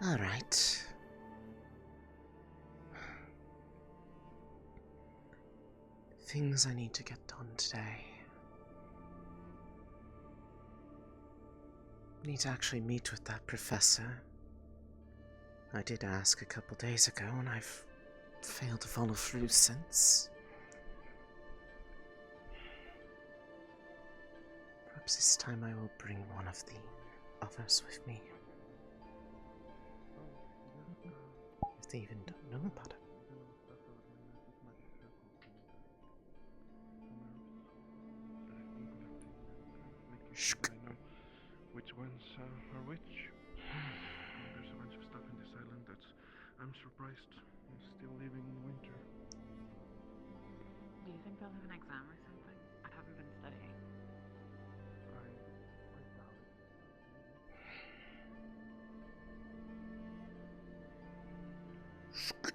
Alright. Things I need to get done today. Need to actually meet with that professor. I did ask a couple days ago, and I've failed to follow through since. Perhaps this time I will bring one of the others with me. If they even don't know about it. Which ones are which? There's a bunch of stuff in this island that I'm surprised is still living in winter. Do you think they'll have an exam or something? I haven't been studying. I doubt it.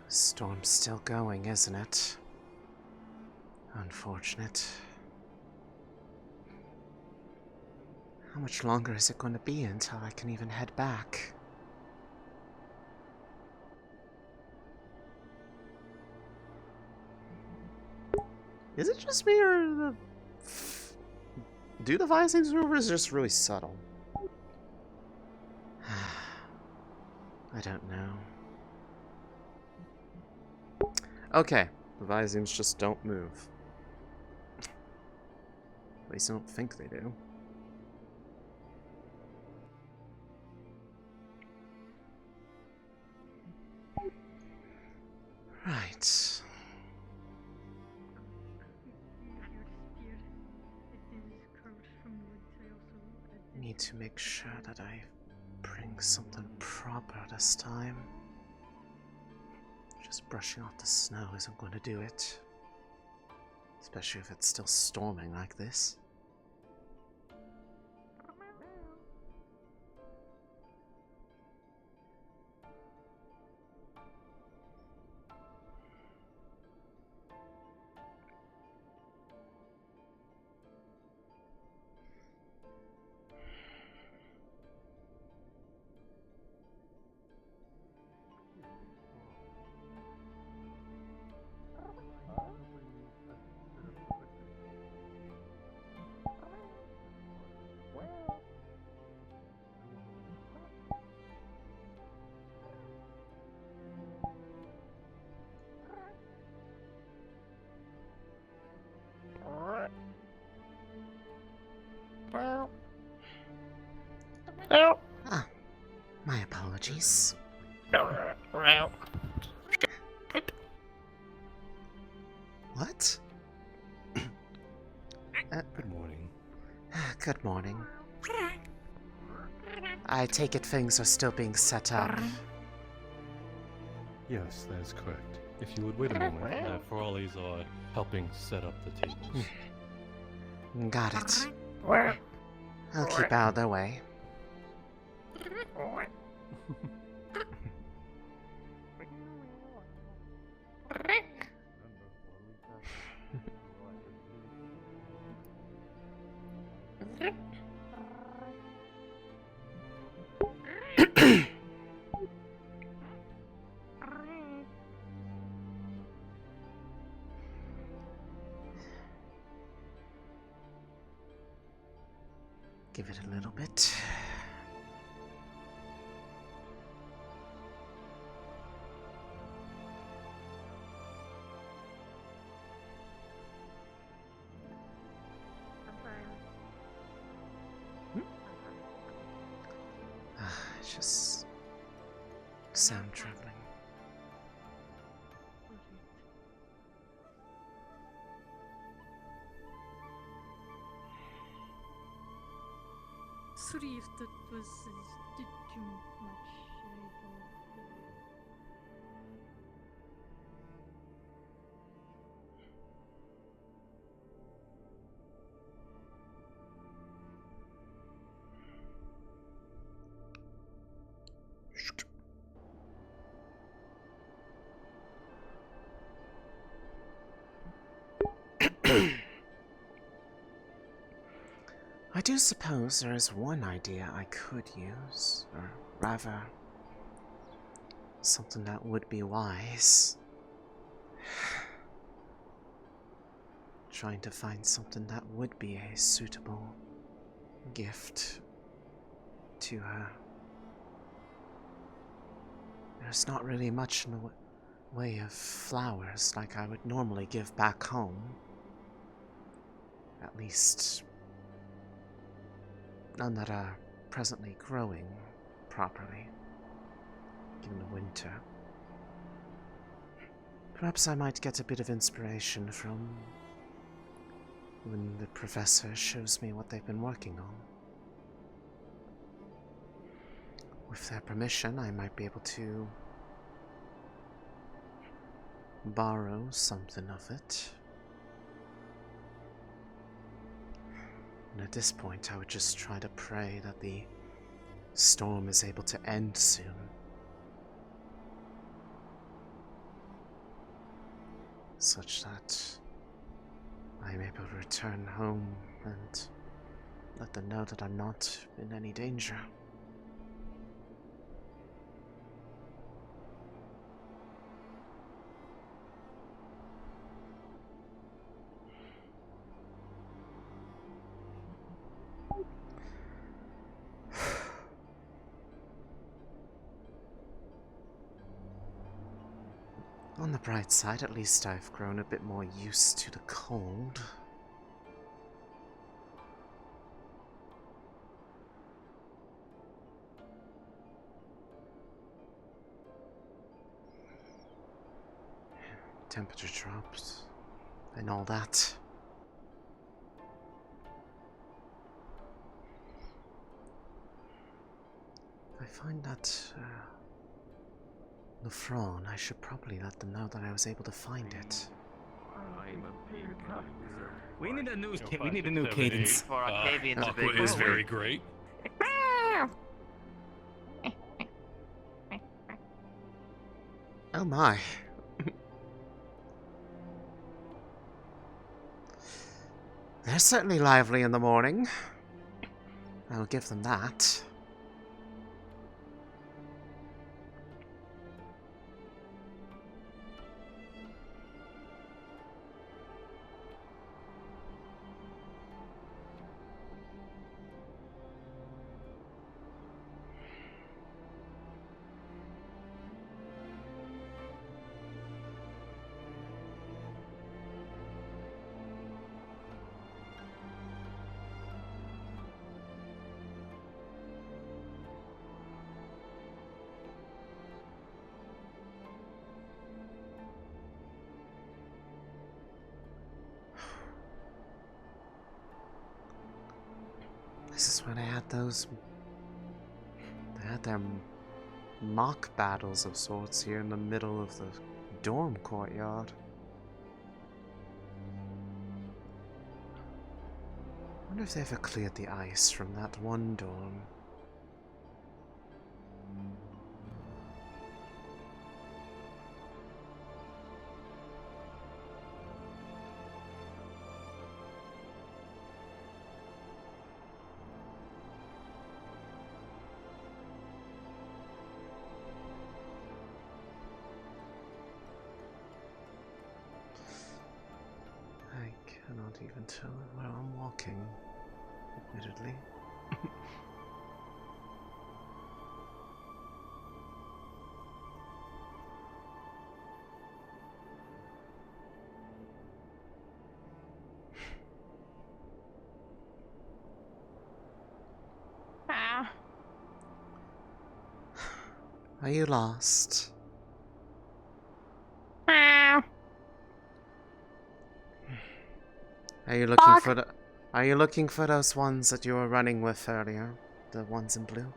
Storm's still going, isn't it? Unfortunate. How much longer is it going to be until I can even head back? Is it just me, or do the Visings rumors just really subtle? I don't know. Okay, the Visings just don't move. At least I don't think they do. Right. Need to make sure that I bring something proper this time. Just brushing off the snow isn't going to do it. Especially if it's still storming like this. Ah, my apologies. What? Good morning. Good morning. I take it things are still being set up. Yes, that is correct. If you would wait a moment, Ferali's helping set up the tables. Got it. I'll keep out of their way. Give it a little bit. It's just sound traveling. Sorry if that was too much. I do suppose there is one idea I could use, or rather, something that would be wise. Trying to find something that would be a suitable gift to her. There's not really much in the way of flowers like I would normally give back home. At least, none that are presently growing properly, given the winter. Perhaps I might get a bit of inspiration from when the professor shows me what they've been working on. With their permission, I might be able to borrow something of it. And at this point, I would just try to pray that the storm is able to end soon. Such that I'm able to return home and let them know that I'm not in any danger. On the bright side, at least I've grown a bit more used to the cold. Temperature drops and all that. I find that the Fraun, I should probably let them know that I was able to find it. We need a new cadence. For Octavian to Aqua is very great. Oh my. They're certainly lively in the morning. I'll give them that. This is when I had those... They had their mock battles of sorts here in the middle of the dorm courtyard. I wonder if they ever cleared the ice from that one dorm. I cannot even tell where I'm walking, admittedly. Are you lost? Are you looking for the... Are you looking for those ones that you were running with earlier? The ones in blue?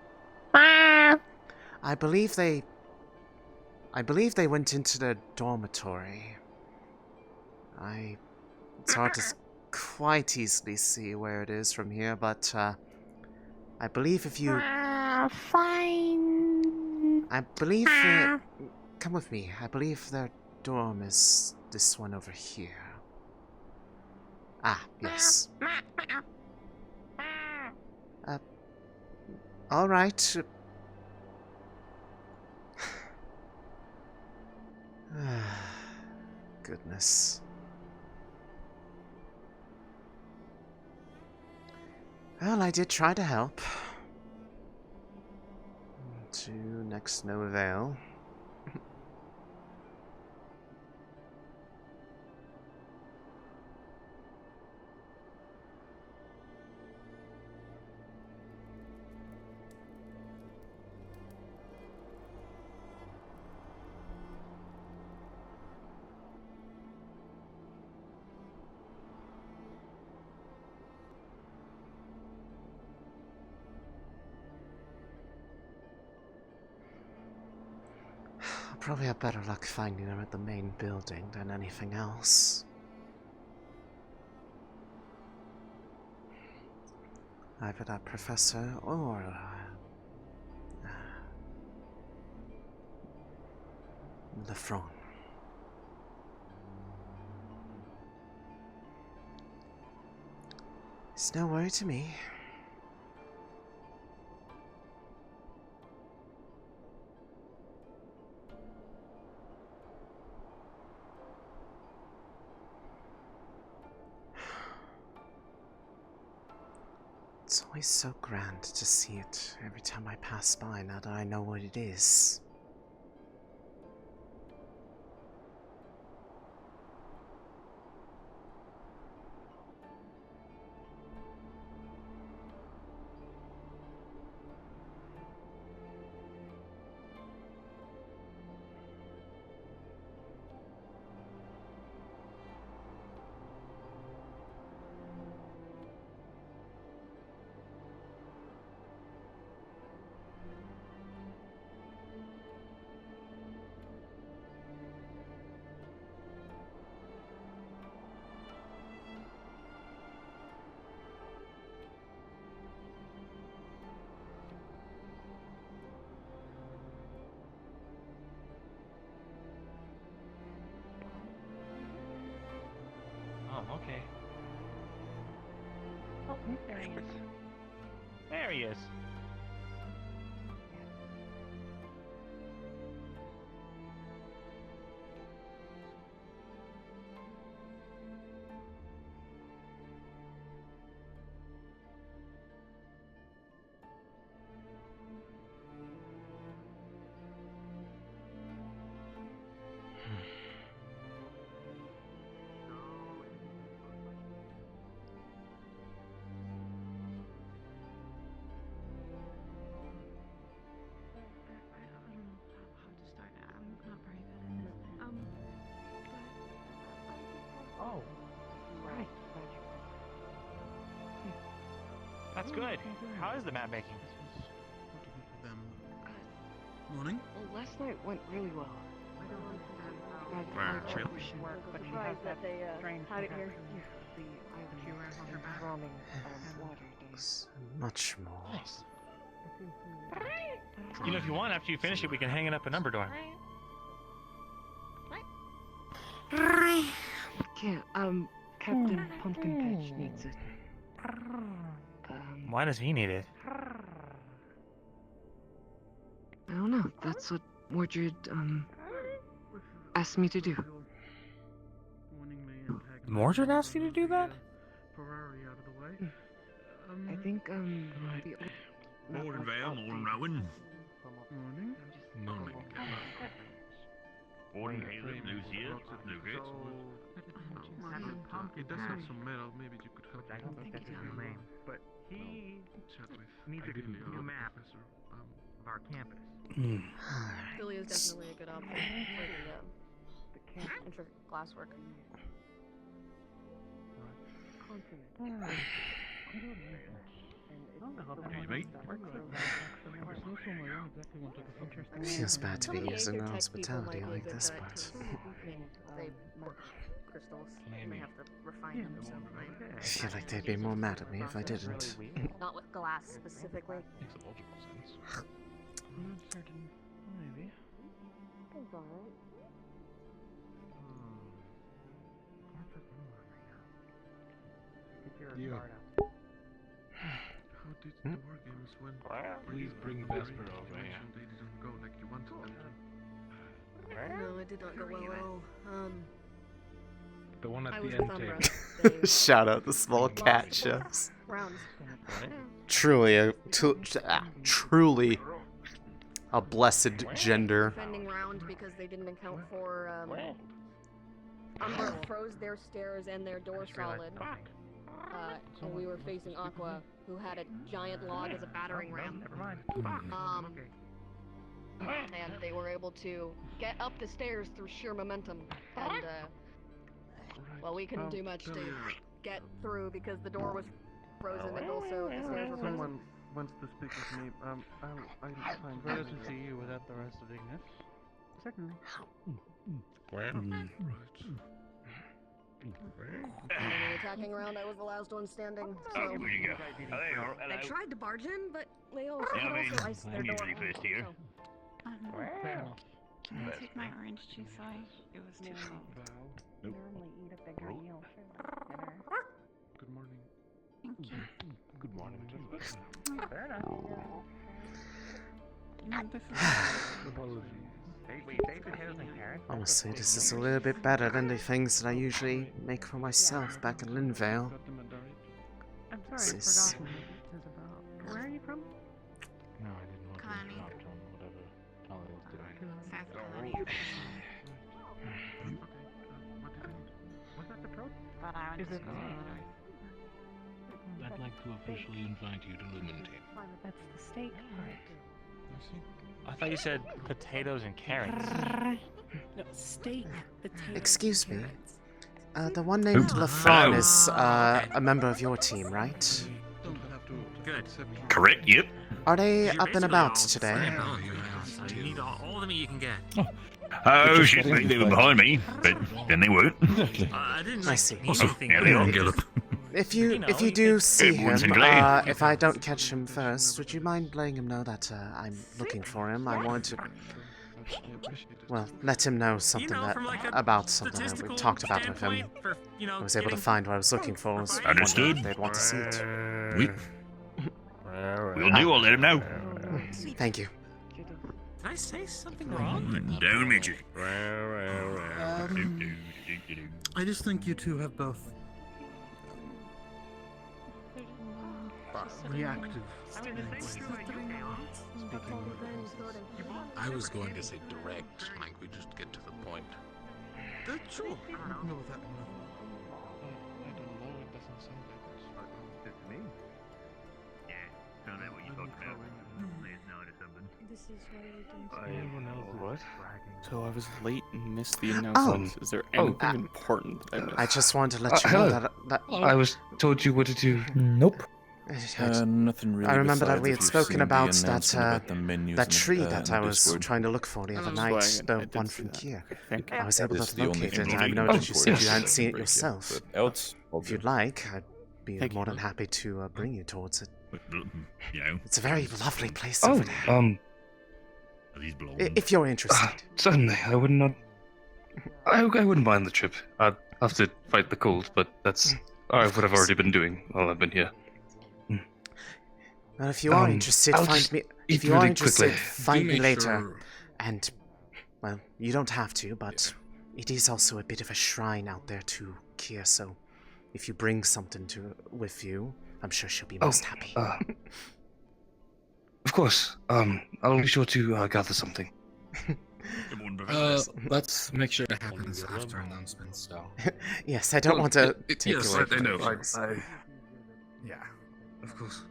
I believe they went into the dormitory. It's hard to quite easily see where it is from here, but I believe if you... Fine. I believe... come with me. I believe their dorm is this one over here. Ah, yes. All right. Goodness. Well, I did try to help. To next no avail. I'll probably have better luck finding them at the main building than anything else. Either that professor or Lefron. It's no worry to me. It's always so grand to see it every time I pass by now that I know what it is. Oh, okay. Oh, there he is. There he is. Oh, right. That's good. How is the map making? Morning. Well, last night went really well. Wow. But surprised that they had it here. The drumming water days. Much more. Nice. You know, if you want, after you finish it, we can hang it up a number door. Can't. Captain Pumpkin Patch needs it. Why does he need it? I don't know. That's what Mordred asked me to do. Mordred asked you to do that? Ferrari out of the way. I think Morning, Val. Morning, Rowan. Morning. Morning. Morning, Caleb. Lucia. Lucas. It does have some metal. Maybe you could help. I don't think that's his real name, but he Chat with needs a ideally new map professor. of our campus. Philly is definitely a good option for the intricate glasswork. Feels bad to be using their hospitality like this, but They crystals. You may have to refine them or something. I feel like they'd be more mad at me if I didn't. Not with glass specifically. Makes a logical sense. I'm not certain. Maybe. It's alright. Get your Yeah. guard up. How did the war games when Please bring Vesper over here. they didn't go like you wanted them to? No, it did not go well at all. The one I at was the with end Umbra. table. They Shout out the small lost cat 4 chefs. rounds. Truly truly a blessed gender. Defending round because they didn't account for Umbra froze their stairs and their door solid. And we were facing Aqua, who had a giant log as a battering ram. Never mind. And they were able to get up the stairs through sheer momentum. And well, we couldn't do much to get through because the door was frozen and also the stairs were frozen. Someone wants to speak with me. I'll find Better to see you without the rest of Ignis. Certainly. In the attacking round, I was the last one standing, so Where you go? Hello. I tried to barge in, but they also, Yeah, I mean, iced their I'm door. usually first here. So. Can I take my orange juice away? It was too cold. Nope. Normally eat a bigger meal for dinner. Good morning. Thank you. Good morning. Fair enough. No, this is Apologies. Wait, baked potatoes and carrots? Honestly, this is a little bit better than the things that I usually make for myself back in Linvale. Got them a diet. I'm This sorry, I is- forgot what this is about. Where are you from? No, I didn't want to Connie. interrupt on whatever Talia was doing. South Carolina. Okay. What did you need? Was that the probe? But I went Is to it- school anyway. I'd like to officially invite you to Lumentate. That's the steak part. I thought you said potatoes and carrots. No, steak, potatoes. Excuse me. carrots. The one named Lafron is a member of your team, right? Don't have to Good. accept Correct, yep. Are they You're up and basically about all today? same. Oh, you need all the meat you can get. We're Oh, just shit, getting they were invited. behind me, but then they weren't. I didn't I see. need Oh, anything. yeah, they all get up. If you know, if you you do could- see him, Everyone's in Glade. if I don't catch him first, would you mind letting him know that I'm looking for him? I want to, well, let him know something know, that from like a about something that we Statistical talked about with him. standpoint for, you know, I was able to getting- find what I was looking for. I was wondering Understood. if they'd want to see it. We'll do, I'll let him know. Thank you. Did I say something wrong? Down, Midget. I just think you two have both reactive. I was going to say direct language, just get to the point. Sure. We can go with that one. I don't know. It doesn't sound like it. It's me. Yeah, don't know what you're talking about. There's no or something. This is why we don't. Anyone else? What? So I was late and missed the announcement. Is there anything important that I missed? I just wanted to let you know hello. that I was told you what to do. Nope. Nothing really. I remember that besides we if had you've spoken seen the about announcement that about the menus that in, tree in that the I was Discord. trying to look for the other That's night, why I the did one see from that. here. Okay, thank you. I was able That's to the only locate thing it. that I I know can that you said report. you hadn't seen it Break yourself. But else, all If you'd good. like, I'd be Thank more you. than happy to bring you towards it. You know, It's a very lovely place Oh, over there. are these blowing? If you're interested. Certainly, I would not. I wouldn't mind the trip. I'd have to fight the cold, but that's what I've already been doing while I've been here. Well, if you are interested, I'll find just me. eat If you are really interested, quickly. find Do me make later. sure- And, well, you don't have to, but it is also a bit of a shrine out there to Kia, so if you bring something with you, I'm sure she'll be most happy. Of course. I'll be sure to gather something. Let's make sure it happens after announcements, so. Yes, I don't want to take yes, away I from know. you. Yeah, of course.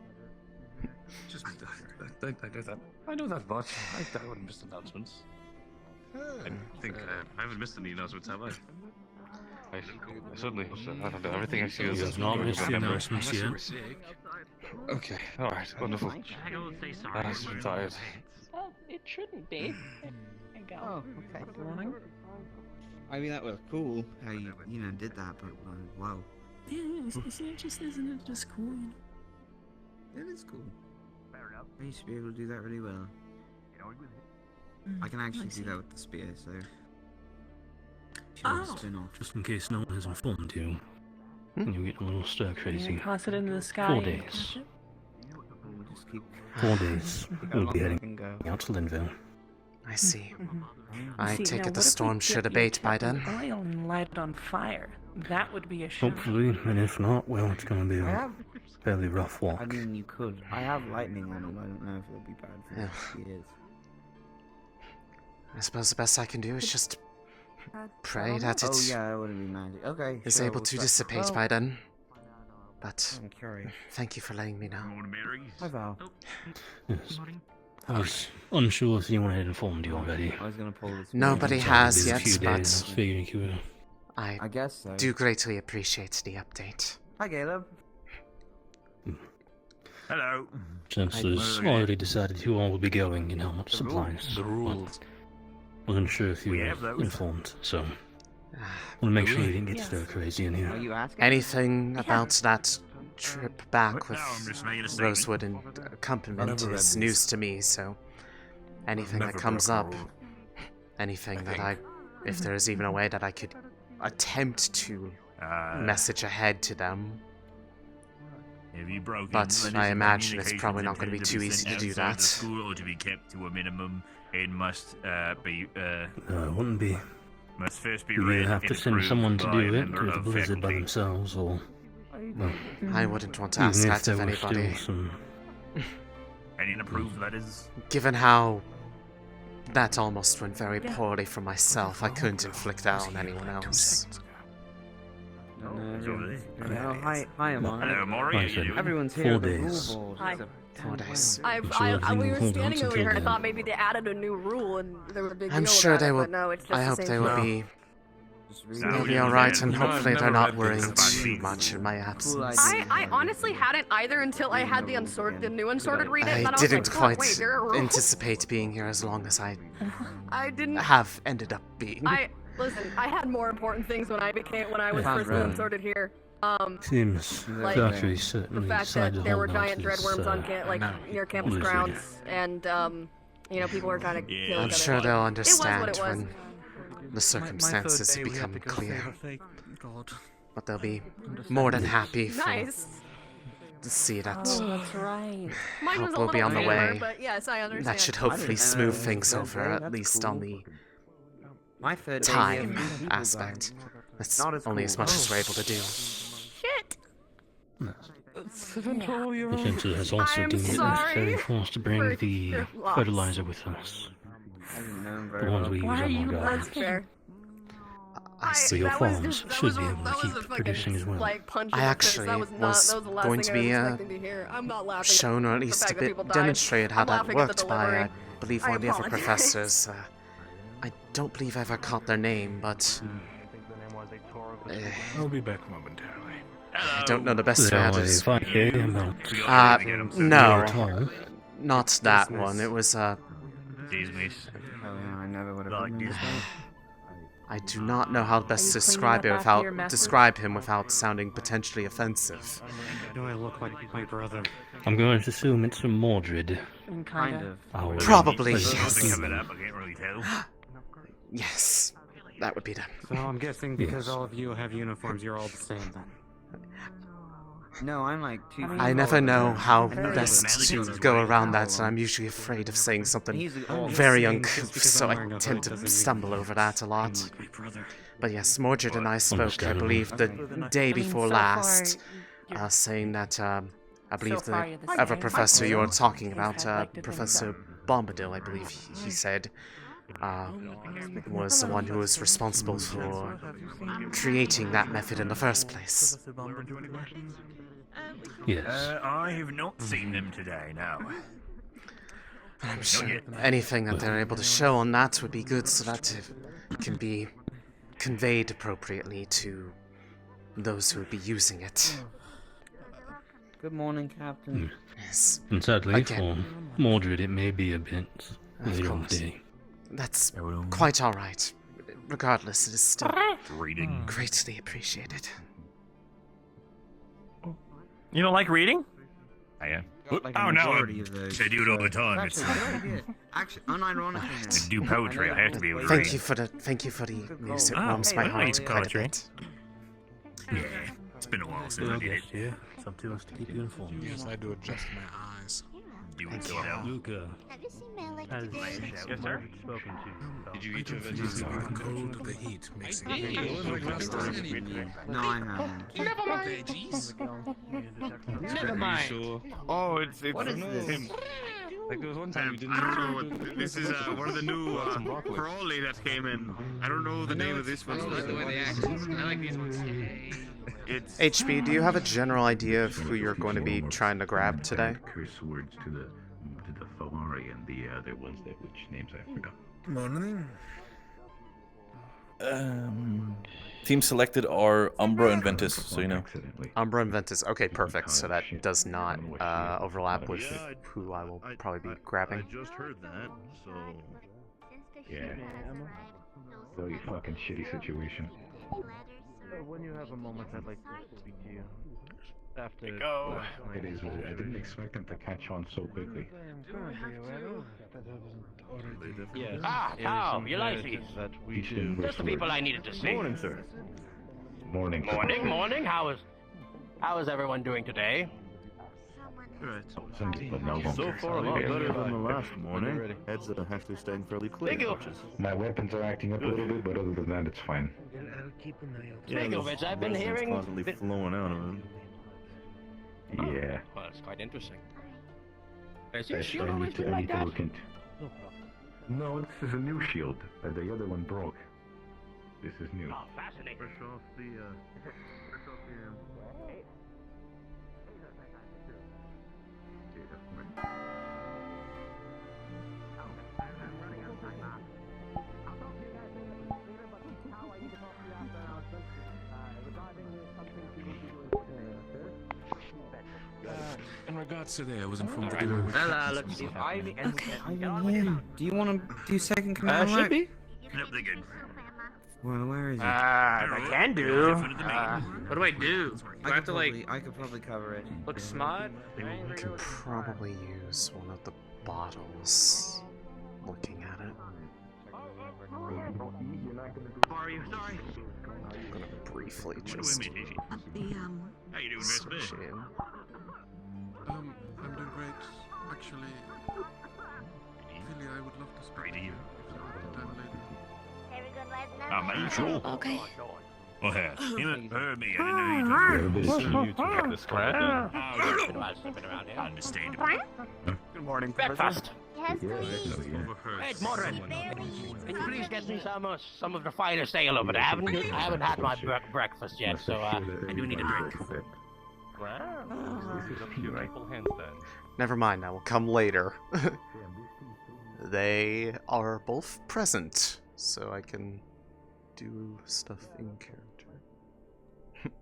Just I know that. I know that much. I wouldn't miss announcements. I think I haven't missed any announcements, have I? I certainly. I don't know. Everything I see is. You have not missed the memory. announcements yet. Okay. All right. Wonderful. I'm tired. Oh, it shouldn't be. There you go. Oh, okay. Good morning. I mean, that was cool how you did that, but wow. Yeah, isn't it just cool? It is cool. I used to be able to do that really well. I can actually do that with the spear, so. Spin off. Just in case no one has informed you, you're getting a little stir crazy. Toss it into the sky. 4 and days. catch it? Just keep 4 days. We'll be heading and go. out to Linville. I see. I See, take now it the what if we storm dip should your abate by tub in then. Oil and light it on fire. That would be a shame. Hopefully, and if not, well, it's going to be I a have. fairly rough walk. I mean, you could. I have lightning on him. I don't know if it'll be bad for his ears. I suppose the best I can do is just pray that it Oh yeah, it wouldn't be magic. Okay. is sure, able we'll to try- dissipate well, by then. But I'm curious. thank you for letting me know. Hi Val. Yes. I was unsure if anyone had informed you already. I was gonna pull this. Nobody has yet, but figuring you were. I guess so. do greatly appreciate the update. Hi Caleb. Hello. Since there's already decided who all will be going and how much supplies. The rules. Wasn't sure if you We were have those. informed, so want to make sure you didn't get stir crazy in here. Are you asking? Anything about that trip back with No, I'm just making a statement. Rosewood and accompaniment I've never is read news these. to me, so anything that Never comes broke a up, rule. anything that think. if there is even a way that I could attempt to message ahead to them, If you broke but it, then I isn't imagine it's communications probably not going to be intended too be easy sent to do outside that. The school or to be kept to a minimum. It must be No, it wouldn't be. must first be You read either have to and send approved someone to by do a it member to the of blizzard by faculty. themselves, or well, I wouldn't want to even ask if that there of were anybody. still some. Any unapproved letters? Given how that almost went very poorly for myself, I couldn't inflict that on anyone else. It's over there. Oh, hi, Amari. Hello, Maury. How you doing? Everyone's 4 here. at the days. rule board. Hi. It's a 4 days. We were Hold on standing to over here. I Caleb. thought maybe they added a new rule and there was a big I'm deal sure about they it, will. but no, it's just I the hope same they will thing. be. No, They'll be yeah, alright, yeah. and You know, I've hopefully they're never not read worrying things. too much in my absence. I honestly hadn't either until I had the new unsorted read it. And I then I was didn't like, oh, quite wait, there are rules. anticipate being here as long as I I didn't. have ended up being. Listen. I had more important things when I was first Right. unsorted here. Seems Like, Valkyrie the certainly fact decided that to there were hold out giant his, dreadworms on near campus blizzard. grounds, and people were trying to kill each I'm other. sure they'll understand it was what it was. when the circumstances become clear. But they'll be more than happy for Nice. to see that. Oh, that's right. Mine was Hope a we'll be little on the paler, way. but yes, I understand. That should hopefully smooth things over, at least on the My third day time here, people aspect. died. That's Not as only cool. as much as we're able to do. Shit. The center has also I'm deemed it sorry necessary for us to bring for the your loss. fertilizer with us. I didn't know him The very ones well. we use Why are on you our gardens. That's fair. I So see. your That was farms just- that should was be a- able to that was keep a fucking, producing as well. Like, punch I in the face. actually That was not, was that was the last going thing to I be was expecting to hear. I'm not laughing. shown, or at at the least a fact that bit people died. demonstrated how I'm that laughing at the worked by, delivery. I believe, I one of the other apologize. professors. I don't believe I ever caught their name, but I'll be back momentarily. I don't know the best way There how are to. 5K about No, not that one. It was Excuse me. Oh yeah, I never would have Like known this. this. I do not know how best to Are you describe cleaning it up after your without messes? describe him without sounding potentially offensive. Do I look like my brother? I'm going to assume it's a Mordred. Kind of. Our Probably, pleasant yes. human. Up, I can't really tell. Yes, that would be them. So I'm guessing because Yes. all of you have uniforms, you're all the same then. No, I'm like 2 feet I never taller know than him. how And very best good. to go around that, and I'm usually afraid of saying something He's all very saying uncouth, just because so I'm I wearing a tend hood to doesn't mean stumble over that a lot. I'm like my brother. But yes, Mordred and I spoke, I Understandable. believe, the day before so far, last, saying that I believe so far the you're the other same. professor you were talking You've about, had, like, the Professor things Bombadil, I believe he said, was the one who was responsible for creating that method in the first place. Yes. I have not seen them today, no. I'm sure anything that they're able to show on that would be good, so that it can be conveyed appropriately to those who would be using it. Good morning, Captain. Yes. And sadly Again. for Mordred, it may be a bit Of later in the course. day. That's quite alright. Regardless, it is still Reading. greatly appreciated. You don't like reading? I am. Like a Oh no, majority of those, I do it all the time. Actually, It's, a good idea. Actually, unironically. I do poetry. I have to be able to Thank read. you for the music. Oh, Warms my I heart like quite a poetry. bit. Yeah. It's been a while since I Well, did it. yes, yeah. It's up to us to keep you informed. Yes, I do adjust my eyes. Doing so now. Luca, Have you seen Malik has today? Yes, sir. spoken to you? Did you eat your veggies? The cold of the heat makes it No, I haven't. Never mind. Veggies? Never mind. Sure. Oh, it's What is this? him. Like there was one time you didn't. I don't know what this is. One of the new Crowley that came in. I don't know the name of this one. I like the way they act. I like these ones. It's HB, do you have a general idea of who you're going to be trying to grab today? Curse words to the Thaw and the other ones that which names I forgot. Morning. Team selected are Umbra and Ventus, so you know. Umbra and Ventus. Okay, perfect. So that does not overlap with who I will probably be grabbing. I just heard that, so yeah. Really fucking shitty situation. when you have a moment, I'd like to speak to you. After Go. It is what it is. I didn't expect them to catch on so quickly. Yes. Thaw, Ulysses. Just the people I needed to see. Morning, sir. Morning. Morning. How is everyone doing today? Good. But no So far, a lot better than the last morning. Heads are actually staying fairly clear. My weapons are acting up a little bit, but other than that, it's fine. Speaking of which, I've been hearing constantly flowing out of him. Yeah. Well, it's quite interesting. I Is your shield need always to been like that? look into. No, this is a new shield. The other one broke. This is new. Oh, fascinating. Brush off the In regards to that, I was informed that Well, let's see. Ivy and Do you want to do second command? should be. Yep, they're good. Well, where is it? I can do. What do I do? Do I have to like I could probably cover it. look smart? You can probably use one of the bottles looking at it. Sorry. I'm gonna briefly just How you doing, Miss switch in. I'm doing great. Actually, Philly, I would love to speak to you if you have the time later. I'm usual. Okay. Oh, yeah. Me, I didn't know you took Understandable. Good morning, Yes, breakfast. Hey, Moderate. Can you please get me some of the finest ale over there? I haven't had my breakfast yet, so I do need a drink. Never mind, that will come later. They are both present, so I can do stuff in character.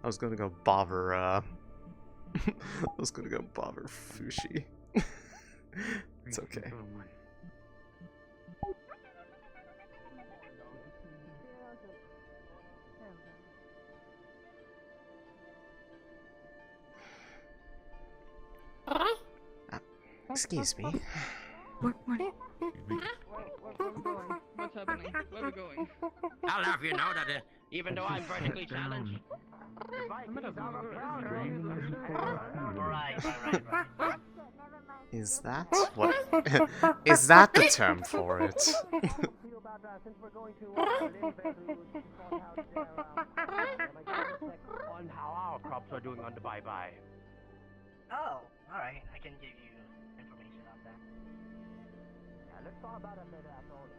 I was gonna go bother, I was gonna go bother Fushi. It's okay. Excuse me. What's happening? Where are we going? I'll have you know that even though I'm vertically challenged. Right. Is that what? Is that the term for it? On how our crops are doing on the bye-bye. Oh, alright. I can give you information on that. Yeah, let's talk about it later after all this.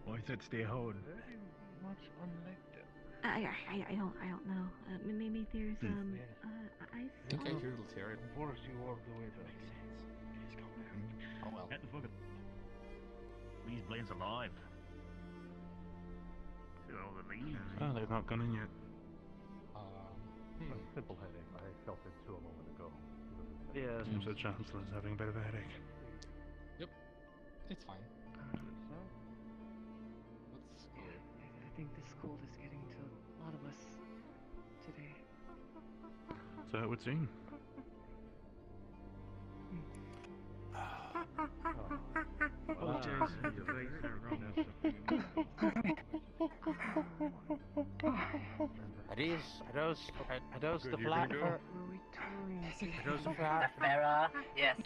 Why is that stay hold? very much unlike them. I don't know. Maybe there's I think I hear Letarian. Force you all the way back. Oh well. Get the fuck up. These blades alive. Look at all the leaves. Oh, they've not gone in yet. Simple headache. I felt it too a moment ago. Yeah, seems the Chancellor's having a bit of a headache. Yep. It's fine. I think this cold is getting to a lot of us today. So it would seem. these? Are those the flat? Are those the flat? The Fevira, yes.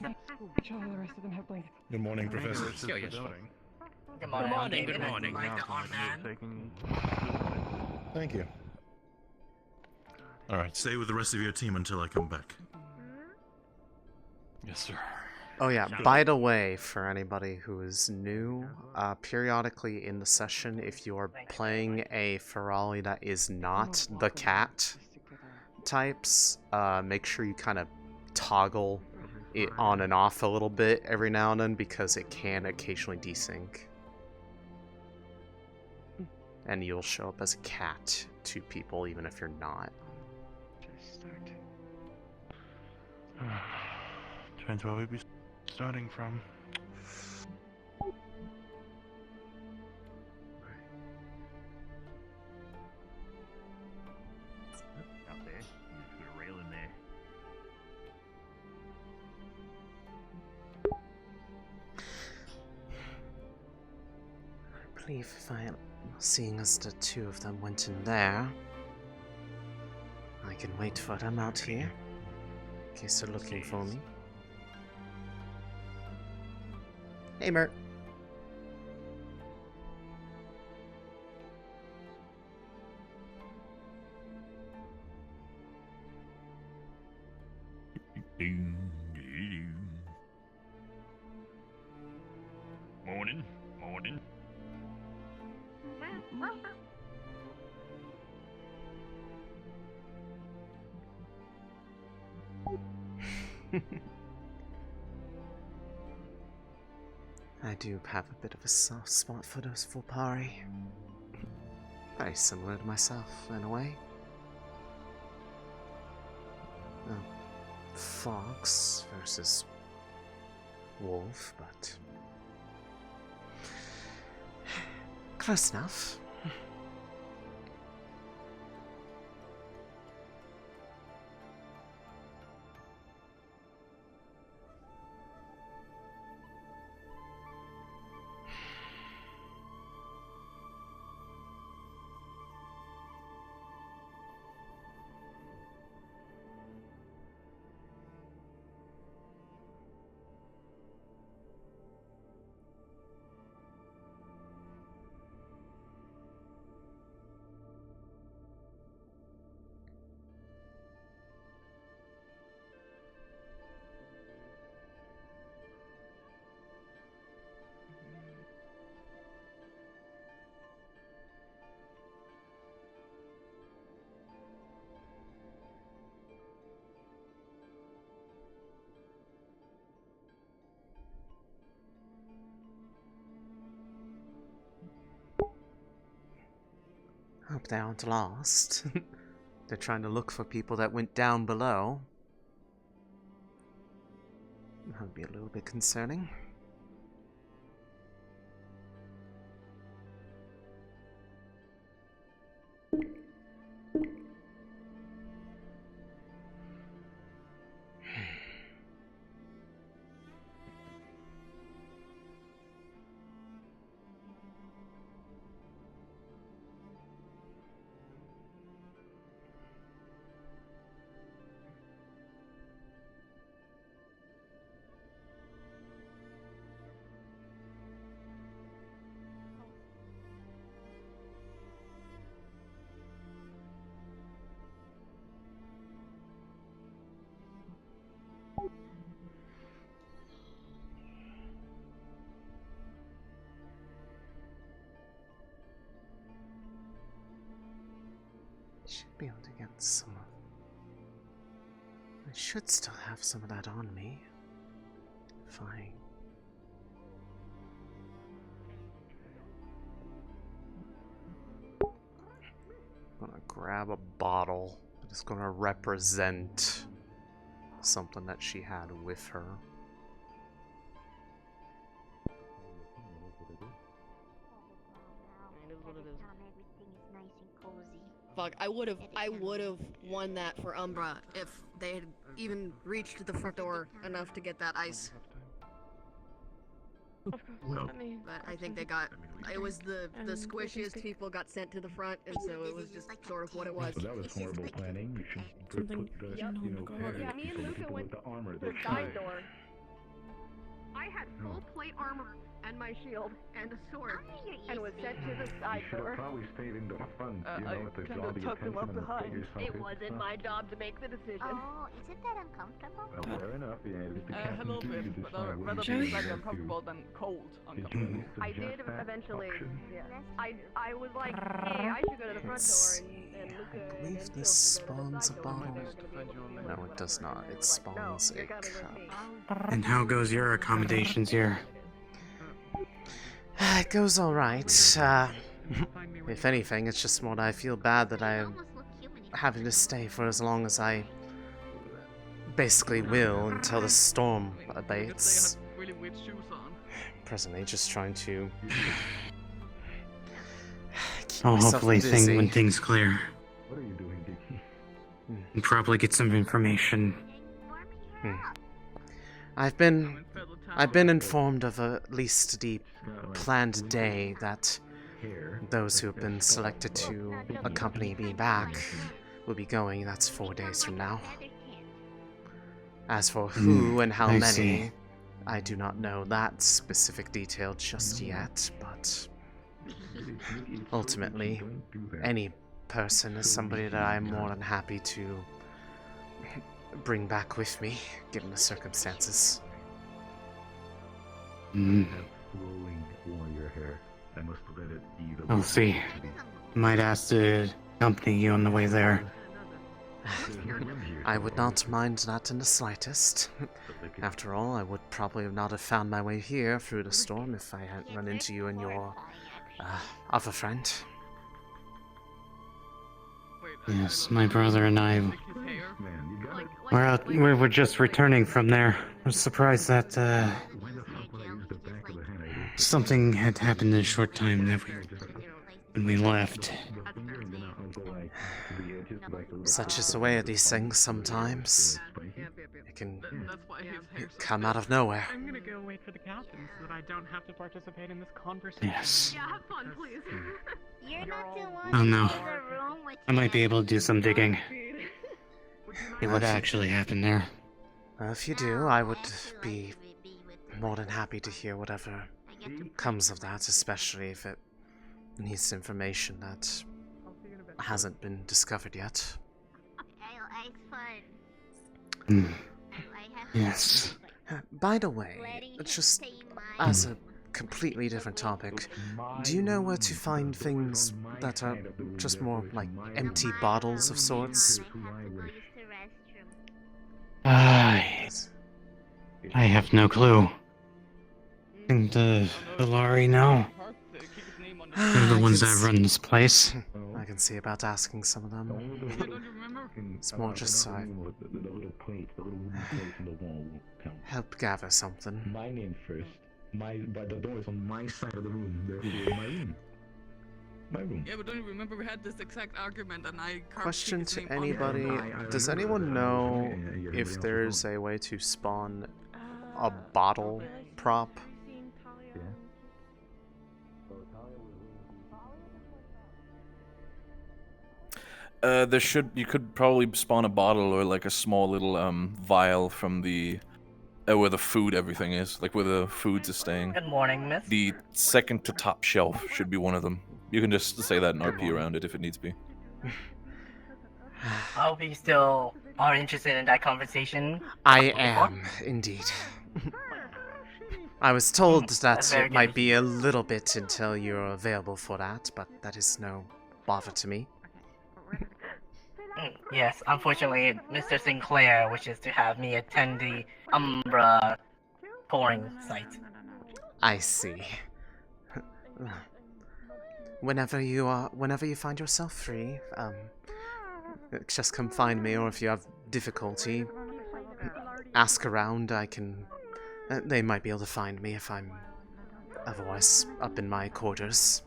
Surely the rest of them have blankets. Good morning, Professor. Yeah, yes. Good morning. Good morning. Like the armband. Thank you. All right, stay with the rest of your team until I come back. Yes, sir. Oh yeah, by the way, for anybody who is new, periodically in the session, if you are playing a Ferali that is not the cat types, make sure you kind of toggle it on and off a little bit every now and then, because it can occasionally desync. And you'll show up as a cat to people even if you're not. Depends where we'd be starting from. Out there. Just put a rail in there. I believe if seeing as the two of them went in there, I can wait for them out here, in case they're looking for me. Hey, Mert. Morning. Morning. I do have a bit of a soft spot for those Volpari. Very similar to myself, in a way. Oh, fox versus wolf, but close enough. Hope they aren't lost. They're trying to look for people that went down below. That would be a little bit concerning. Should be able to get some of... I should still have some of that on me. Fine. I'm gonna grab a bottle that is gonna represent something that she had with her. Fuck, I would've won that for Umbra if they had even reached the front door enough to get that ice. But I think they got. It was the squishiest people got sent to the front, and so it was just sort of what it was. So that was horrible planning. You should put the Yeah, me and Luca went the armor to the that side door. I had full plate armor and my shield and a sword, and was sent to the side should have door. probably stayed in the front, with the kind all of the tucked them attention up and the behind. figures It wasn't my job to make the decision. Oh, isn't that uncomfortable? Well, fair enough, yeah. It's the A captain's little duty to bit, but decide what rather he be should like do. uncomfortable than cold uncomfortable. I did eventually. Yeah. I was like, hey, I should go to the front door, and Luca I believe this spawns a bottle. No, it does not. It spawns a cup. And how goes your accommodations here? It goes alright. If anything, it's just more that I feel bad that I'm having to stay for as long as I basically will until the storm abates. Presently, just trying to keep myself Hopefully busy. when things clear. What are you doing, Dickie? And probably get some information. I've been informed of at least the planned day that those who have been selected to accompany me back will be going. That's 4 days from now. As for who and how I many, see. I do not know that specific detail just yet, but ultimately, any person is somebody that I'm more than happy to bring back with me, given the circumstances. Flowing warrior hair. I must let it be the I'll see. Might ask to accompany you on the way there. I would not mind that in the slightest. After all, I would probably not have found my way here through the storm if I hadn't run into you and your other friend. Yes, my brother and I we were just returning from there. I was surprised that something had happened in a short time when we left. Such is the way of these things sometimes. It can come out of nowhere. I'm gonna go wait for the captain so that I don't have to participate in this conversation. Yes. Yeah, have fun, please. You're not the one Oh no. in the room with I might be able to do some digging. See what actually happened there. If you do, I would be more than happy to hear whatever comes of that, especially if it needs information that hasn't been discovered yet. It's fun. Yes. By the way, just as a completely different topic, do you know where to find things that are just more like empty bottles of sorts? I have no clue. And the Valari know. They're the ones that run this place. I can see about asking some of them. It's more just so I help gather something. My name first. But the door is on my side of the room. Therefore, my room. My room. Yeah, but don't you remember we had this exact argument and I carved Question his to name on anybody, it. does anyone know if there's a way to spawn a bottle prop? You could probably spawn a bottle or like a small little vial from the where the food everything is, like where the foods are staying. Good morning, miss. The second to top shelf should be one of them. You can just say that and RP around it if it needs be. I hope you still are interested in that conversation. I am, indeed. I was told that it might be a little bit until you're available for that, but that is no bother to me. Yes, unfortunately, Mr. Sinclair wishes to have me attend the Umbra pouring site. I see. Whenever you find yourself free, just come find me, or if you have difficulty, ask around. They might be able to find me if I'm otherwise up in my quarters.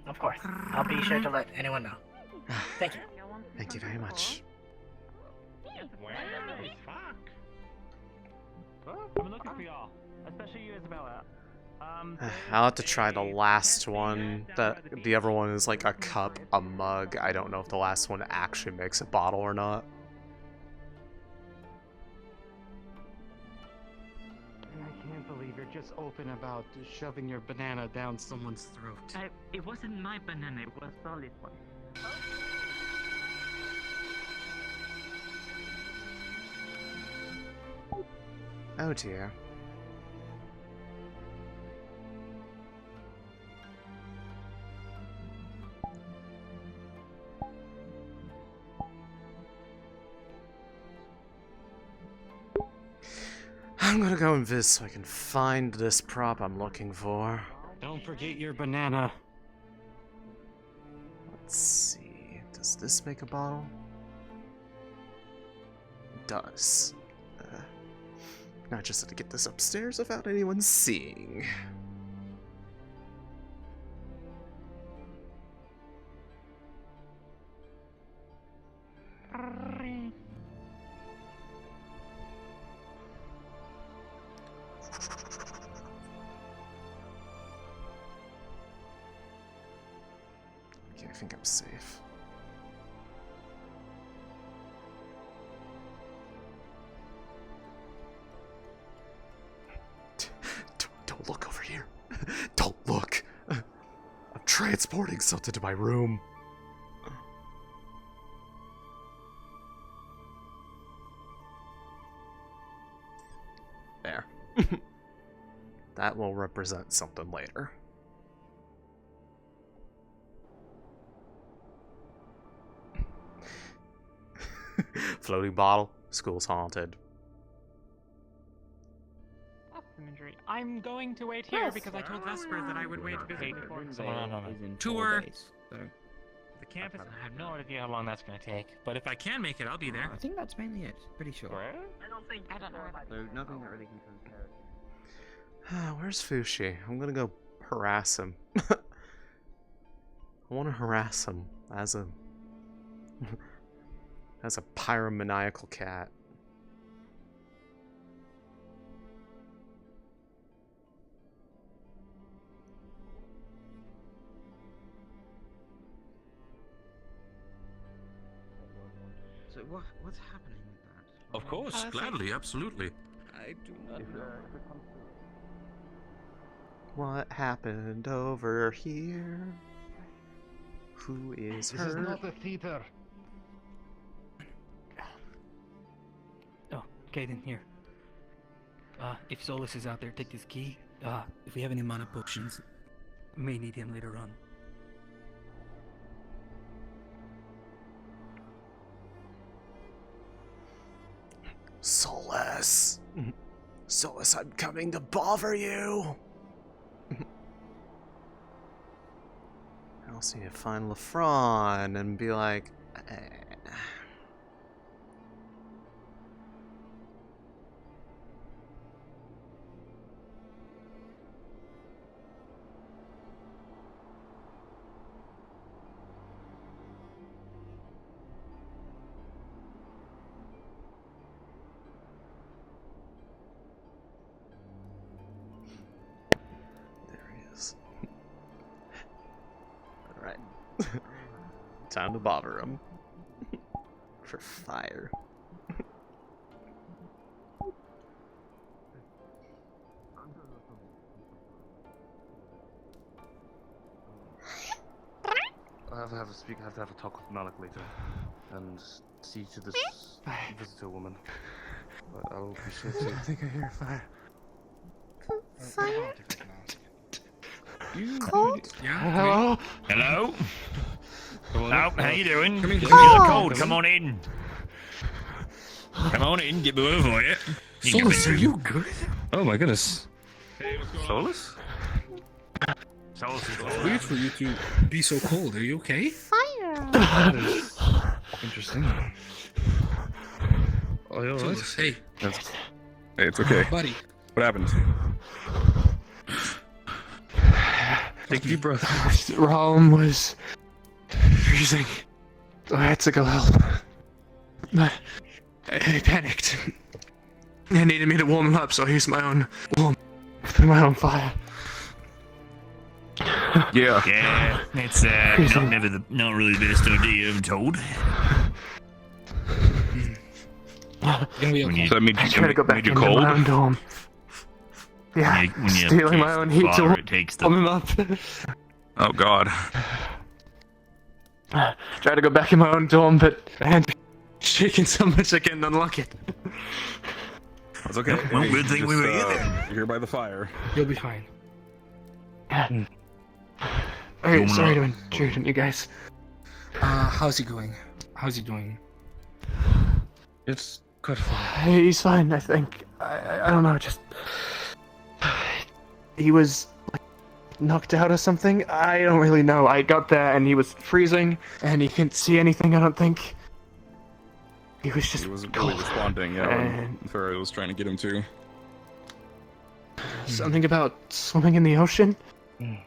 Of course. I'll be sure to let anyone know. Thank you. Thank you very much. I'm looking for y'all. Especially you, Isabella. I'll have to try the last one. The other one is like a cup, a mug. I don't know if the last one actually makes a bottle or not. I can't believe you're just open about shoving your banana down someone's throat. It wasn't my banana, it was solid one. Oh dear. I'm gonna go invis so I can find this prop I'm looking for. Don't forget your banana. Let's see. Does this make a bottle? It does. I just have to get this upstairs without anyone seeing. Okay, I think I'm safe. Don't look over here. Don't look. I'm transporting something to my room. There. That will represent something later. Floating bottle. School's haunted. Imagery. I'm going to wait here because I told Vesper that I would wait busy before Tour. the campus. I have no idea how long that's going to take, but if I can make it, I'll be there. I think that's mainly it. Pretty sure. I don't know. So nothing that really concerns character. Where's Fushi? I'm gonna go harass him. I want to harass him as a pyromaniacal cat. So what's happening with that? Of course, gladly, absolutely. I do not know. What happened over here? Who is This hurt? is not a theater. Oh, Caden, here. If Solus is out there, take this key. If we have any mana potions, may need him later on. Solus! Solus, I'm coming to bother you! I also need to find Lafron and be like, there he is. Alright. Time to bother him. For fire. I have to have a talk with Malik later, and see to this visitor woman. But I'll appreciate it. I think I hear fire. Fire? Cold? Yeah. Hello? Hello. Hello, how you doing? Come in. You look Cold. cold. Come on in. Come on in. Get me over for you. Solus, are you good? Oh my goodness. Hey, what's going Solus? Solus is on? Weird for you to be so cold. Are you okay? Fire! That is interesting. Oh, you alright? Solus, hey. Hey, it's okay. Buddy. What happened? Take a deep breath. The realm was freezing. I had to go help. But I panicked. I needed me to warm him up, so I used my own warm through my own fire. Yeah. Yeah, it's not really the best idea, I'm told. Gonna be okay. So that means I you try to go back made you into cold? my own dorm. Yeah, When you stealing my own heat to fire, it takes the... warm him up. Oh God. Try to go back in my own dorm, but my hand's shaking so much I can't unlock it. That's okay. Well, good thing we were here then. You're here by the fire. You'll be fine. Hey, sorry to intrude on you guys. How's he going? How's he doing? It's quite fine. He's fine, I think. I don't know, just... He was, like, knocked out or something? I don't really know. I got there and he was freezing, and he couldn't see anything, I don't think. He was just He wasn't cold. really responding, yeah, when Fevira was trying to get him to. Something about swimming in the ocean? We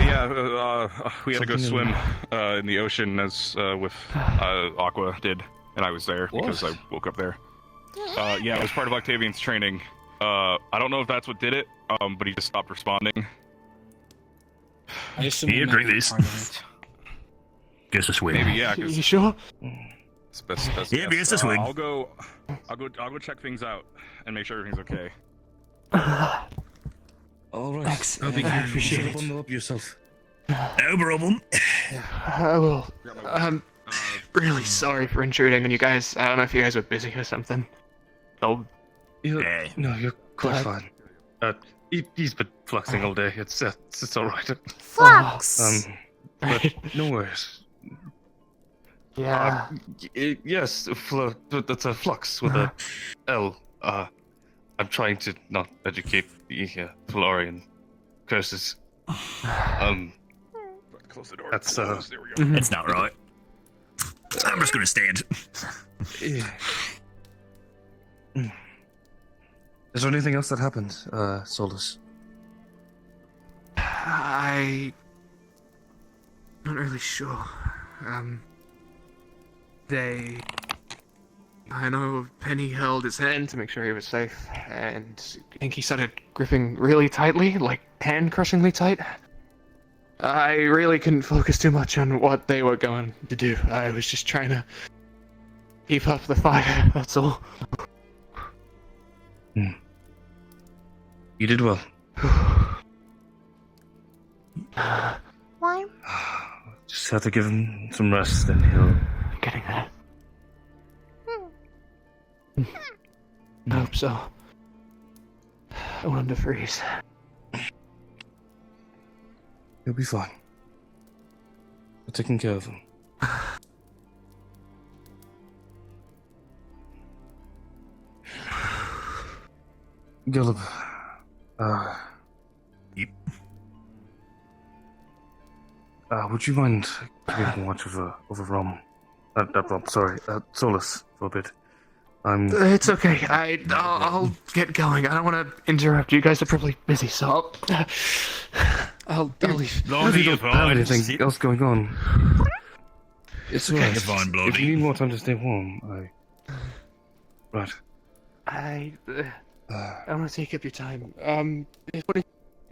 had to go swim in the ocean as with Aqua did, and I was there because I woke up there. Yeah, it was part of Octavian's training. I don't know if that's what did it, but he just stopped responding. I assume Here, drink this. Guess a swig. Maybe, yeah. You sure? It's best Yeah, guess. guess a swig. I'll go check things out and make sure everything's okay. All right. Thanks. I appreciate it. Bundle up yourself. No problem. I will. I'm really sorry for intruding on you guys. I don't know if you guys were busy or something. Oh. No, you're quite fine. He's been fluxing all day. It's alright. Flux! But no worries. Yeah. Yes, that's a flux with a L. I'm trying to not educate the Florian curses. Close the door. That's There we go. That's not right. I'm just gonna stand. Is there anything else that happened, Solus? I'm not really sure. I know Penny held his hand to make sure he was safe, and I think he started gripping really tightly, like hand-crushingly tight. I really couldn't focus too much on what they were going to do. I was just trying to keep up the fire, that's all. You did well. Why? Just have to give him some rest, and he'll... Getting there. I hope so. I want him to freeze. He'll be fine. We're taking care of him. Gilib, would you mind giving watch over Rom? Rom, sorry, Solus for a bit. It's okay. I'll get going. I don't want to interrupt. You guys are probably busy, so I'll leave. Long You don't have anything else going on. It's okay. You're fine, If Bloody. you need more time to stay warm, Right. I don't want to take up your time. If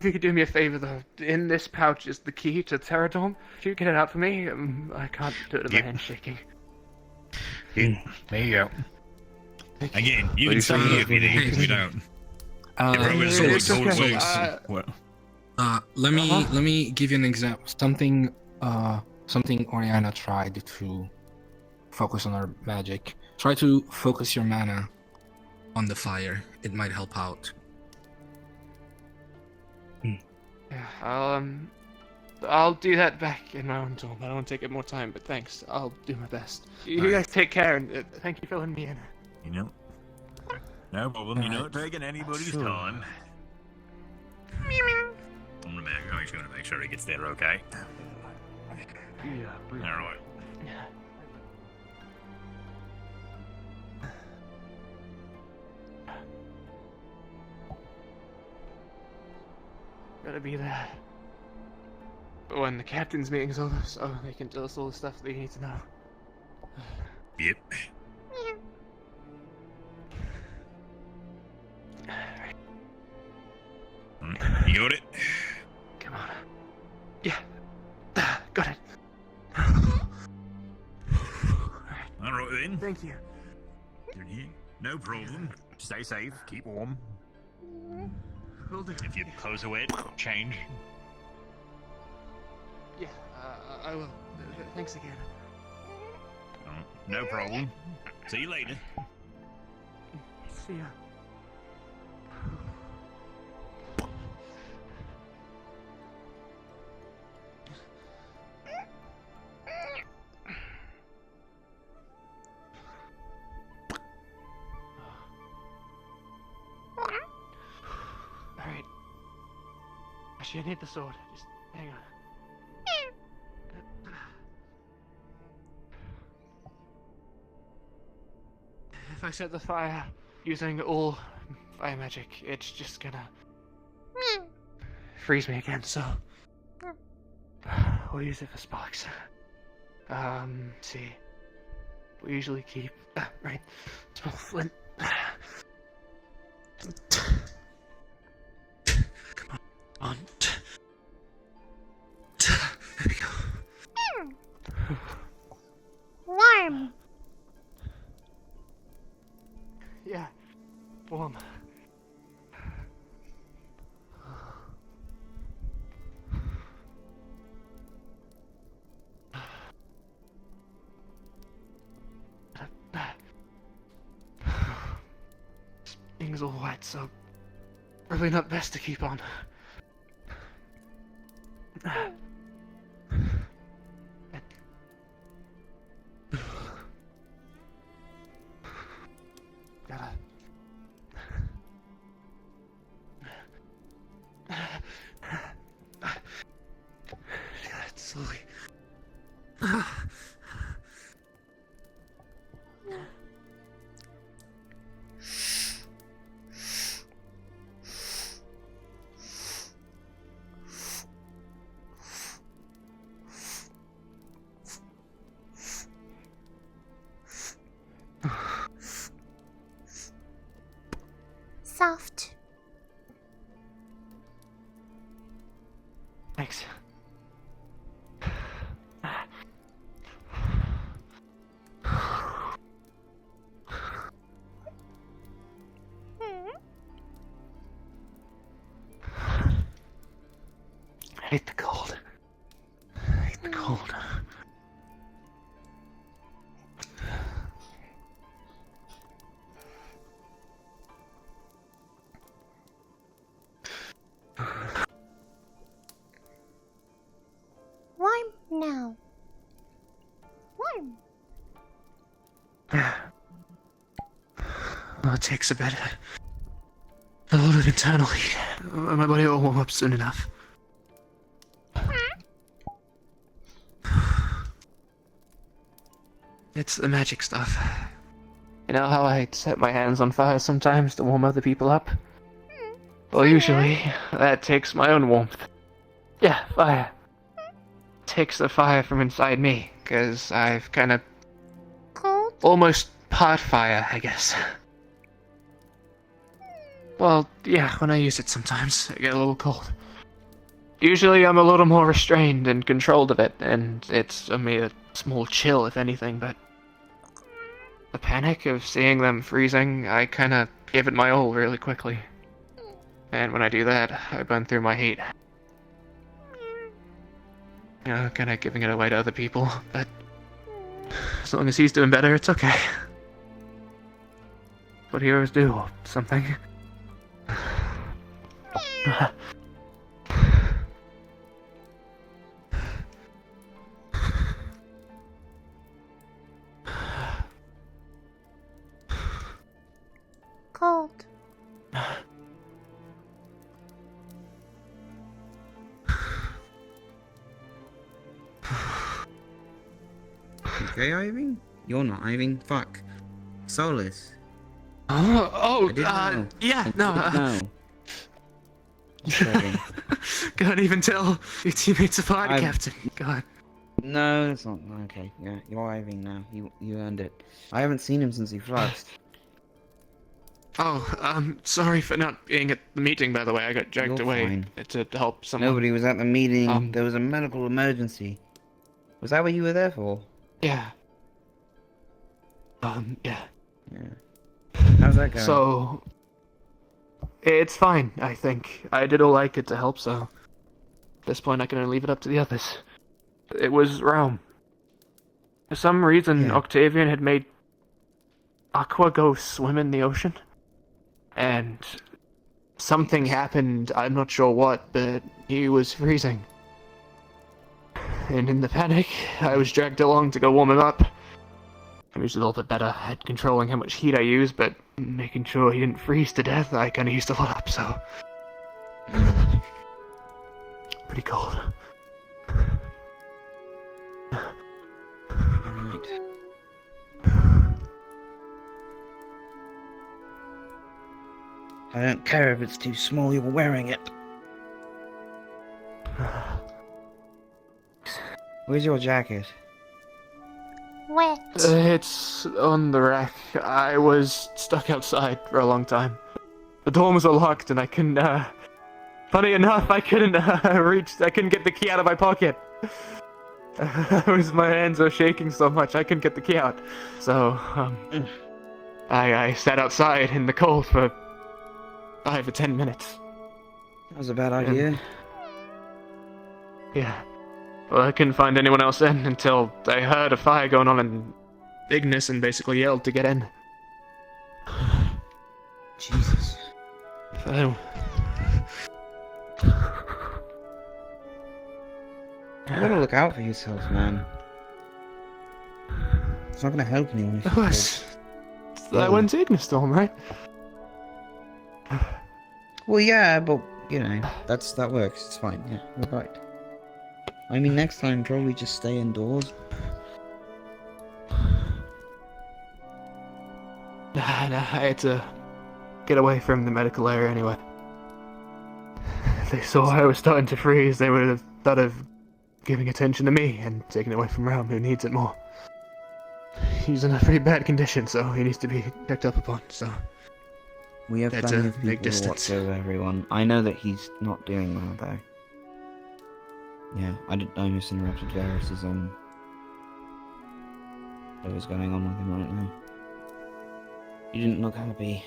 you could do me a favor, though. In this pouch is the key to Terradome. If you get it out for me, I can't do it with my hand shaking. There you go. Again, you can stay here if you need. We don't. It's okay. Let me give you an example. Something Oriana tried to focus on her magic. Try to focus your mana on the fire. It might help out. Yeah, I'll do that back in my own dorm. I don't want to take up more time, but thanks. I'll do my best. You guys take care, and thank you for letting me in. You know, no problem. You're not taking anybody's time. I'm just gonna make sure he gets there, okay? Yeah. All right. Gotta be there. But when the captain's meeting's over, so they can tell us all the stuff that you need to know. Yep. You got it? Come on. Yeah. Got it. Alright then. Thank you. No problem. Stay safe, keep warm. Will do. If your clothes are wet, change. Yeah, I will. Thanks again. No problem. See you later. See ya. Alright. Actually, I need the sword. Just hang on. If I set the fire using all fire magic, it's just gonna freeze me again, so we'll use it for sparks. See. We usually keep right, small flint. Come on. There we go. Warm. Yeah, warm. Thing's all wet, so probably not best to keep on. Gotta. Slowly. Soft. Thanks. I hate the cold. I hate the cold. Warm now. Warm. Well, it takes a lot of internal heat. My body will warm up soon enough. It's the magic stuff. You know how I set my hands on fire sometimes to warm other people up? Well, usually, that takes my own warmth. Yeah, fire. Takes the fire from inside me, because I've kind of... Cold? Almost part fire, I guess. Well, yeah, when I use it sometimes, I get a little cold. Usually I'm a little more restrained and controlled of it, and it's only a small chill, if anything, but... The panic of seeing them freezing, I kinda give it my all really quickly. And when I do that, I burn through my heat. You know, kinda giving it away to other people, but... As long as he's doing better, it's okay. What heroes do, or something. Cold. Okay, Irving? You're not Irving. Fuck. Solus. Yeah, no. No. Sorry. Can't even tell your teammates apart, Captain. God. No, that's not okay. Yeah, you're Irving now. You earned it. I haven't seen him since he flushed. Sorry for not being at the meeting, by the way. I got dragged You're away fine. to help someone. Nobody was at the meeting. There was a medical emergency. Was that what you were there for? Yeah. Yeah. How's that going? So, it's fine, I think. I did all I could to help, so at this point I can only leave it up to the others. It was Rome. For some reason, Octavian had made Aqua go swim in the ocean, and something happened, I'm not sure what, but he was freezing. And in the panic, I was dragged along to go warm him up. I was a little bit better at controlling how much heat I used, but making sure he didn't freeze to death, I kinda used a lot up, so... Pretty cold. I don't care if it's too small, you're wearing it. Where's your jacket? Wet. It's on the rack. I was stuck outside for a long time. The doors were locked and I couldn't, funny enough, I couldn't I couldn't get the key out of my pocket. My hands were shaking so much I couldn't get the key out. So, I sat outside in the cold for 5 or 10 minutes. That was a bad idea. Yeah. Well, I couldn't find anyone else in until I heard a fire going on in Ignis and basically yelled to get in. Jesus. So... You gotta look out for yourself, man. It's not gonna help anyone if you That went to Ignis Storm, right? Well, yeah, but, you know, that works. It's fine, yeah, you're right. I mean, next time, probably just stay indoors. Nah, I had to get away from the medical area anyway. If they saw I was starting to freeze, they would have thought of giving attention to me and taking it away from Realm, who needs it more. He's in a pretty bad condition, so he needs to be picked up upon, so... We have That's plenty a of big people to watch distance. over everyone. I know that he's not doing well, though. Yeah, I just interrupted Varys' what was going on with him right now. You didn't look happy.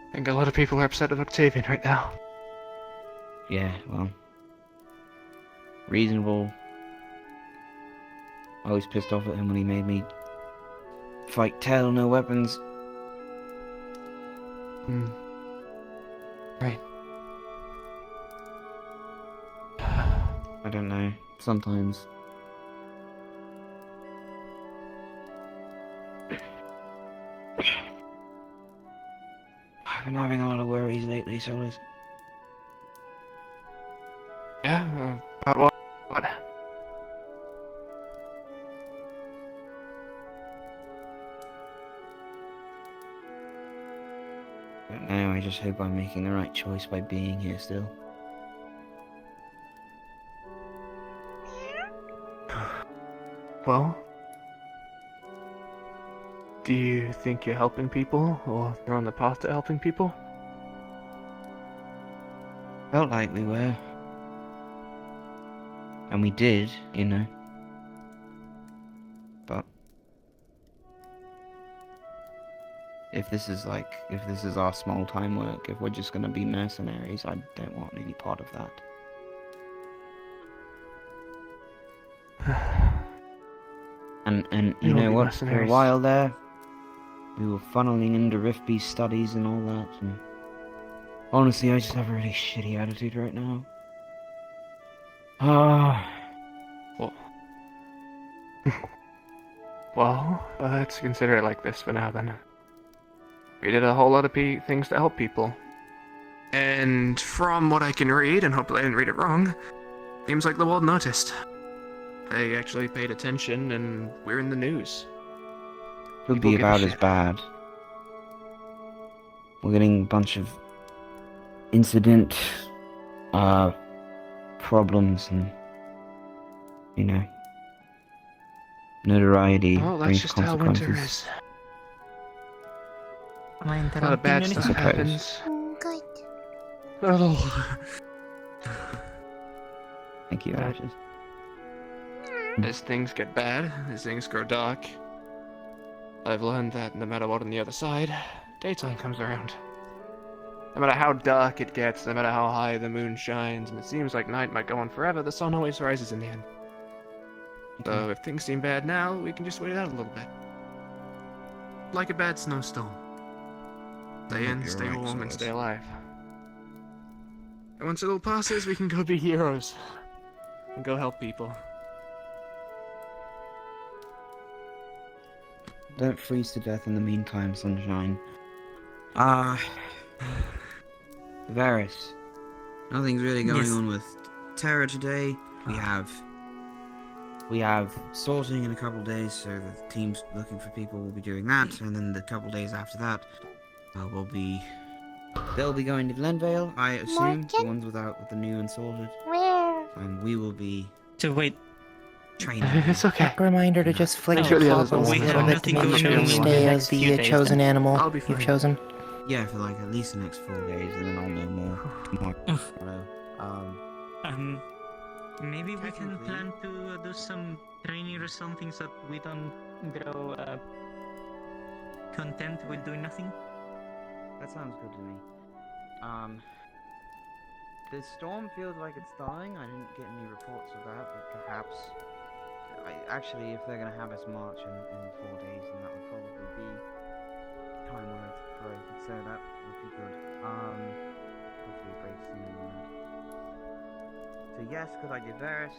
I think a lot of people are upset with Octavian right now. Yeah, well... reasonable. I was pissed off at him when he made me fight tail, no weapons. Right. I don't know. Sometimes. I've been having a lot of worries lately, Solis. Yeah, about what? But now I just hope I'm making the right choice by being here still. Well... do you think you're helping people, or you're on the path to helping people? Felt like we were. And we did, you know. But... if this is our small time work, if we're just gonna be mercenaries, I don't want any part of that. And you know what, for a while there, we were funneling into Rifby's studies and all that, and honestly, I just have a really shitty attitude right now. Well, let's consider it like this for now then. We did a whole lot of things to help people. And from what I can read, and hopefully I didn't read it wrong, seems like the world noticed. They actually paid attention, and we're in the news. Could People be give a about as shit. bad. We're getting a bunch of incident, problems, and, you know, notoriety Well, that's brings just how winter consequences. is. Am I A lot of interrupting bad anything? stuff happens. Oh. Thank you, Ashes. As things get bad, as things grow dark, I've learned that no matter what on the other side, daytime comes around. No matter how dark it gets, no matter how high the moon shines, and it seems like night might go on forever, the sun always rises in the end. So if things seem bad now, we can just wait it out a little bit. Like a bad snowstorm. Stay in, stay warm, and stay alive. And once it all passes, we can go be heroes. And go help people. Don't freeze to death in the meantime, sunshine. Varys. Nothing's really going on with Terra today. We have sorting in a couple of days, so the team's looking for people will be doing that, and then the couple of days after that, they'll be going to Glenvale, I assume, the ones with the new and sorted. Where? And we will be wait. training. It's okay. Quick reminder to just flick Make sure the the clock others a don't little want bit to to know. make sure you stay as the chosen animal I'll be fine. you've chosen. Yeah, for like at least the next 4 days, and then I'll know more tomorrow. Maybe we can plan to do some training or something so that we don't grow content with doing nothing. That sounds good to me. The storm feels like it's dying. I didn't get any reports of that, but perhaps. Actually, if they're gonna have us march in 4 days, then that would probably be time where it's break. So that would be good. Hopefully it breaks soon. So yes, could I get Varys?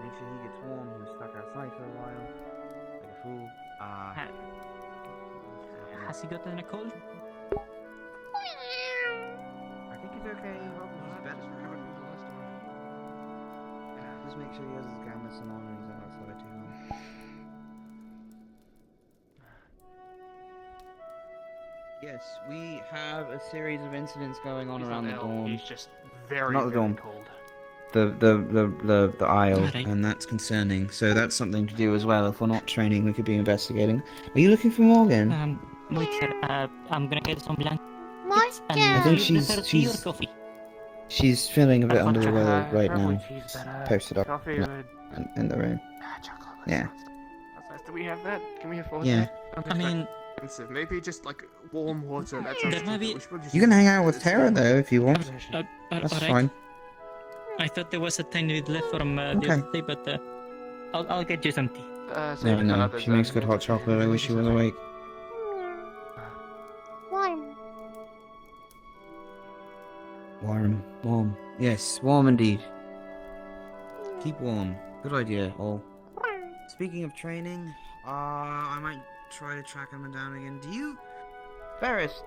Make sure he gets warm. He was stuck outside for a while, like a fool. Has he gotten a cold? I think he's okay. He's better. Just make sure he has his gammas and on and he's not outside too long. Yes, we have a series of incidents going on around the dorm. He's just very, Not the very dorm. cold. The aisle, Okay. and that's concerning. So that's something to do as well. If we're not training, we could be investigating. Are you looking for Morgan? Wait, sir. I'm gonna get some blankets. I think she's feeling a bit under the weather right now. She's posted up Coffee in the room. Yeah. Do we have that? Can we afford Yeah. that? I mean, Expensive. Maybe just like warm water. That sounds There might be- stupid. We should probably just You can use hang it. out with It's Tara warm. though if you want. That's alright. fine. I thought there was a tiny bit left from the Okay. other day, but I'll get you some tea. No, she makes good hot chocolate. I wish she was awake. Warm. Warm. Yes, warm indeed. Keep warm. Good idea, all. Speaking of training, I might try to track him down again. Do you... Ferris!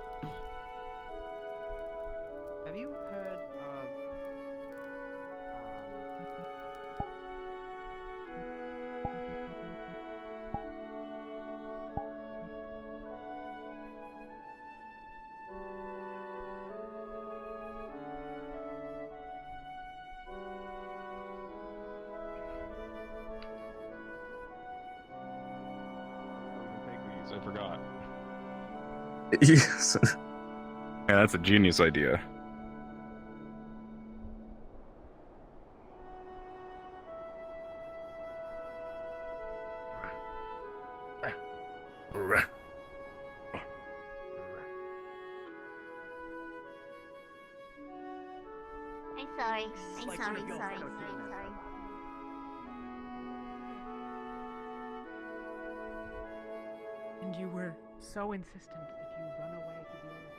Have you heard of... I forgot. Yes. Yeah, that's a genius idea. I'm sorry. I'm sorry. And you were so insistent that you run away to the other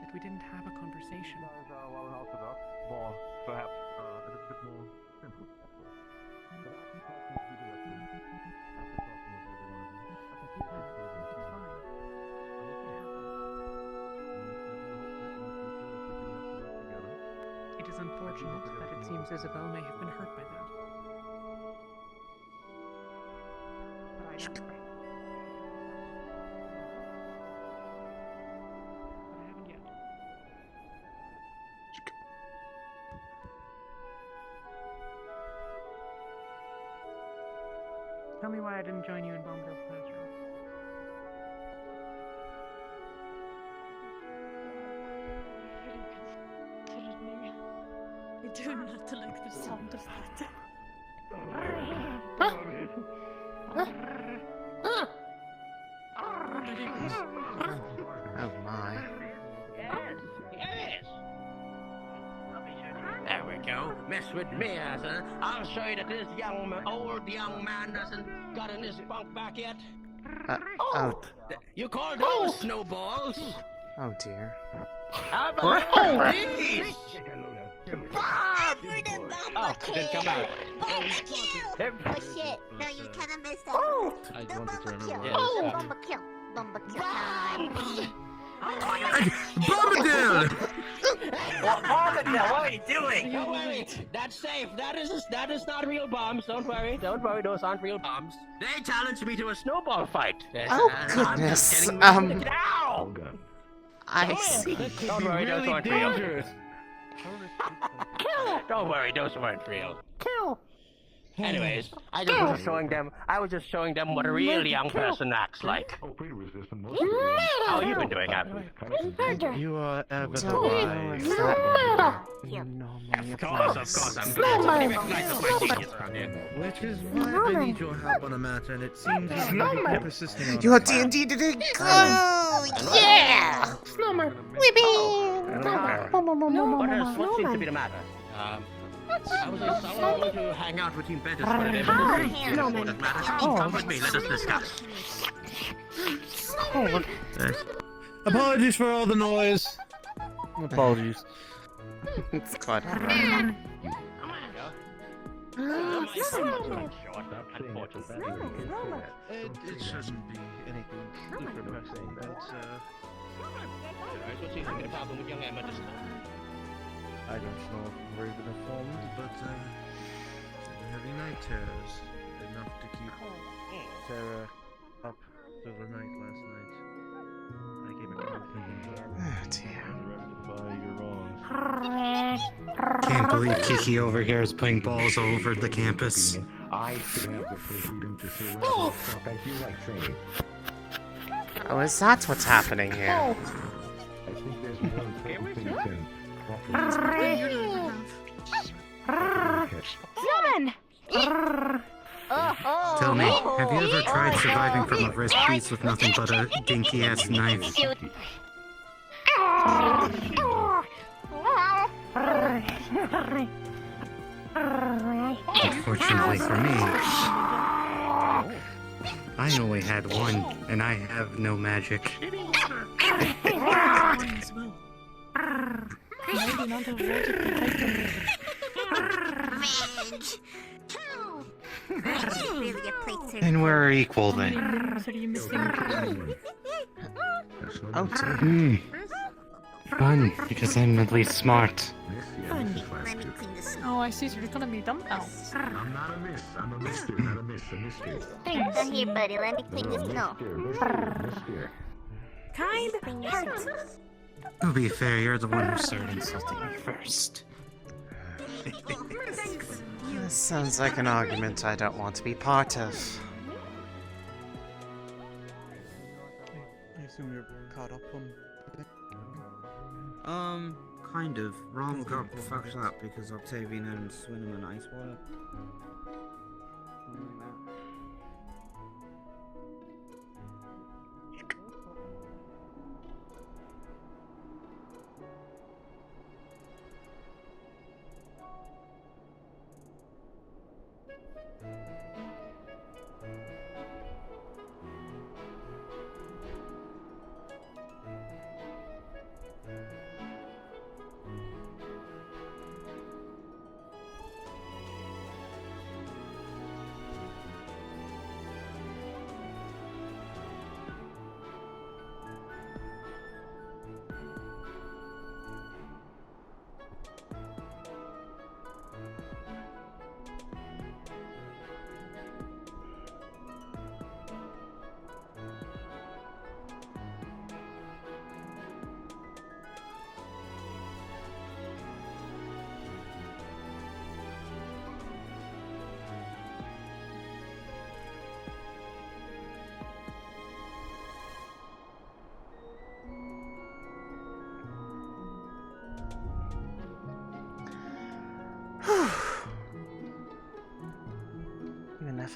that we didn't have a conversation. Well orthodox, more perhaps a little bit more simple. But I can talk with you directly. After talking with every one of you, I can keep this moving. It's fine. It is unfortunate that it seems Isabel may have been hurt by that. But I don't. But I haven't yet. Tell me why I didn't join you in Bombville Classroom. I do not like the sound of that. Oh my. Yes, yes. There we go. Mess with me, huh? I'll show you that this old young man doesn't got in his bunk back yet. Oh. You call those snowballs? Oh dear. How about these? Bob! Oh, it didn't come out. Oh shit! No, you kind of missed that. I wanted to remember. Bomba kill. Bomba kill time. Bombadil! Bombadil, what are you doing? Don't worry, that's safe. That is not real bombs. Don't worry, those aren't real bombs. They challenged me to a snowball fight. Oh goodness. Ow! I see. Don't worry, those aren't real. Don't worry, those weren't real. Anyways, I was just showing them what a real young person acts like. How you been doing, Abby? You are ever the Of course, I'm glad to recognize my genius around here. Which is why I need your help on a matter, and it seems as though you're persisting on Your it. D&D did it. Oh, yeah! Snowman. What seems to be the matter? I was going to hang out with Team Bettis for a bit. Come with me, let us discuss. Apologies for all the noise. Apologies. It's quite It shouldn't be anything super pressing, but I don't know if we're even informed, but heavy night terrors enough to keep Terra up through the night last night. I gave it Can't believe Kiki over here is putting balls all over the campus. I should have the freedom to say what the fuck I feel like saying. Oh, is that what's happening here? I think there's one important thing Tell me, have you ever tried surviving from a wrist piece with nothing but a dinky-ass knife? Unfortunately for me, I only had one, and I have no magic. And we're equal then. Oh dear. Fun, because I'm at least smart. Oh, I see. So you're gonna be dumb now. I'm not a miss. I'm a mister, not a miss. A mister. Thanks. Here, buddy. Let me clean this snow. Kind hurts. To be fair, you're the one who started insulting me first. This sounds like an argument I don't want to be part of. I assume you're caught up on. Kind of. Rom got fucked up because Octavian had him swim in ice water.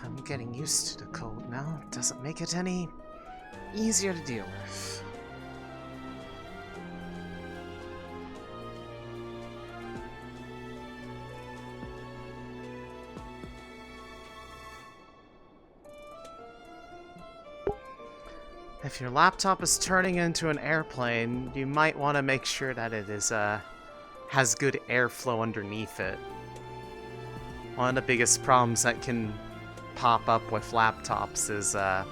I'm getting used to the cold now. It doesn't make it any easier to deal with. If your laptop is turning into an airplane, you might want to make sure that it is has good airflow underneath it. One of the biggest problems that can pop up with laptops is the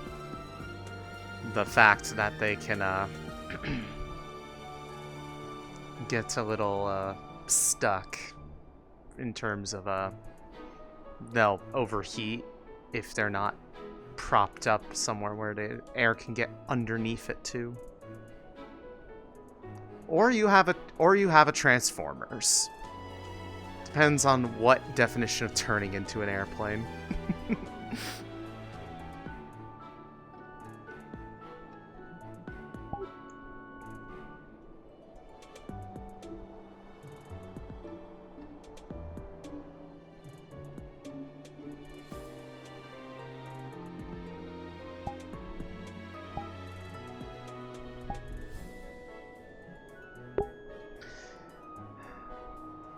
fact that they can get a little stuck in terms of they'll overheat if they're not propped up somewhere where the air can get underneath it too. Or you have a Transformers. Depends on what definition of turning into an airplane.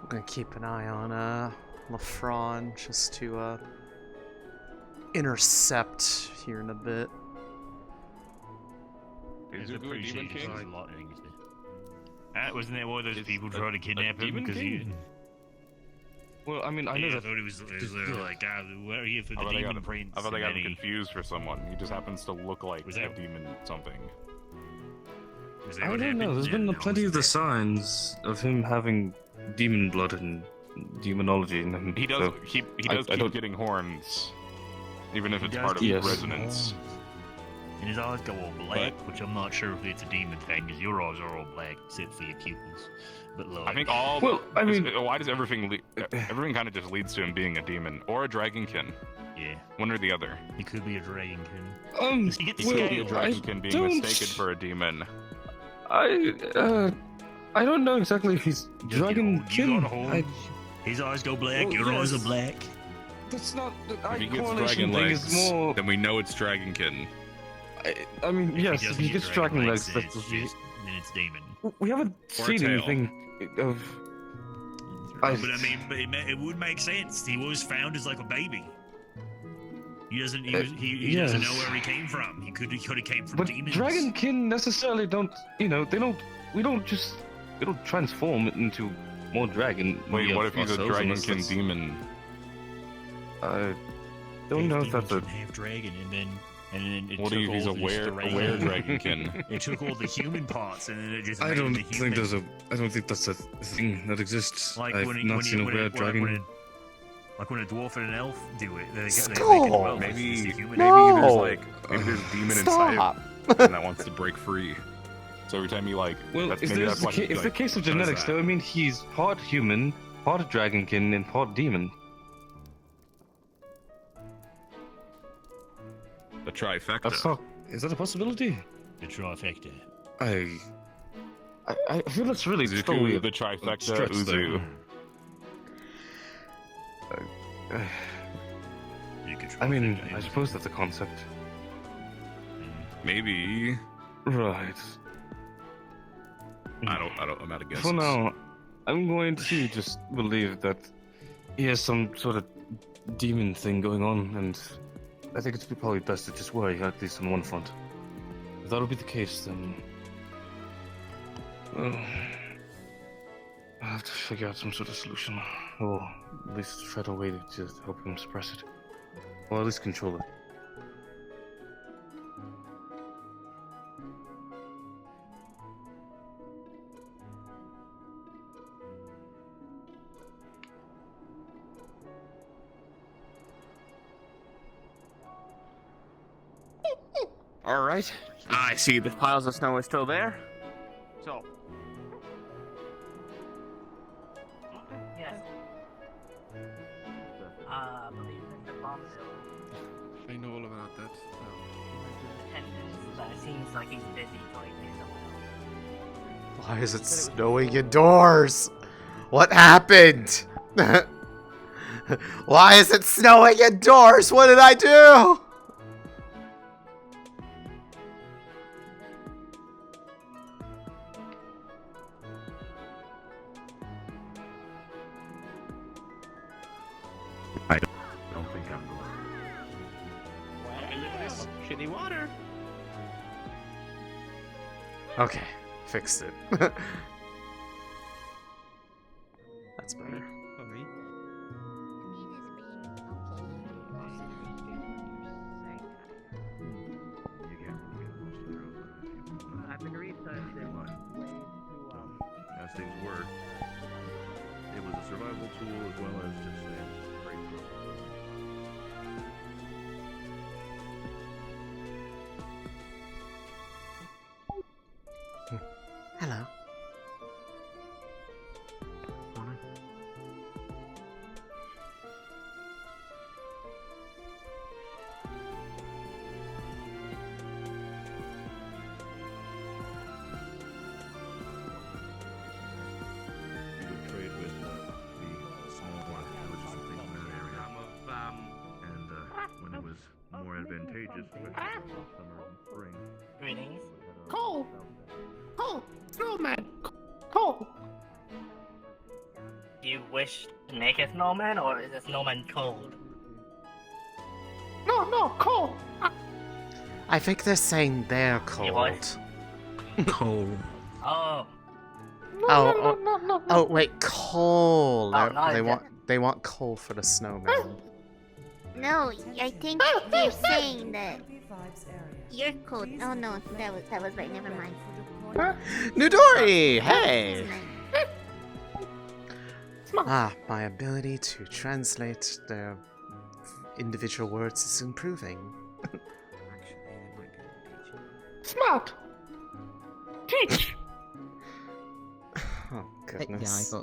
I'm gonna keep an eye on Lafron just to intercept here in a bit. Is it pretty demon king? Wasn't that one of those people trying to kidnap him because he? Well, I mean, I know I that. thought it was like, we're here for the demon prince. I thought they and got then him confused for someone. He just happens to look like a demon something. I don't know. There's been plenty of the signs of him having demon blood and demonology in him. He does. He does keep getting horns, even if it's part of resonance. And his eyes go all black, which I'm not sure if it's a demon thing, because your eyes are all black except for your pupils. But like, I think all. Well, I mean, why does everything kind of just leads to him being a demon or a dragonkin? Yeah, one or the other. He could be a dragonkin. He could be a dragonkin being mistaken for a demon. I don't know exactly if he's dragonkin. His eyes go black. Your eyes are black. That's not. The If he gets correlation dragon thing legs, is more. then we know it's dragonkin. I mean, yes, if he gets dragon legs, then that's then it's demon. We haven't Or a seen tail. anything of. But I mean, it would make sense. He was found as like a baby. He doesn't. He doesn't know where he came from. He could have came from But demons. dragonkin necessarily don't. They don't. We don't just. They don't transform into more dragon. Wait, what if he's a dragonkin demon? I don't know if that's a. half dragon, and then it What took if he's all a the were dragonkin? It took all the human parts, and then it just. I made don't the think human. there's a. I don't think that's a thing that exists. Like I've when it- not when seen you- a when rare it- dragon. Like when a dwarf and an elf do it, they Skull! can well Maybe the human. maybe there's a demon inside him that wants to break free. So every time you like, Well, that's, if maybe there's that's why he, if the like, case of does genetics, that. though, I mean, he's part human, part dragonkin, and part demon. The trifecta. That's not. Is that a possibility? The trifecta. I feel that's really Zuko, totally the trifecta, stretch, though. Uzu. I mean, I suppose that's a concept. Maybe. Right. I'm out of guesses. For now, I'm going to just believe that he has some sort of demon thing going on, and I think it's probably best to just worry, at least on one front. If that'll be the case, then... Well, I'll have to figure out some sort of solution. Or at least try to way to help him suppress it. Or at least control it. Alright. I see the piles of snow are still there. So. Yes. I believe Mr. Bombsville I know all about that. seems like he's busy going there somewhere else. Why is it snowing indoors? What happened? Why is it snowing indoors? What did I do? I don't think I'm going. Well, shitty water. Okay, fixed it. That's better. Sorry. I've been researching ways to As things were, it was a survival tool as well as just a great tool. Hello. You would trade with the small one, which is something in that area. And when it was more advantageous, especially in summer and spring. Greetings. Cole! Cole! Snowman! Cole! Do you wish to make a snowman, or is a snowman cold? No, Cole! I think they're saying they're cold. Cold. Oh. Oh, wait, coal. Oh, no, They want coal for the snowman. No, I think they're saying that you're cold. Oh no, that was right. Never mind. Nudori, hey. My ability to translate their individual words is improving. Smart! Teach! Oh goodness.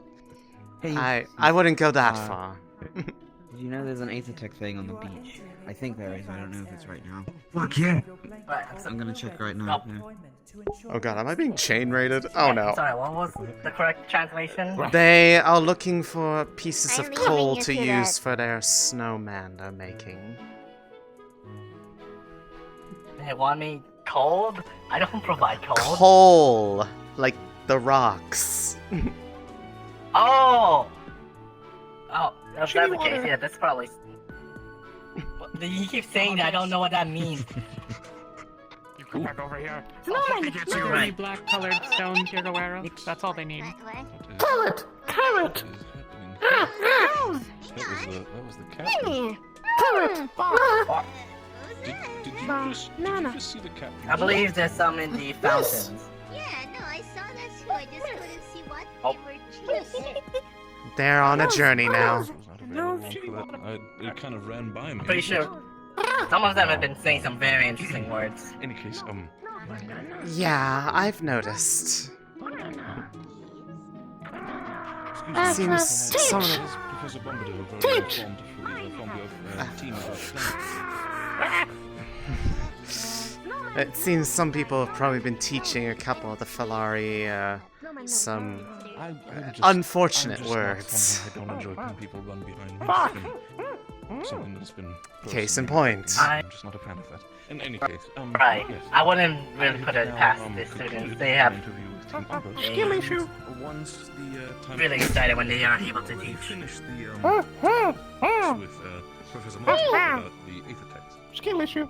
Hey, I wouldn't go that far. Did you know there's an Aethertech thing on the beach? I think there is. I don't know if it's right now. Fuck yeah. I'm gonna check right now. Yeah. Oh god, am I being chain raided? Oh no. Sorry, what was the correct translation? They are looking for pieces of I'm coal leaving to you to use that. for their snowman they're making. They want me cold? I don't provide cold. Coal! Like the rocks. Oh! Oh, if that's Shitty the case, water. yeah, that's probably... You keep saying that, I don't know what that means. You come back over here. Get you right. black-colored stones you're aware of. That's all they need. Carrot! Carrot! That was the captain. Carrot! Did you just see the captain? I believe there's some in the fountains. Yeah, no, I saw that too. I just couldn't see what Oh. they were chasing. They're on a journey now. It kind of ran by me. Pretty sure some of them have been saying some very interesting words. Any case, Yeah, I've noticed. Seems some of them... Professor Bombadil very informed from your team about It seems some people have probably been teaching a couple of the Falari some unfortunate words. I don't enjoy when people run behind me. It's been something that's been Case in point. I'm just not a fan of that. In any case, Right. yes. I wouldn't really put it past the students. They have Skimmy shoe! Once the time really excited when they are able to teach. finish the with Professor Martin about the Aethertech. Skimmy shoe!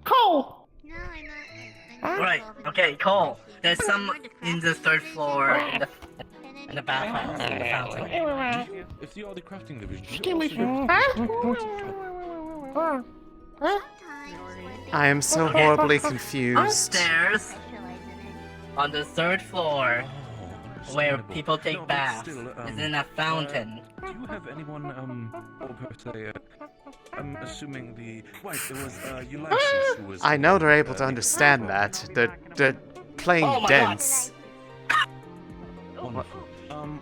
Cole! No, I'm not. Right. Okay. Cool. There's some in the third floor in the bathroom. In the fountain. If you are the crafting division, Skimmy shoe! I am so horribly confused. Upstairs, on the third floor, where people take baths, is in a fountain. Do you have anyone, or per se, I'm assuming the... Wait, it was, Ulysses who was... I know they're able to understand that. They're playing Oh my dense. Wonderful.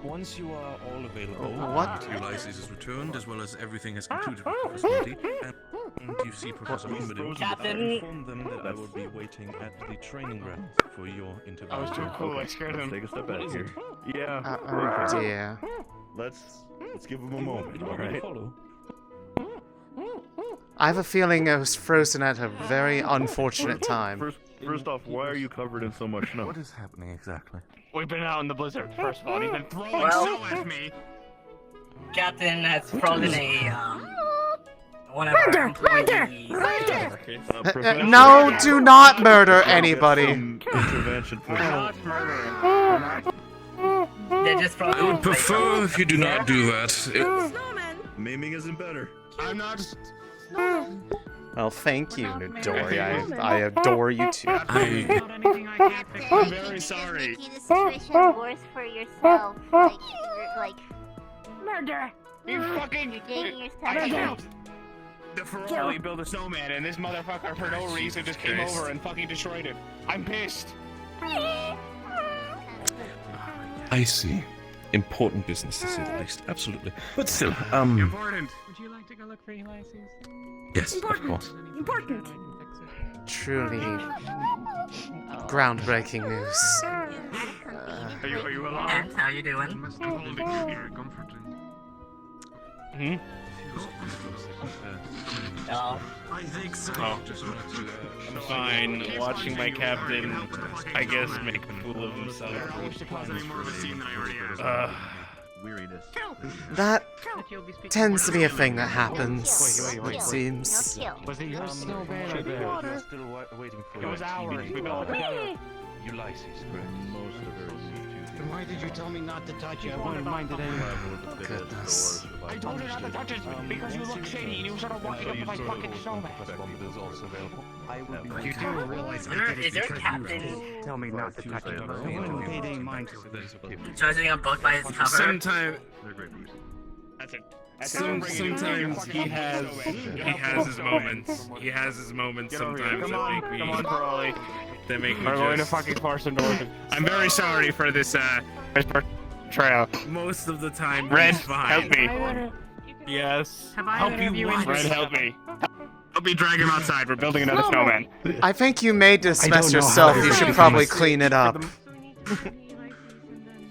Once you are all available, What? Ulysses is returned, as well as everything has concluded with Professor Monty, and you see Professor Bombadil, Captain. inform them that I will be waiting at the training ground for your interview. I was too cool, I scared him. Let's take a step back here. Yeah. Oh dear. Let's Let's give him a moment, all right? I have a feeling I was frozen at a very unfortunate time. First off, why are you covered in so much snow? What is happening exactly? We've been out in the blizzard, first of all. He's been throwing Well- snow at me. Captain has frozen one of our employees. No, do not murder anybody. Intervention, please. They're just frozen. I would prefer if you do not do that. Maiming isn't better. I'm not. Well, thank you, Midori. I adore you too. I'm very sorry. Making the situation worse for yourself. Like, you're like... Murder! You fucking... You're digging yourself I in. helped the Ferrari build a snowman, and this motherfucker for no reason just came over and fucking destroyed it. I'm pissed. I see. Important business, to say the least. Absolutely. But still, Important. Would you like to go look for Ulysses? yes, of course. Important! Truly groundbreaking news. Are you alive? And how you doing? Hmm? I think so. Oh. I'm fine. Watching my captain, I guess, make a fool of himself. Weariness. That tends to be a thing that happens, it seems. Was it your snowman or theirs? Still waiting for It was ours. We built it together. Ulysses, correct? Most of her Then why did you tell me not to touch it? I wouldn't mind it anyway. Goodness. I told you not to touch it because you look shady and you sort of walking up to my fucking snowman. You do realize Is there a captain Tell me not to touch it. I wouldn't pay any mind to it. judging a book by his cover? Sometimes, That's it. sometimes he has his moments. He has his moments sometimes. Come I on, think come on, Ferrari. that make me We're going to just. fucking force him to I'm very sorry for this betrayal. Most of the time, Red, he's fine. help me. Yes. Help you what? Red, help me. Help me drag him outside. We're building another snowman. I think you made this I mess don't know yourself. how You to should do probably this. clean it up.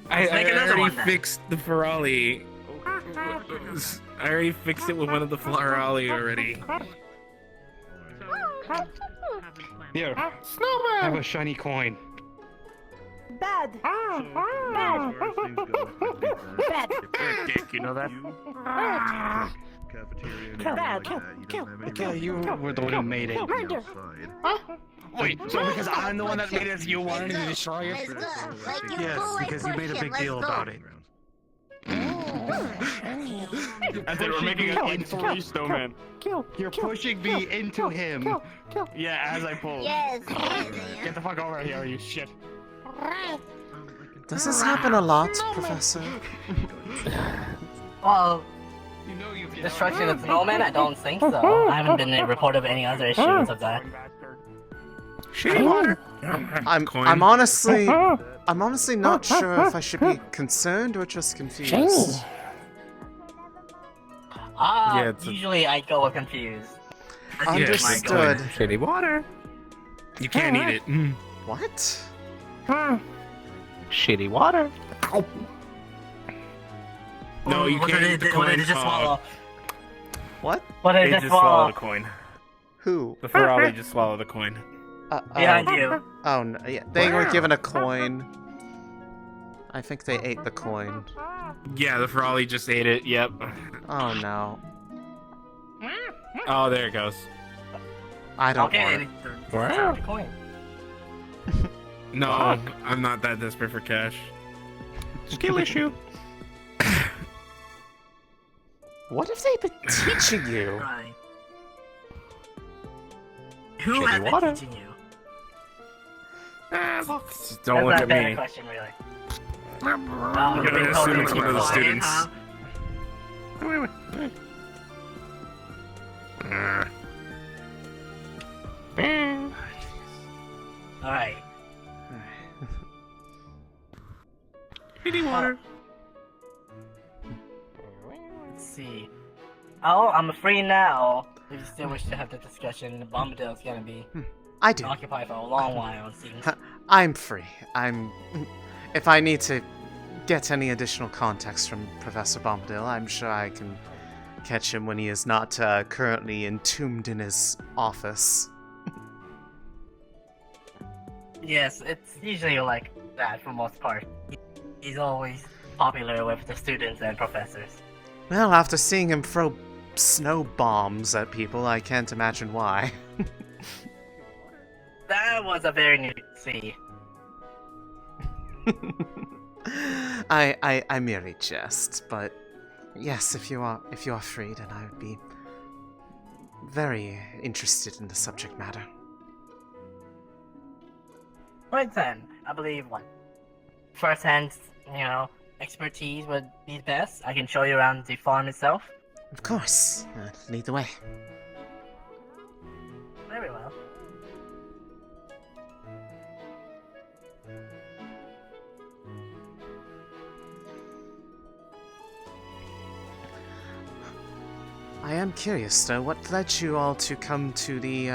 I Make another already one then. fixed the Ferrari. I already fixed it with one of the Ferrari already. Here, have a shiny coin. Bad! Bad! Bad! Dick, you know that? Okay, you were the one who made it. Wait, so because I'm the one that made it, you wanted to destroy it? Yes, because you made a big deal about it. I said we're making an E3 snowman. You're pushing me into him. Yeah, as I pull. Yes! Get the fuck over here, you shit. Does this happen a lot, Professor? Well, destruction of snowman? I don't think so. I haven't been reported of any other issues of that. I'm honestly not sure if I should be concerned or just confused. Yeah, it's a- Usually I go confused. That's usually my Understood. Shitty water. You can't eat it. What? Shitty water. No, you What can't did eat the it- what did coin. it just swallow? What? What did They it just just swallowed swallow? a coin. Who? The Ferrari just swallowed a coin. Behind you. Oh no! Yeah, they were given a coin. I think they ate the coin. Yeah, the Ferrari just ate it. Yep. Oh no! Oh, there it goes. I don't Okay, want it. throw the coin. No, I'm not that desperate for cash. Skill issue. What have they been teaching you? Right. Who Shitty has been water. teaching you? Don't That's look not at a better me. question, really. I'm you're being gonna told assume to it's keep one of the quiet, students. huh? Alright. Shitty water. Let's see. Oh, I'm free now. If you still wish to have the discussion, the Bombadil's gonna be I do. occupied for a long while, it seems. I'm free. If I need to get any additional context from Professor Bombadil, I'm sure I can catch him when he is not currently entombed in his office. Yes, it's usually like that for most part. He's always popular with the students and professors. Well, after seeing him throw snow bombs at people, I can't imagine why. That was a very new to see. I merely jest, but yes, if you are free, then I would be very interested in the subject matter. Right then, I believe like first-hand, expertise would be best. I can show you around the farm itself. Of course. Lead the way. Very well. I am curious, though, what led you all to come to the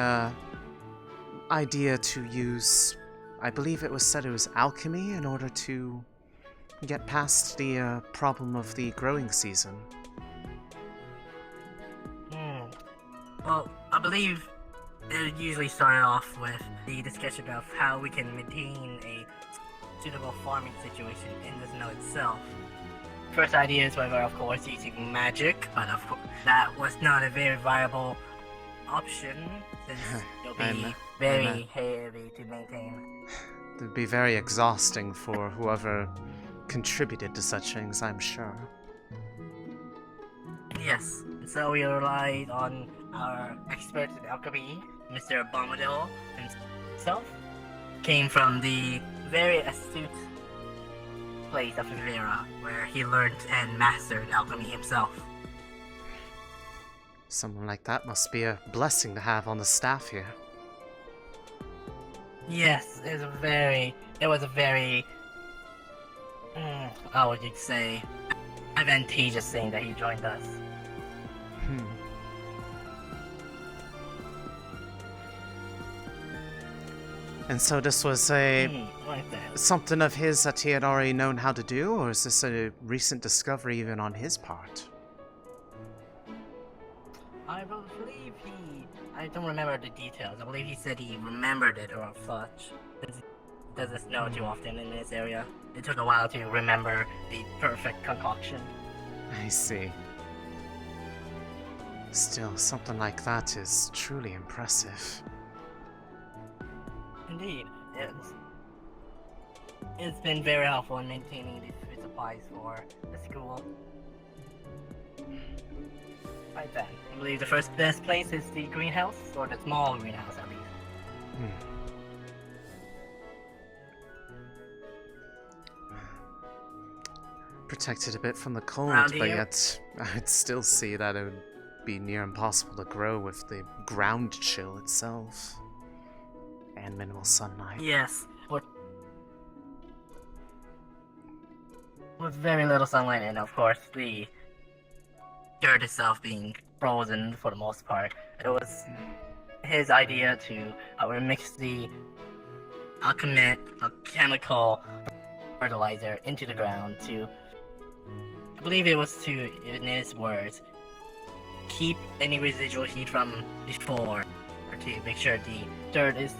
idea to use, I believe it was said it was alchemy, in order to get past the problem of the growing season? Well, I believe it usually started off with the discussion of how we can maintain a suitable farming situation in the snow itself. First ideas were, of course, using magic, but of course that was not a very viable option since it'll be very heavy to maintain. It would be very exhausting for whoever contributed to such things, I'm sure. Yes, so we relied on our expert in alchemy, Mr. Bombadil himself. Came from the very astute place of Fevira, where he learned and mastered alchemy himself. Someone like that must be a blessing to have on the staff here. Yes, it was a very, how would you say, advantageous thing that he joined us. And so this was something of his that he had already known how to do, or is this a recent discovery even on his part? I believe I don't remember the details. I believe he said he remembered it or such. It doesn't snow too often in this area. It took a while to remember the perfect concoction. I see. Still, something like that is truly impressive. Indeed, it's been very helpful in maintaining the food supplies for the school. Right then, I believe the best place is the greenhouse, or the small greenhouse at least. Protected a bit from the cold, Around but here? yet I'd still see that it would be near impossible to grow with the ground chill itself. And minimal sunlight. Yes, with very little sunlight and of course the dirt itself being frozen for the most part. It was his idea to mix the chemical fertilizer into the ground to, I believe it was to, in his words, keep any residual heat from before, or to make sure the dirt is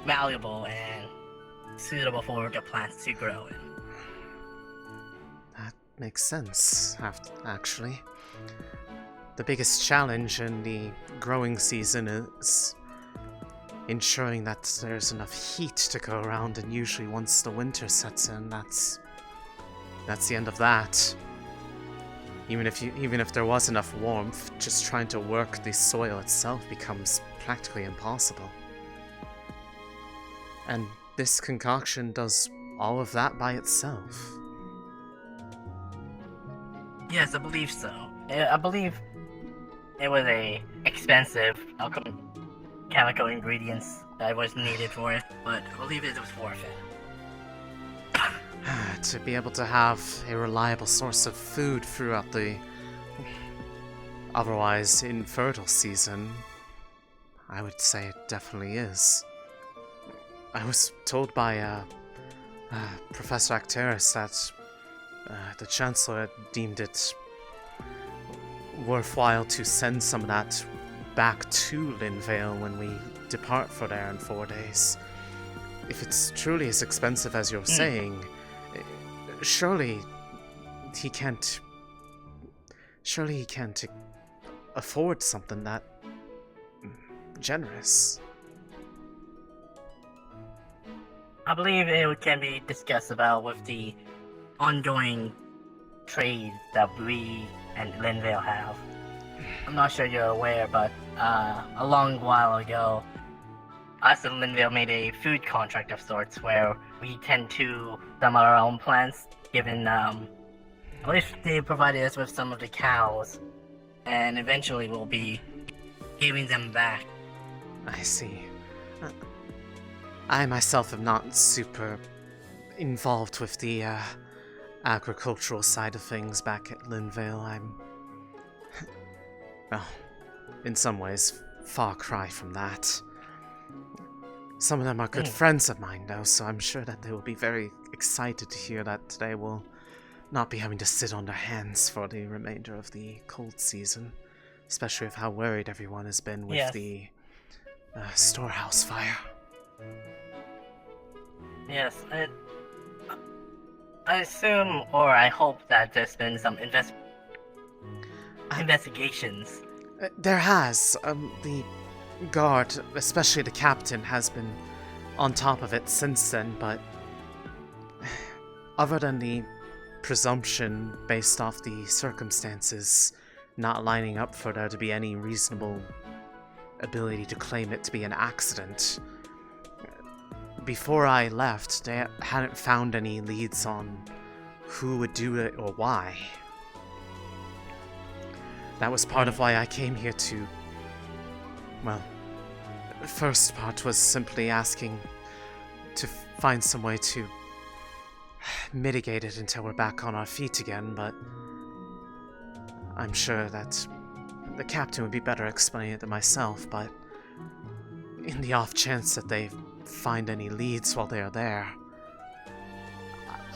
valuable and suitable for the plants to grow in. That makes sense, actually. The biggest challenge in the growing season is ensuring that there's enough heat to go around, and usually once the winter sets in, that's the end of that. Even if there was enough warmth, just trying to work the soil itself becomes practically impossible. And this concoction does all of that by itself. Yes, I believe so. I believe it was expensive chemical ingredients that was needed for it, but I believe it was worth it. To be able to have a reliable source of food throughout the otherwise infertile season, I would say it definitely is. I was told by Professor Acteris that the Chancellor deemed it worthwhile to send some of that back to Linvale when we depart for there in 4 days. If it's truly as expensive as you're saying, surely he can't afford something that generous. I believe it can be discussed about with the ongoing trade that we and Linvale have. I'm not sure you're aware, but a long while ago, us and Linvale made a food contract of sorts where we tend to sum our own plants, given, I believe they provided us with some of the cows, and eventually we'll be giving them back. I see. I myself am not super involved with the agricultural side of things back at Linvale. I'm, well, in some ways, far cry from that. Some of them are good friends of mine, though, so I'm sure that they will be very excited to hear that today will not be having to sit on their hands for the remainder of the cold season, especially with how worried everyone has been with the storehouse fire. Yes, I assume, or I hope that there's been some investigations. There has. The guard, especially the captain, has been on top of it since then, but other than the presumption based off the circumstances not lining up for there to be any reasonable ability to claim it to be an accident, before I left, they hadn't found any leads on who would do it or why. That was part of why I came here to... Well, the first part was simply asking to find some way to mitigate it until we're back on our feet again, but I'm sure that the captain would be better explaining it than myself, but in the off chance that they find any leads while they are there,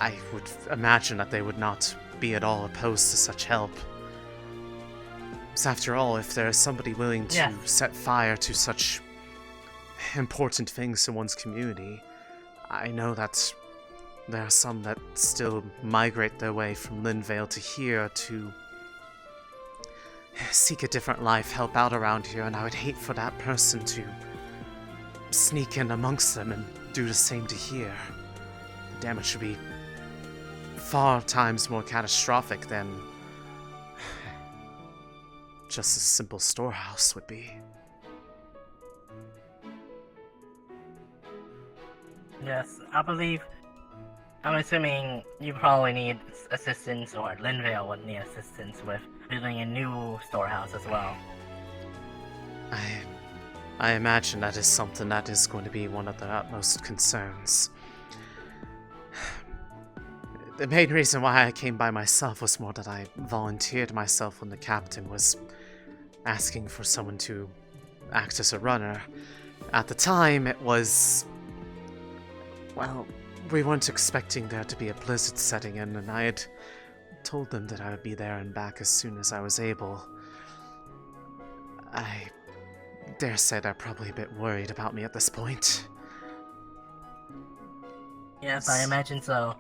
I would imagine that they would not be at all opposed to such help. So after all, if there is somebody willing to set fire to such important things in one's community, I know that there are some that still migrate their way from Linvale to here to seek a different life, help out around here, and I would hate for that person to sneak in amongst them and do the same to here. The damage would be far times more catastrophic than just a simple storehouse would be. Yes, I'm assuming you probably need assistance, or Linvale would need assistance with building a new storehouse as well. I imagine that is something that is going to be one of the utmost concerns. The main reason why I came by myself was more that I volunteered myself when the captain was asking for someone to act as a runner. At the time, it was... well, we weren't expecting there to be a blizzard setting in, and I had told them that I would be there and back as soon as I was able. I dare say they're probably a bit worried about me at this point. Yes, I imagine so.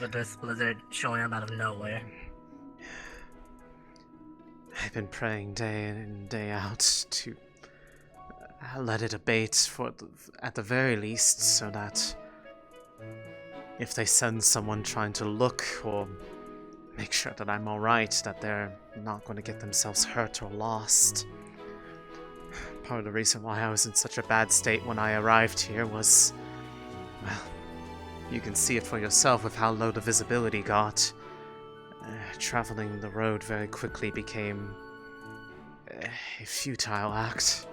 With this blizzard showing up out of nowhere. I've been praying day in and day out to let it abate at the very least, so that if they send someone trying to look or make sure that I'm alright, that they're not going to get themselves hurt or lost. Part of the reason why I was in such a bad state when I arrived here was, well, you can see it for yourself with how low the visibility got. Traveling the road very quickly became a futile act.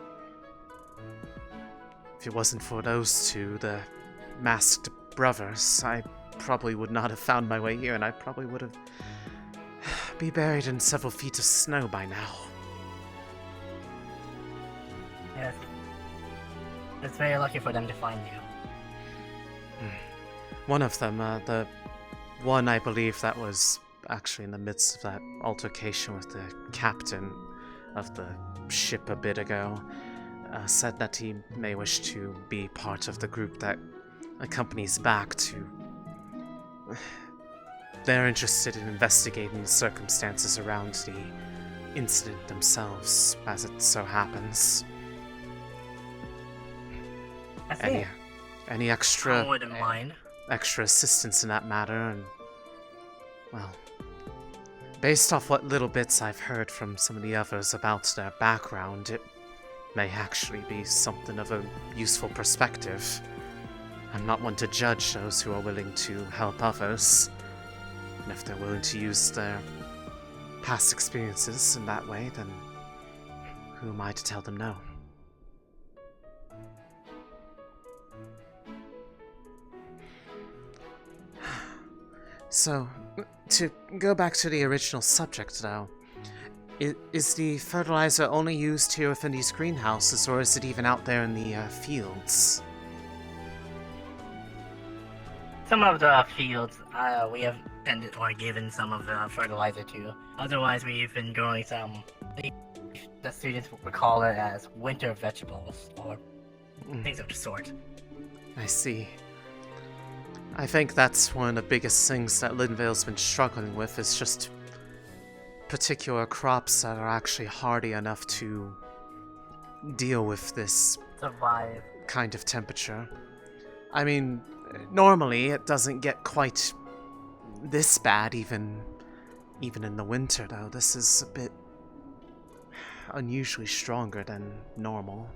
If it wasn't for those two, the masked brothers, I probably would not have found my way here, and I probably would have be buried in several feet of snow by now. Yes. It's very lucky for them to find you. One of them, the One, I believe that was actually in the midst of that altercation with the captain of the ship a bit ago, said that he may wish to be part of the group that accompanies back to... They're interested in investigating the circumstances around the incident themselves, as it so happens. Any extra... I wouldn't mind. Extra assistance in that matter, and... Well... Based off what little bits I've heard from some of the others about their background, it may actually be something of a useful perspective. I'm not one to judge those who are willing to help others, and if they're willing to use their past experiences in that way, then who am I to tell them no? So, to go back to the original subject though, is the fertilizer only used here within these greenhouses, or is it even out there in the fields? Some of the fields, we have tended or given some of the fertilizer to. Otherwise, we've been growing some, the students would call it as winter vegetables, or things of the sort. I see. I think that's one of the biggest things that Linvale's been struggling with, is just particular crops that are actually hardy enough to deal with this survive kind of temperature. I mean, normally it doesn't get quite this bad even in the winter, though. This is a bit unusually stronger than normal.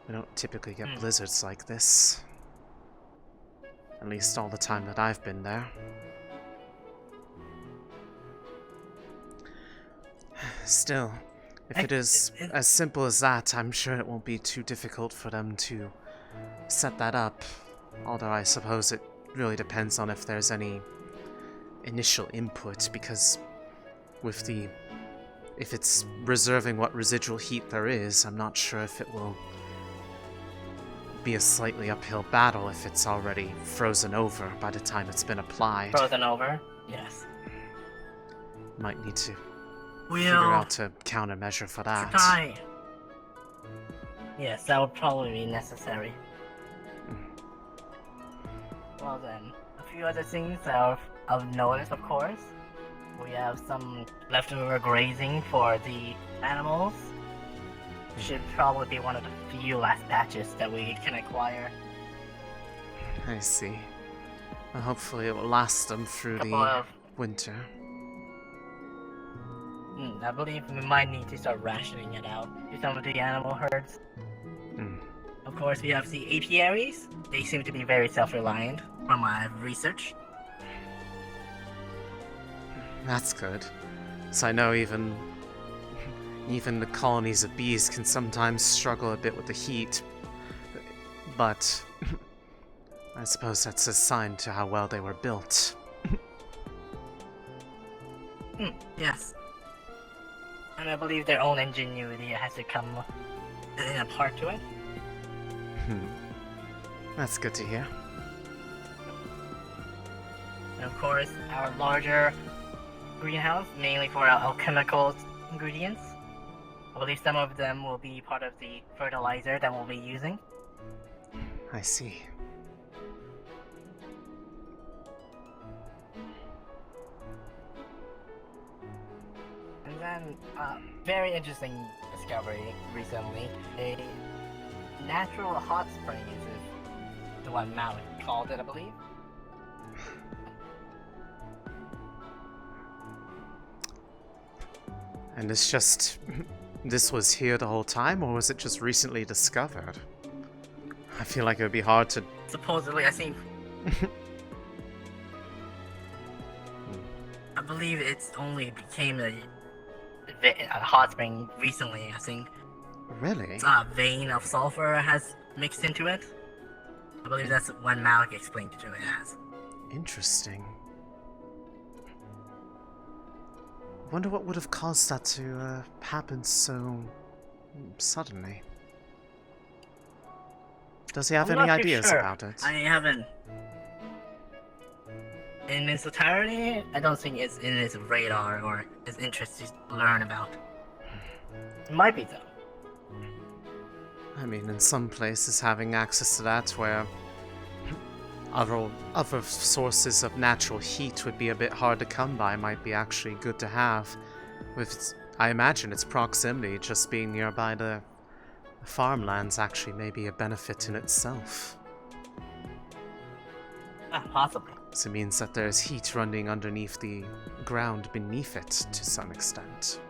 We don't typically get blizzards like this. At least all the time that I've been there. Still, if it is as simple as that, I'm sure it won't be too difficult for them to set that up. Although I suppose it really depends on if there's any initial input, because with the... if it's reserving what residual heat there is, I'm not sure if it will be a slightly uphill battle if it's already frozen over by the time it's been applied. Frozen over? Yes. Might need to We'll figure out a countermeasure for that. try. Yes, that would probably be necessary. Well then, a few other things of notice, of course. We have some leftover grazing for the animals. Should probably be one of the few last batches that we can acquire. I see. Well, hopefully it will last them through the winter. I believe we might need to start rationing it out to some of the animal herds. Of course, we have the apiaries. They seem to be very self-reliant from my research. That's good. So I know even the colonies of bees can sometimes struggle a bit with the heat, but I suppose that's a sign to how well they were built. Yes. And I believe their own ingenuity has to come in a part to it. That's good to hear. And of course, our larger greenhouse, mainly for our alchemical ingredients. I believe some of them will be part of the fertilizer that we'll be using. I see. And then, very interesting discovery recently. A natural hot spring is the one Malik called it, I believe. And it's just... this was here the whole time, or was it just recently discovered? I feel like it would be hard to... Supposedly, I think... I believe it's only became a hot spring recently, I think. Really? A vein of sulfur has mixed into it. I believe that's what Malik explained to it as. Interesting. Wonder what would have caused that to happen so suddenly. Does he have I'm any not too ideas sure. about it? I haven't in its entirety, I don't think it's in his radar or his interest to learn about. It might be though. I mean, in some places, having access to that where other sources of natural heat would be a bit hard to come by might be actually good to have. With, I imagine its proximity, just being nearby the farmlands, actually may be a benefit in itself. Possibly. So it means that there's heat running underneath the ground beneath it to some extent.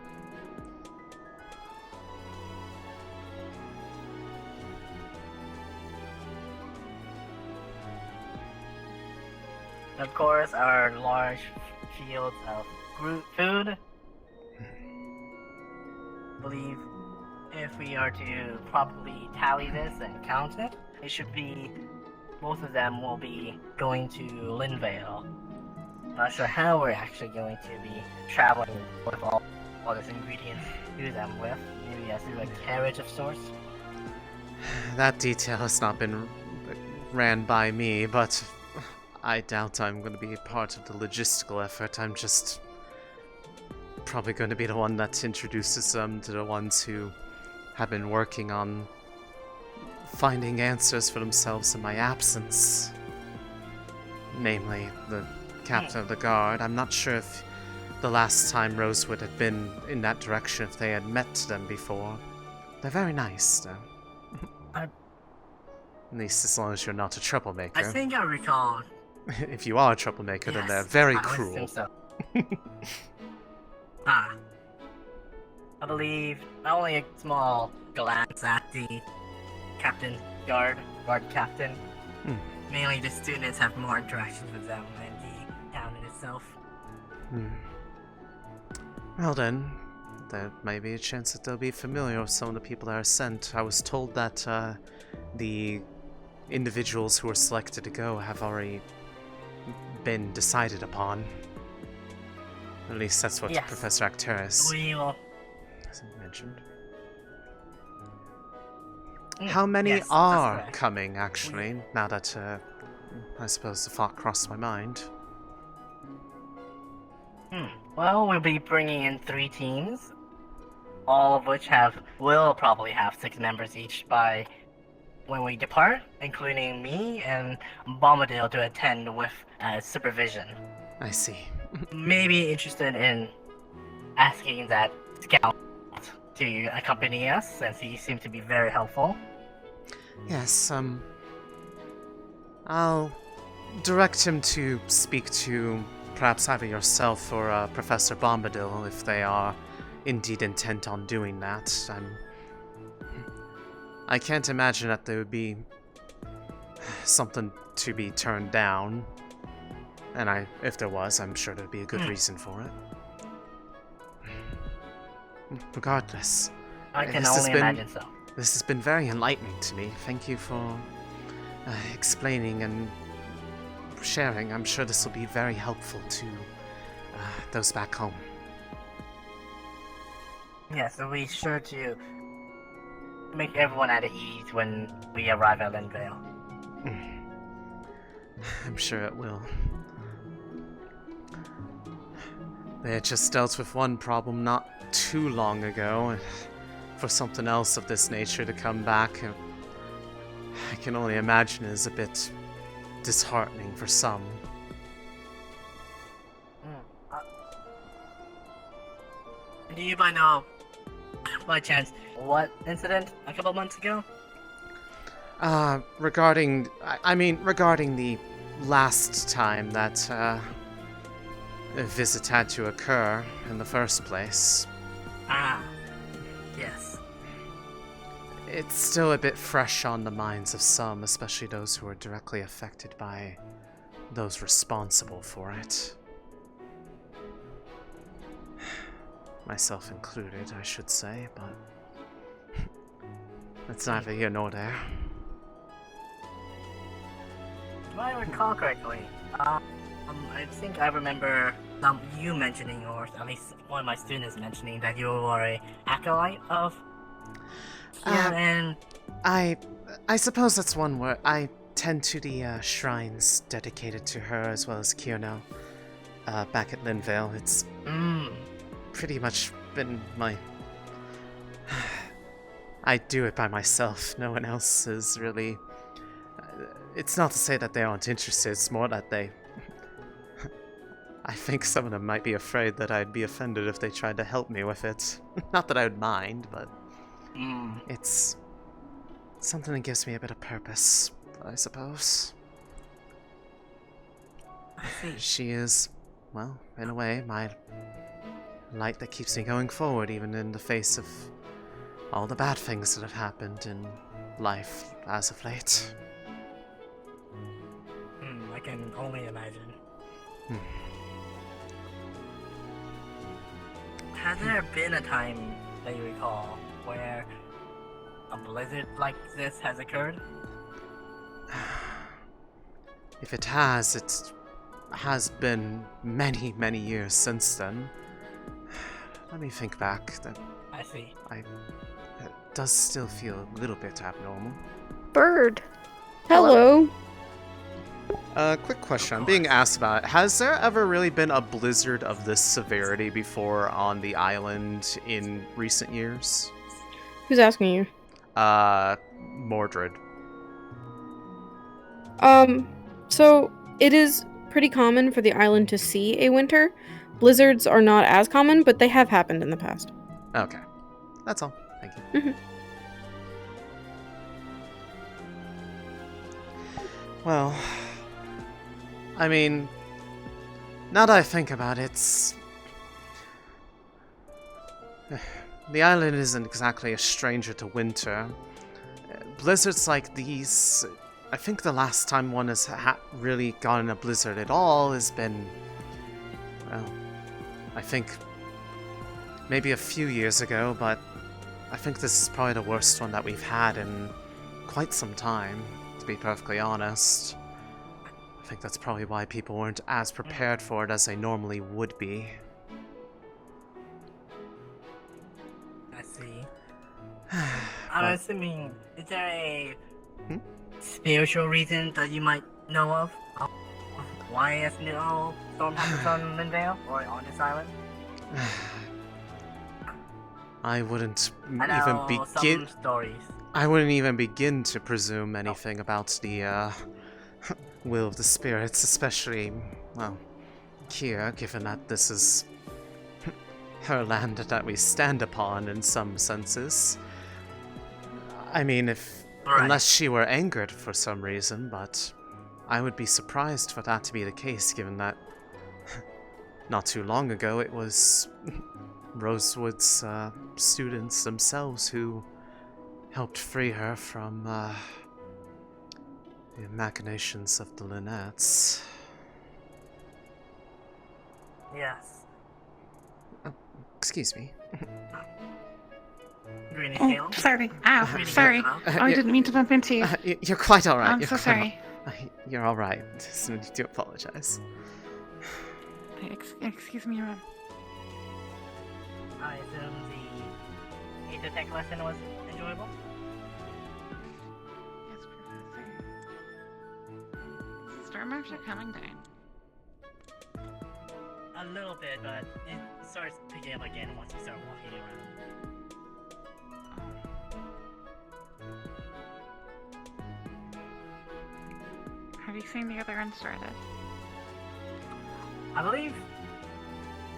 Of course, our large fields of food. I believe if we are to properly tally this and count it, it should be both of them will be going to Linvale. Not sure how we're actually going to be traveling with all these ingredients to them with. Maybe as through a carriage of sorts. That detail has not been ran by me, but I doubt I'm going to be part of the logistical effort. I'm just probably going to be the one that introduces them to the ones who have been working on finding answers for themselves in my absence. Namely, the captain of the guard. I'm not sure if the last time Rosewood had been in that direction, if they had met them before. They're very nice, though. At least as long as you're not a troublemaker. I think I recall. If you are a troublemaker, then they're very cruel. So. I believe only a small glance at the guard captain. Mainly the students have more interactions with them than the town in itself. Well then, there may be a chance that they'll be familiar with some of the people that are sent. I was told that the individuals who were selected to go have already been decided upon. At least that's what Professor Acteris mentioned. How many are coming, actually, now that, I suppose the thought crossed my mind? Well, we'll be bringing in 3 teams, all of which will probably have 6 members each by when we depart, including me and Bombadil to attend with supervision. I see. Maybe interested in asking that scout to accompany us, since he seemed to be very helpful. Yes, I'll direct him to speak to perhaps either yourself or Professor Bombadil if they are indeed intent on doing that. I can't imagine that there would be something to be turned down, and if there was, I'm sure there'd be a good reason for it. Regardless, I can only imagine so. This has been very enlightening to me. Thank you for explaining and sharing. I'm sure this will be very helpful to those back home. Yes, so we'll be sure to make everyone at ease when we arrive at Linvale. I'm sure it will. They had just dealt with one problem not too long ago, and for something else of this nature to come back, I can only imagine is a bit disheartening for some. Do you by chance, what incident a couple months ago? Regarding the last time that a visit had to occur in the first place. Yes. It's still a bit fresh on the minds of some, especially those who are directly affected by those responsible for it. Myself included, I should say, but it's neither here nor there. Do I recall correctly? I think I remember you mentioning, or at least one of my students mentioning, that you were an acolyte of. I suppose that's one word. I tend to the shrines dedicated to her as well as Kierno back at Linvale. It's pretty much been my... I do it by myself. No one else is really... It's not to say that they aren't interested, it's more that they... I think some of them might be afraid that I'd be offended if they tried to help me with it. Not that I would mind, but... It's... something that gives me a bit of purpose, I suppose. I see. She is, well, in a way, my light that keeps me going forward, even in the face of all the bad things that have happened in life as of late. I can only imagine. Has there been a time that you recall where a blizzard like this has occurred? If it has, it has been many, many years since then. Let me think back. I see. It does still feel a little bit abnormal. Bird. Hello. Quick question. I'm being asked about it. Has there ever really been a blizzard of this severity before on the island in recent years? Who's asking you? Mordred. So it is pretty common for the island to see a winter. Blizzards are not as common, but they have happened in the past. Okay. That's all. Thank you. Well, I mean, now that I think about it, the island isn't exactly a stranger to winter. Blizzards like these, I think the last time one has really gotten a blizzard at all has been, well, I think maybe a few years ago, but I think this is probably the worst one that we've had in quite some time, to be perfectly honest. I think that's probably why people weren't as prepared for it as they normally would be. I see. I'm assuming, is there a spiritual reason that you might know of why a snow storm happens on Linvale or on this island? I wouldn't I wouldn't even begin to presume anything about the will of the spirits, especially, well, Kier, given that this is her land that we stand upon in some senses. I mean, unless she were angered for some reason, but I would be surprised for that to be the case, given that not too long ago it was Rosewood's students themselves who helped free her from the machinations of the Lynnettes. Yes. Excuse me. Oh, sorry. Ow, sorry. Oh, I didn't mean to bump into you. You're quite alright. I'm so sorry. You're alright. Just need to apologize. Excuse me, Ron. I assume the Aether-Tech lesson was enjoyable? Yes, Professor. Storm marks are coming down. A little bit, but it starts picking up again once you start walking around. Have you seen the other unstarted? I believe...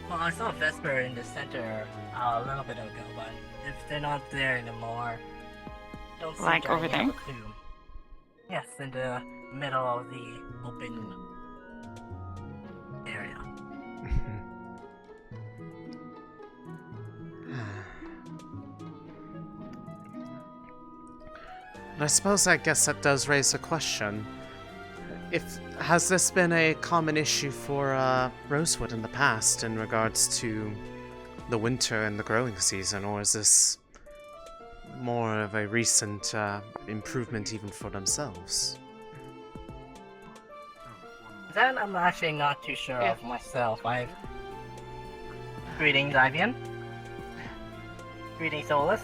Well, I saw Vesper in the center a little bit ago, but if they're not there anymore... Don't see Like over there? Yes, in the middle of the open area. I suppose I guess that does raise a question. Has this been a common issue for Rosewood in the past in regards to the winter and the growing season, or is this more of a recent improvement even for themselves? That I'm actually not too sure of myself. Greetings, Ivian. Greetings, Solus.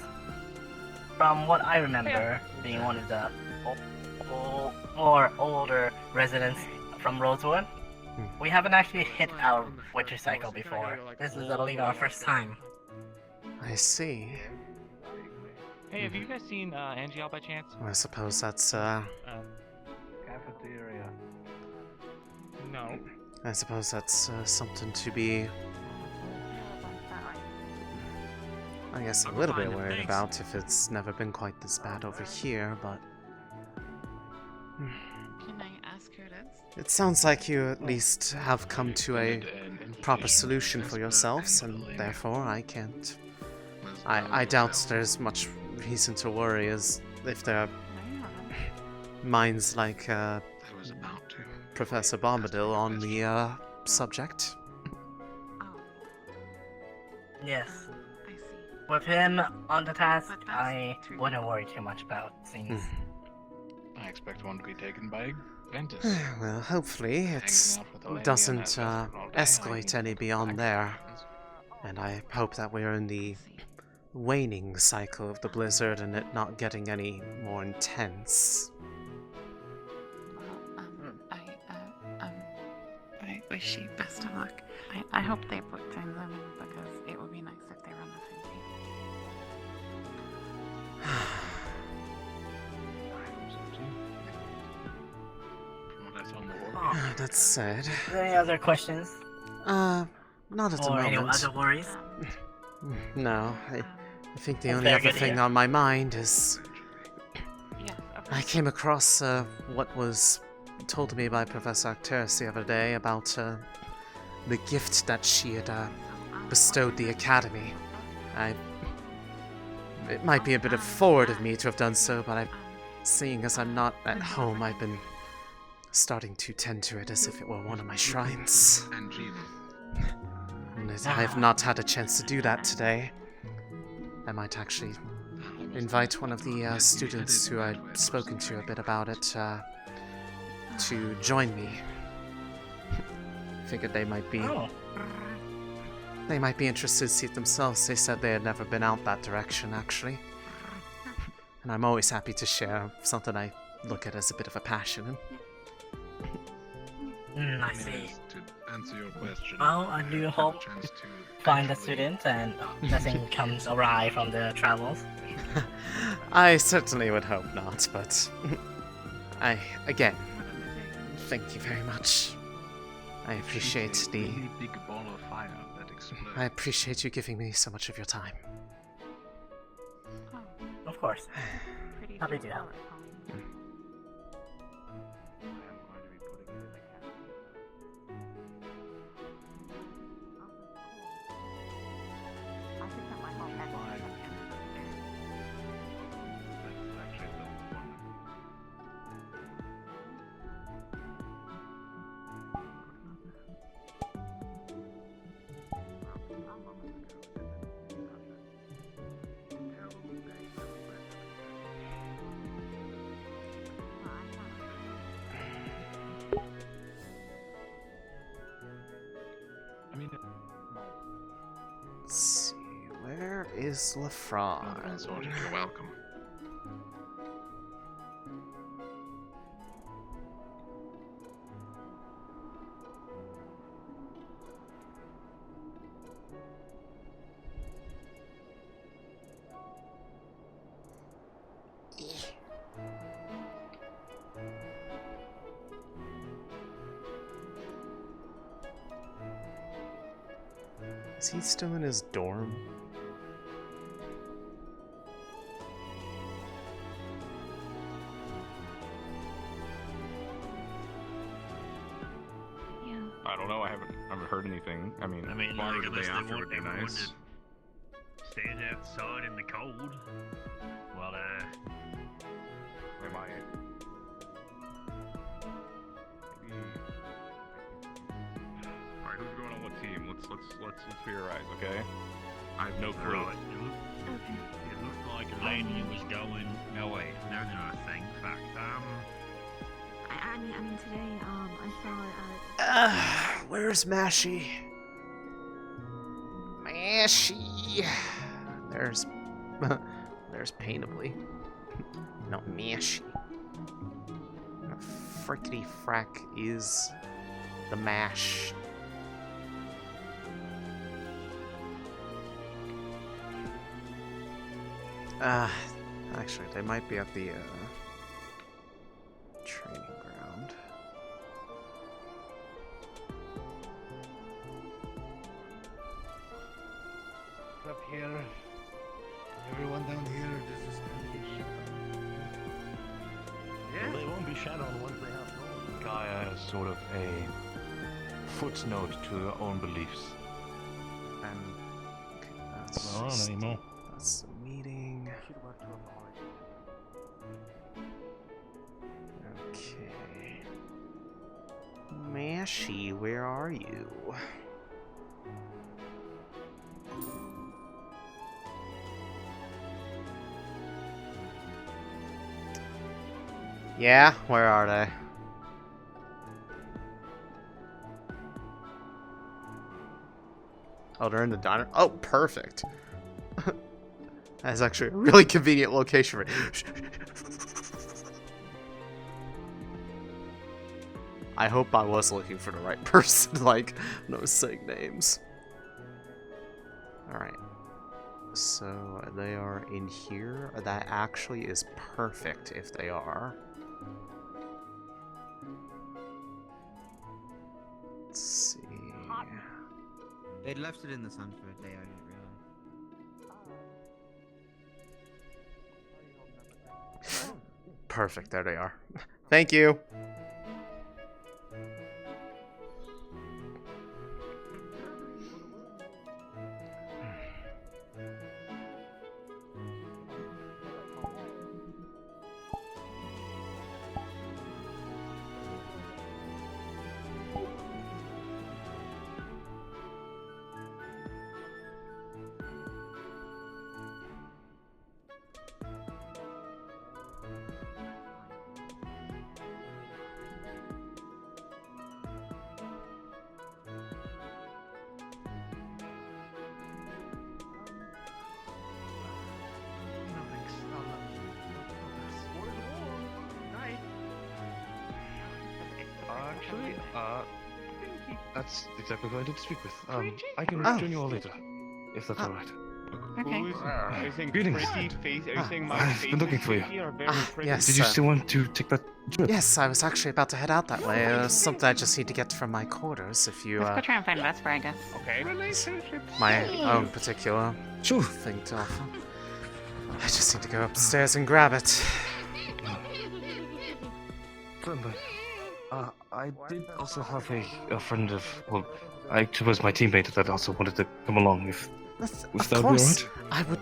From what I remember, being one of the more older residents from Rosewood. We haven't actually hit our winter cycle before. This is, I believe, our first time. I see. Hey, have you guys seen Angie out by chance? I suppose that's, Cafeteria. No. I suppose that's something to be, I guess, a little bit worried about if it's never been quite this bad over here, but... Can I ask who it is? It sounds like you at least have come to a proper solution for yourselves, and therefore I can't... I doubt there's much reason to worry as if there are minds like Professor Bombadil on the subject. Yes. With him on the task, I wouldn't worry too much about things. I expect one to be taken by Ventus. Well, hopefully it doesn't escalate any beyond there. And I hope that we're in the waning cycle of the blizzard and it not getting any more intense. I wish you best of luck. I hope they put time limit because it would be nice if they run the same team. That said... Any other questions? Not at the or moment. any other worries? No, I think the That's only very other good thing here. on my mind is... I came across what was told to me by Professor Arcturus the other day about the gift that she had bestowed the Academy. It might be a bit forward of me to have done so, but seeing as I'm not at home, I've been starting to tend to it as if it were one of my shrines. And I have not had a chance to do that today. I might actually invite one of the students who I'd spoken to a bit about it to join me. Figured they might be... They might be interested to see it themselves. They said they had never been out that direction, actually. And I'm always happy to share something I look at as a bit of a passion. I see. To answer your question, Well, I do hope you find a student and nothing comes awry from the travels. I certainly would hope not, but... again, thank you very much. I appreciate the... big ball of fire that explodes. I appreciate you giving me so much of your time. Of course. Happy to help. Let's see, where is Lafron? You're welcome. Is he still in his dorm? I don't know. I haven't heard anything. I mean, like, the unless day they after want would be everyone nice. to stand outside in the cold. Well, Am I? All right, who's going on what team? Let's theorize, okay? I have no clue. Right. It looked like a lady was going. No wait, no, thing. Fact. I mean today, I saw Where's Mashy? Mashy. There's Painably. Not Mashy. Frickety frack is the mash? Actually, they might be at the training ground. Up here. Everyone down here, this is gonna be Well, they won't be shadowed once they have no Gaia as sort of a footnote to their own beliefs. And that's not just, anymore. That's the meeting. Okay. Mashy, where are you? Yeah, where are they? Oh, they're in the diner? Oh, perfect. That's actually a really convenient location for I hope I was looking for the right person, like, no saying names. Alright. So, they are in here. That actually is perfect if they are. Let's see. They'd left it in the sun for a day, I didn't realize. Perfect, there they are. Thank you. Actually, that's exactly who I need to speak with. I can join you all later, if that's alright. Okay. Are you saying Greetings. pretty face? Are you saying my I've face been looking is for you. pretty or very pretty? Yes. Did you still want to take that trip? Yes, I was actually about to head out that way. Something I just need to get from my quarters. If you, Let's go try and find Vesper, I guess. Okay. Relationships. my own particular thing to offer. I just need to go upstairs and grab it. Certainly. I did also have a friend of, well, I was my teammate that also wanted to come along if that would be alright. I would.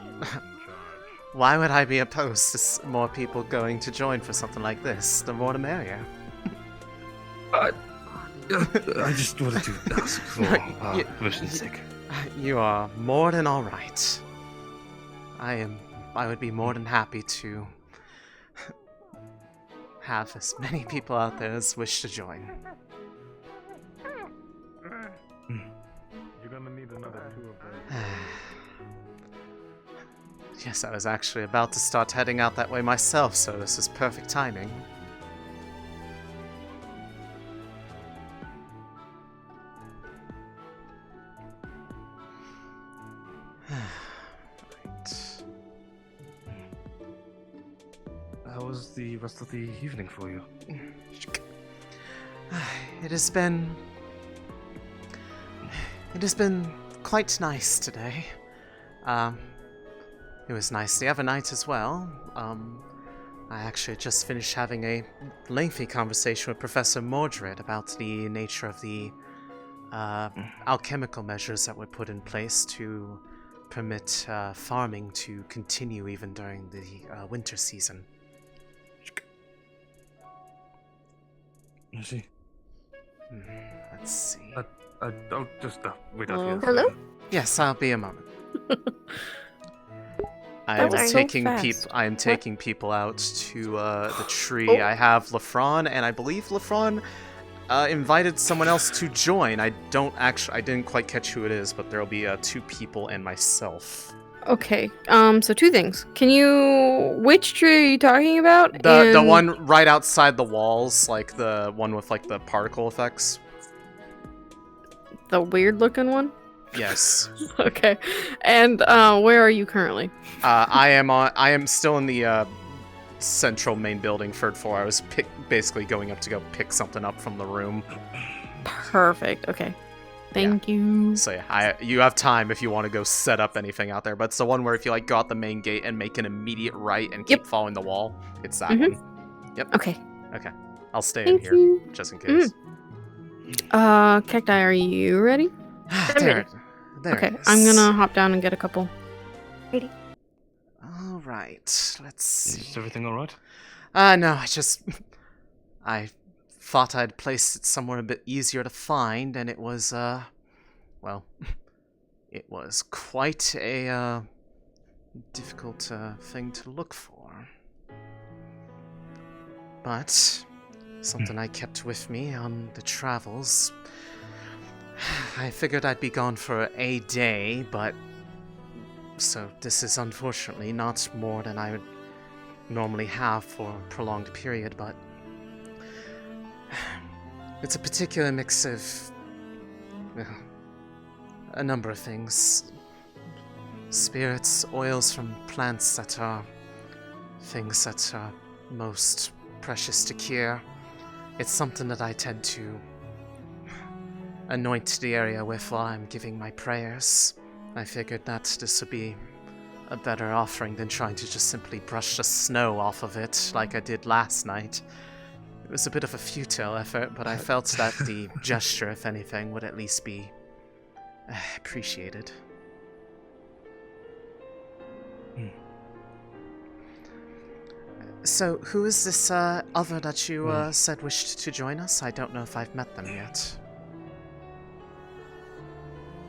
Why would I be opposed to more people going to join for something like this? The more the merrier. I just wanted to ask for permission's sake. You are more than all right. I would be more than happy to have as many people out there as wish to join. You're gonna need another 2 of those. Yes, I was actually about to start heading out that way myself, so this is perfect timing. How was the rest of the evening for you? It has been quite nice today. It was nice the other night as well. I actually just finished having a lengthy conversation with Professor Mordred about the nature of the alchemical measures that were put in place to permit farming to continue even during the winter season. I see. Let's see. I'll just wait out here. Hello? Yes, I'll be a moment. I That's am so taking fast. I am taking people out to the tree. I have Lafron, and I believe Lafron invited someone else to join. I didn't quite catch who it is, but there'll be 2 people and myself. Okay. So two things. Can you? Which tree are you talking about? The one right outside the walls, like the one with like the particle effects. The weird looking one. Yes. Okay. And where are you currently? I am still in the central main building, third floor. I was basically going up to go pick something up from the room. Perfect. Okay. Thank you. So yeah, you have time if you want to go set up anything out there. But it's the one where if you like go out the main gate and make an immediate right and keep following the wall, it's that one. Yep. Okay. Okay. I'll stay Thank in here you. just in case. Cacti, are you ready? There Okay, it is. I'm gonna hop down and get a couple. Ready? All right. Let's see. Is everything all right? No, I thought I'd place it somewhere a bit easier to find, and it was, well, it was quite a, difficult, thing to look for. But, something I kept with me on the travels. I figured I'd be gone for a day, but... So, this is unfortunately not more than I would normally have for a prolonged period, but... It's a particular mix of... well, a number of things. Spirits, oils from plants that are... things that are most precious to cure. It's something that I tend to... anoint the area with while I'm giving my prayers. I figured that this would be a better offering than trying to just simply brush the snow off of it like I did last night. It was a bit of a futile effort, but I felt that the gesture, if anything, would at least be appreciated. So, who is this other that you said wished to join us? I don't know if I've met them yet.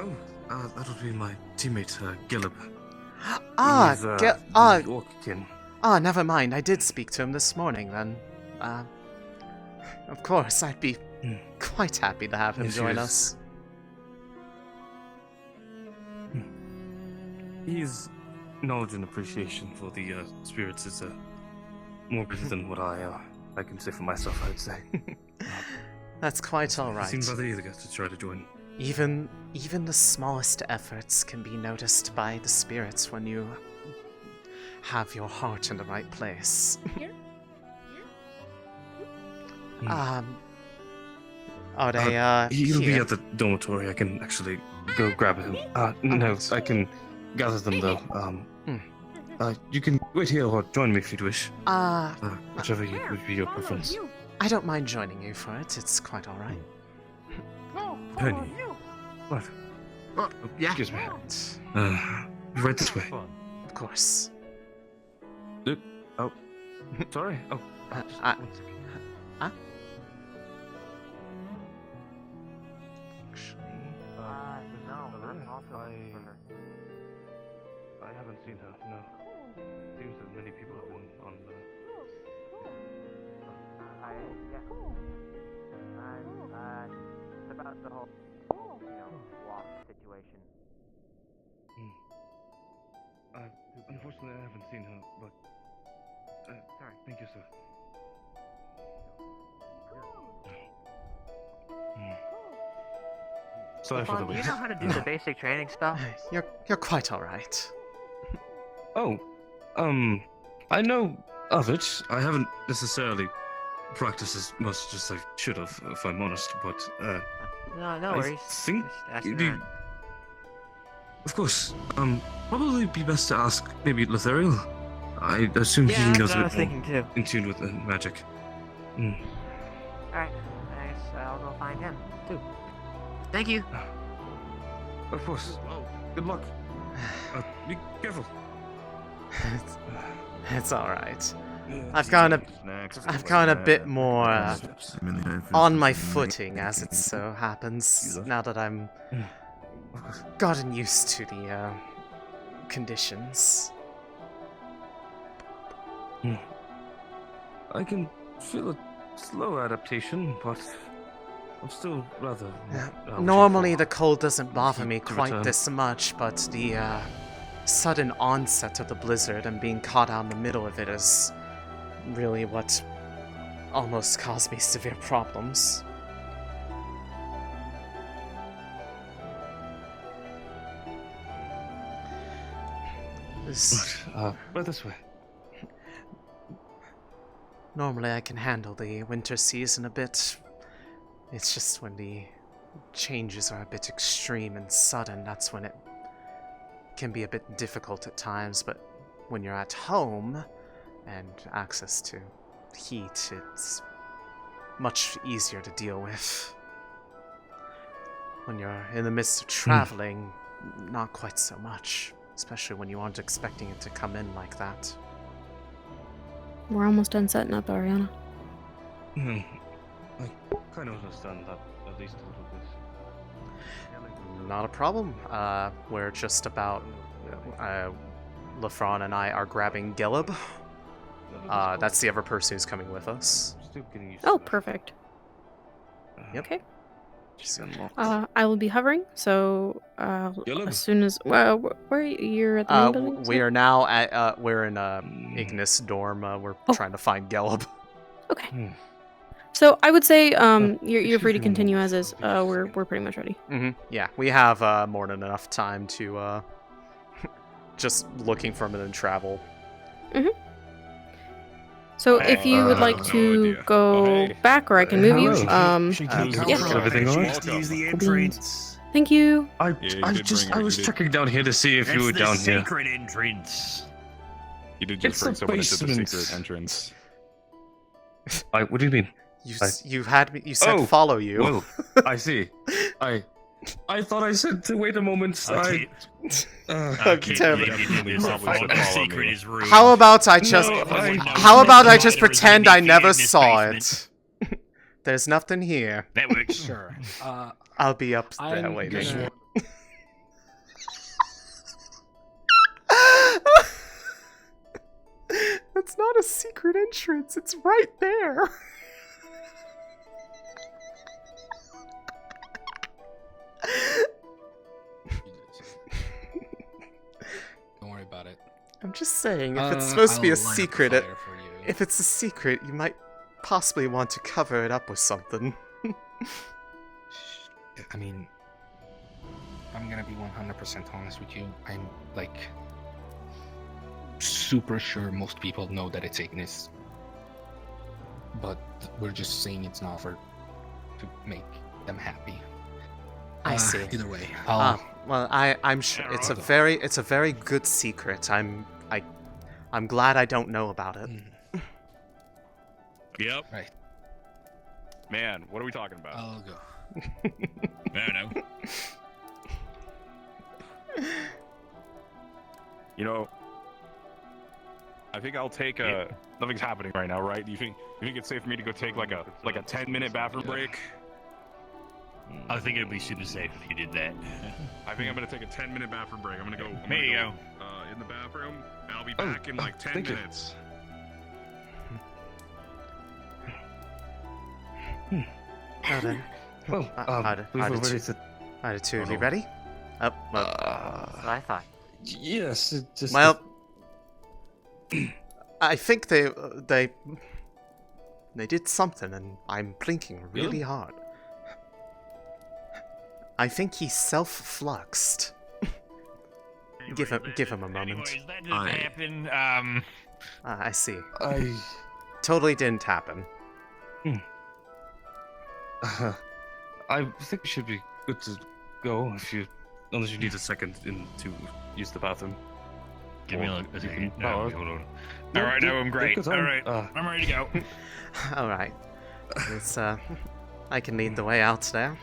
Oh, that would be my teammate, Gillib. Never mind. I did speak to him this morning, then. Of course, I'd be quite happy to have him join us. His knowledge and appreciation for the spirits is more greater than what I can say for myself, I would say. That's quite all right. Seemed rather eager to try to join. Even the smallest efforts can be noticed by the spirits when you have your heart in the right place. Are they He'll be here? at the dormitory. I can actually go grab him. No, I can gather them though. You can wait here or join me if you'd wish. Whichever would be your preference. I don't mind joining you for it. It's quite all right. Penny. What? Oh, yeah. Excuse me. Right this way. Of course. Oh, sorry. Oh. I haven't seen her, no. Seems that many people have been on the... It's about the whole, walk situation. Unfortunately, I haven't seen her, but... sorry. Thank you, sir. Sorry for the Do wait. you know how to do the basic training spell? You're quite all right. Oh, I know of it. I haven't necessarily practiced as much as I should have, if I'm honest, but, No worries. I think Just ask it'd be... Of course. Probably be best to ask maybe Lethariel. I assume he knows a bit more in tune with the magic. Alright, I guess I'll go find him, too. Thank you. Of course. Good luck. Be careful. It's all right. I've gone a bit more on my footing, as it so happens, now that I'm gotten used to the conditions. I can feel a slow adaptation, but I'm still rather... Normally the cold doesn't bother me quite this much, but the sudden onset of the blizzard and being caught out in the middle of it is really what almost caused me severe problems. Right this way. Normally I can handle the winter season a bit. It's just when the changes are a bit extreme and sudden, that's when it can be a bit difficult at times, but when you're at home and access to heat, it's much easier to deal with. When you're in the midst of traveling, not quite so much, especially when you aren't expecting it to come in like that. We're almost done setting up, Ariana. I kind of understand that at least a little bit. Not a problem. We're just about... Lafron and I are grabbing Gelib. That's the other person who's coming with us. Oh, perfect. Yep. Okay. I will be hovering, so as soon as where you're at the main building. We are now at we're in Ignis dorm. We're trying to find Gelib. Okay. So I would say you're free to continue as is. We're pretty much ready. Yeah, we have more than enough time to just looking for him and then travel. So if you would like to go back, or I can move you. Yeah. Everything alright? Thank you. I was checking down here to see if you were down here. Secret entrance. You did just bring someone into the secret entrance. What do you mean? You had me. You said follow you. Whoa, I see. I thought I said to wait a moment. How about I just? How about I just pretend I never saw it? There's nothing here. That works. Sure. I'll be up that way. That's not a secret entrance. It's right there. Don't worry about it. I'm just saying, if it's supposed to be a I'll light up secret, the fire for you. if it's a secret, you might possibly want to cover it up with something. I mean, I'm gonna be 100% honest with you. I'm like super sure most people know that it's Ignis, but we're just saying it's an offer to make them happy. I see. Either way, well, I'm sure it's a very good secret. I'm glad I don't know about it. Yep. Right. Man, what are we talking about? I'll go. I don't know. You know, I think I'll take a. Nothing's happening right now, right? You think it's safe for me to go take like a 10-minute bathroom break? I think it'd be super safe if you did that. I think I'm gonna take a 10-minute bathroom break. I'm gonna go. There you go. In the bathroom. I'll be back in like 10 minutes. Now then. Well, are the two of you ready? That's what I thought. Yes. It just. Well, I think they did something, and I'm blinking really hard. I think he self-fluxed. Give him a moment. Anyways, that didn't happen. I see. Totally didn't happen. I think we should be good to go unless you need a second to use the bathroom. Give me a second. No, hold on. All right, no, I'm great. All right, I'm ready to go. All right. It's I can lead the way out there.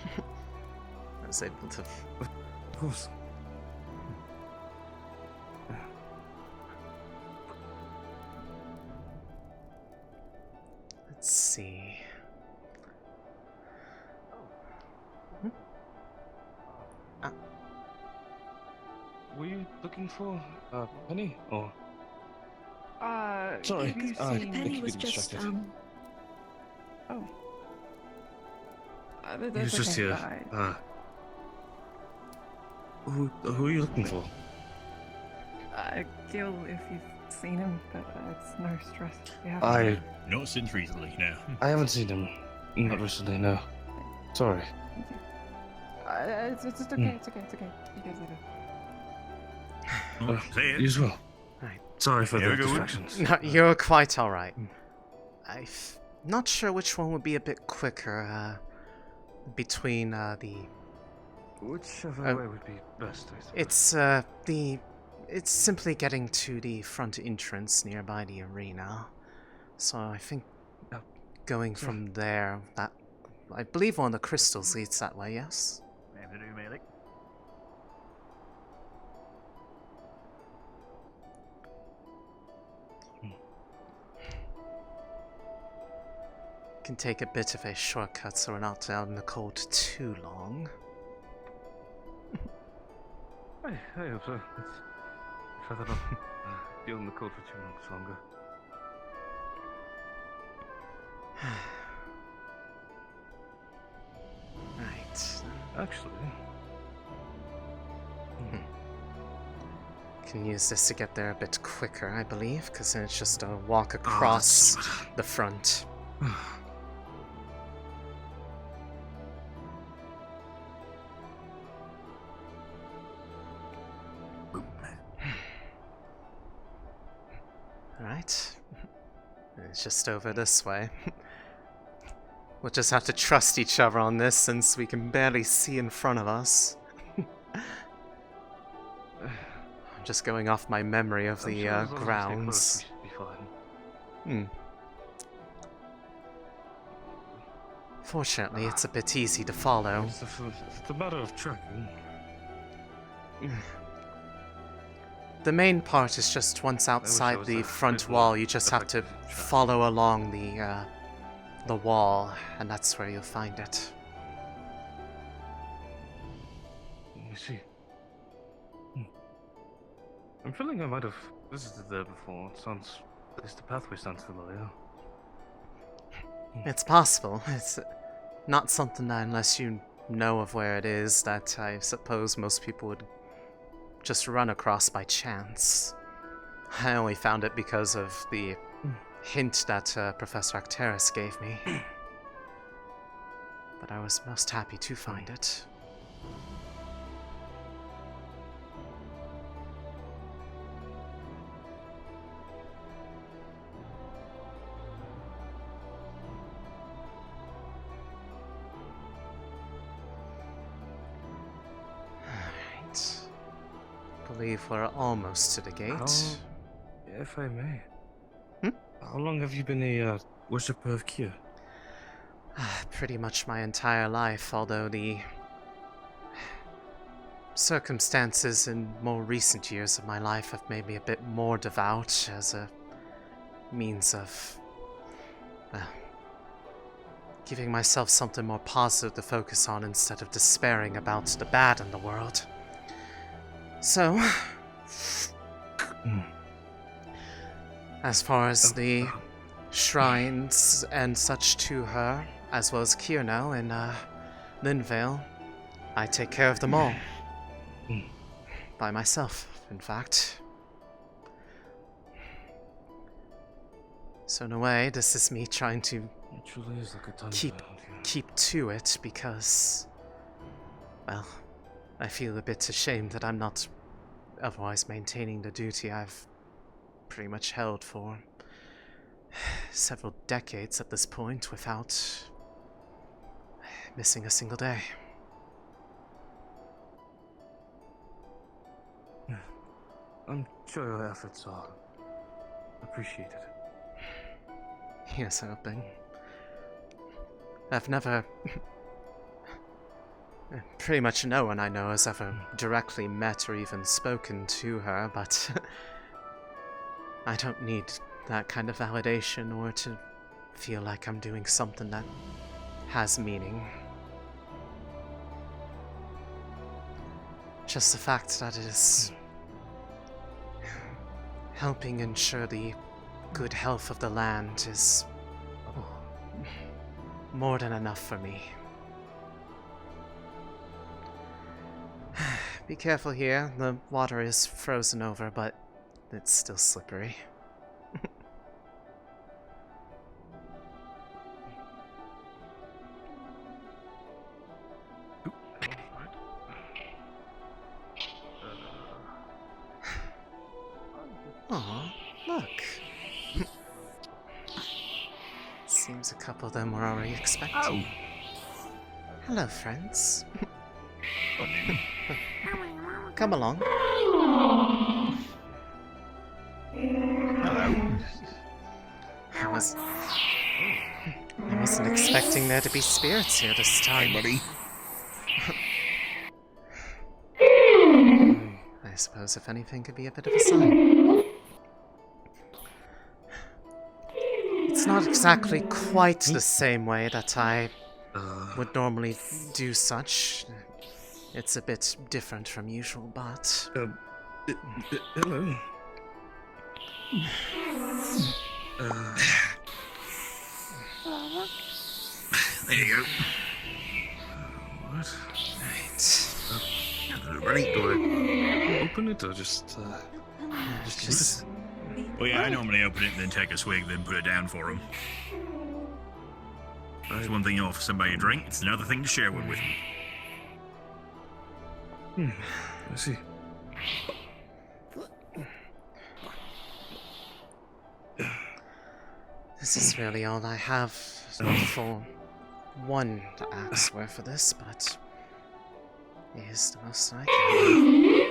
I was able to. Of course. Let's see. Were you looking for Penny or? Sorry. Penny was just Oh. He was just here. Who are you looking for? Gil, if you've seen him, but it's no stress. You have I Not since recently, no. I haven't seen him. Not recently, no. Sorry. It's okay, it's okay, it's okay. You guys later. Say it. You as well. Right. Sorry for Here the we go. distractions. No, you're quite alright. I'm not sure which one would be a bit quicker, between, Whichever way would be best, I suppose. It's simply getting to the front entrance nearby the arena. So I think going from there, I believe one of the crystals leads that way, yes? Can take a bit of a shortcut so we're not out in the cold too long. I hope so. Let's try that on. Be on the cold for 2 months longer. Right. Actually... Can use this to get there a bit quicker, I believe, because then it's just a walk across the front. Alright. It's just over this way. We'll just have to trust each other on this since we can barely see in front of us. I'm just going off my memory of the grounds. Fortunately, it's a bit easy to follow. It's a matter of tracking. The main part is just once outside the front wall, you just have to follow along the wall, and that's where you'll find it. You see. I'm feeling I might have visited there before. It sounds... At least the pathway sounds familiar. It's possible. It's not something that, unless you know of where it is, that I suppose most people would just run across by chance. I only found it because of the hint that Professor Acteris gave me. But I was most happy to find it. I believe we're almost to the gate. If I may. How long have you been a worshipper of Kir? Pretty much my entire life, although the circumstances in more recent years of my life have made me a bit more devout as a means of, giving myself something more positive to focus on instead of despairing about the bad in the world. So, as far as the shrines and such to her, as well as Kierno and Linvale, I take care of them all. By myself, in fact. So in a way, this is me trying to keep to it because, well, I feel a bit ashamed that I'm not otherwise maintaining the duty I've pretty much held for several decades at this point without missing a single day. I'm sure your efforts are appreciated. Here's hoping. I've never... pretty much no one I know has ever directly met or even spoken to her, but I don't need that kind of validation or to feel like I'm doing something that has meaning. Just the fact that it is helping ensure the good health of the land is more than enough for me. Be careful here, the water is frozen over, but it's still slippery. Aw, look. Seems a couple of them were already expecting. Hello, friends. Come along. Hello. I wasn't expecting there to be spirits here this time. Hey, buddy. I suppose if anything could be a bit of a sign. It's not exactly quite the same way that I would normally do such. It's a bit different from usual, but... hello. There you go. What? Right. Right, do I open it or just Well, yeah, I normally open it, then take a swig, then put it down for him. It's one thing you offer somebody a drink, it's another thing to share one with them. I see. This is really all I have for one axe worth of this, but it is the most I can.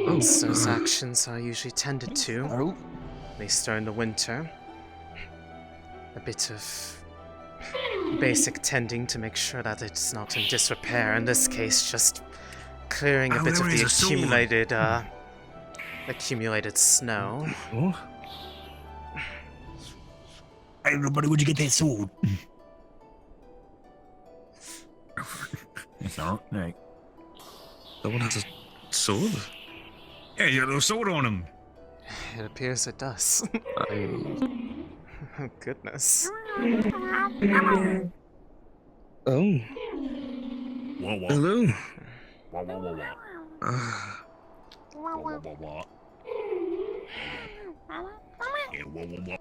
Once those actions are usually tended to, at least during the winter, a bit of basic tending to make sure that it's not in disrepair. In this case, just clearing a bit of the accumulated snow. Hey, everybody, where'd you get that sword? It's not right. That one has a sword? Yeah, you got a little sword on him. It appears it does. Oh, goodness. Oh. Whoa, whoa. Hello. Whoa, whoa, whoa, whoa. Whoa, whoa, whoa, whoa. Yeah, whoa, whoa, whoa.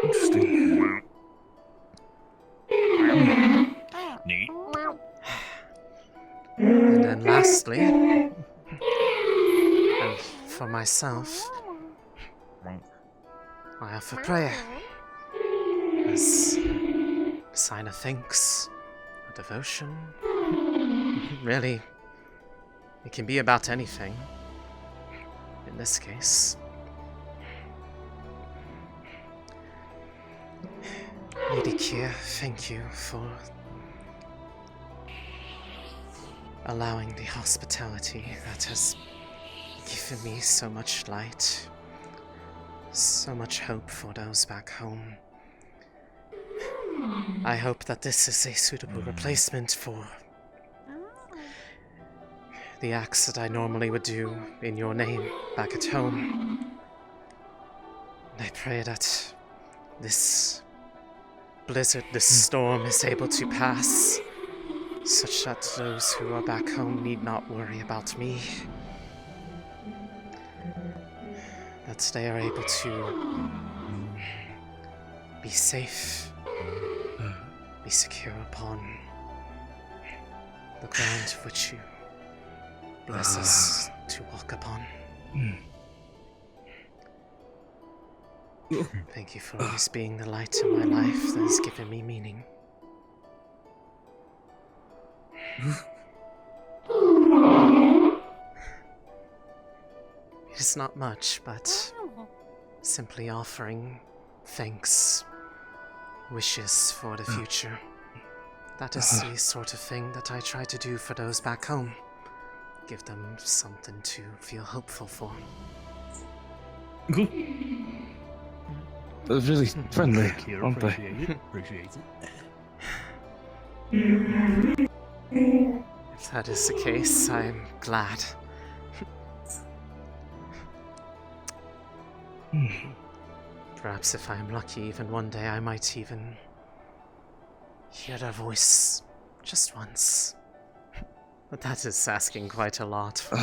Interesting. Neat. And then lastly, and for myself, I offer prayer as a sign of thanks, a devotion. Really, it can be about anything. In this case, Lady Kier, thank you for allowing the hospitality that has given me so much light, so much hope for those back home. I hope that this is a suitable replacement for the acts that I normally would do in your name back at home. And I pray that this blizzard, this storm is able to pass, such that those who are back home need not worry about me. That they are able to be safe, be secure upon the ground which you bless us to walk upon. Thank you for always being the light in my life that has given me meaning. It is not much, but simply offering thanks, wishes for the future. That is the sort of thing that I try to do for those back home. Give them something to feel hopeful for. Good. That was really friendly, aren't they? Appreciate it. If that is the case, I'm glad. Perhaps if I'm lucky, even one day I might even hear their voice Just once. But that is asking quite a lot for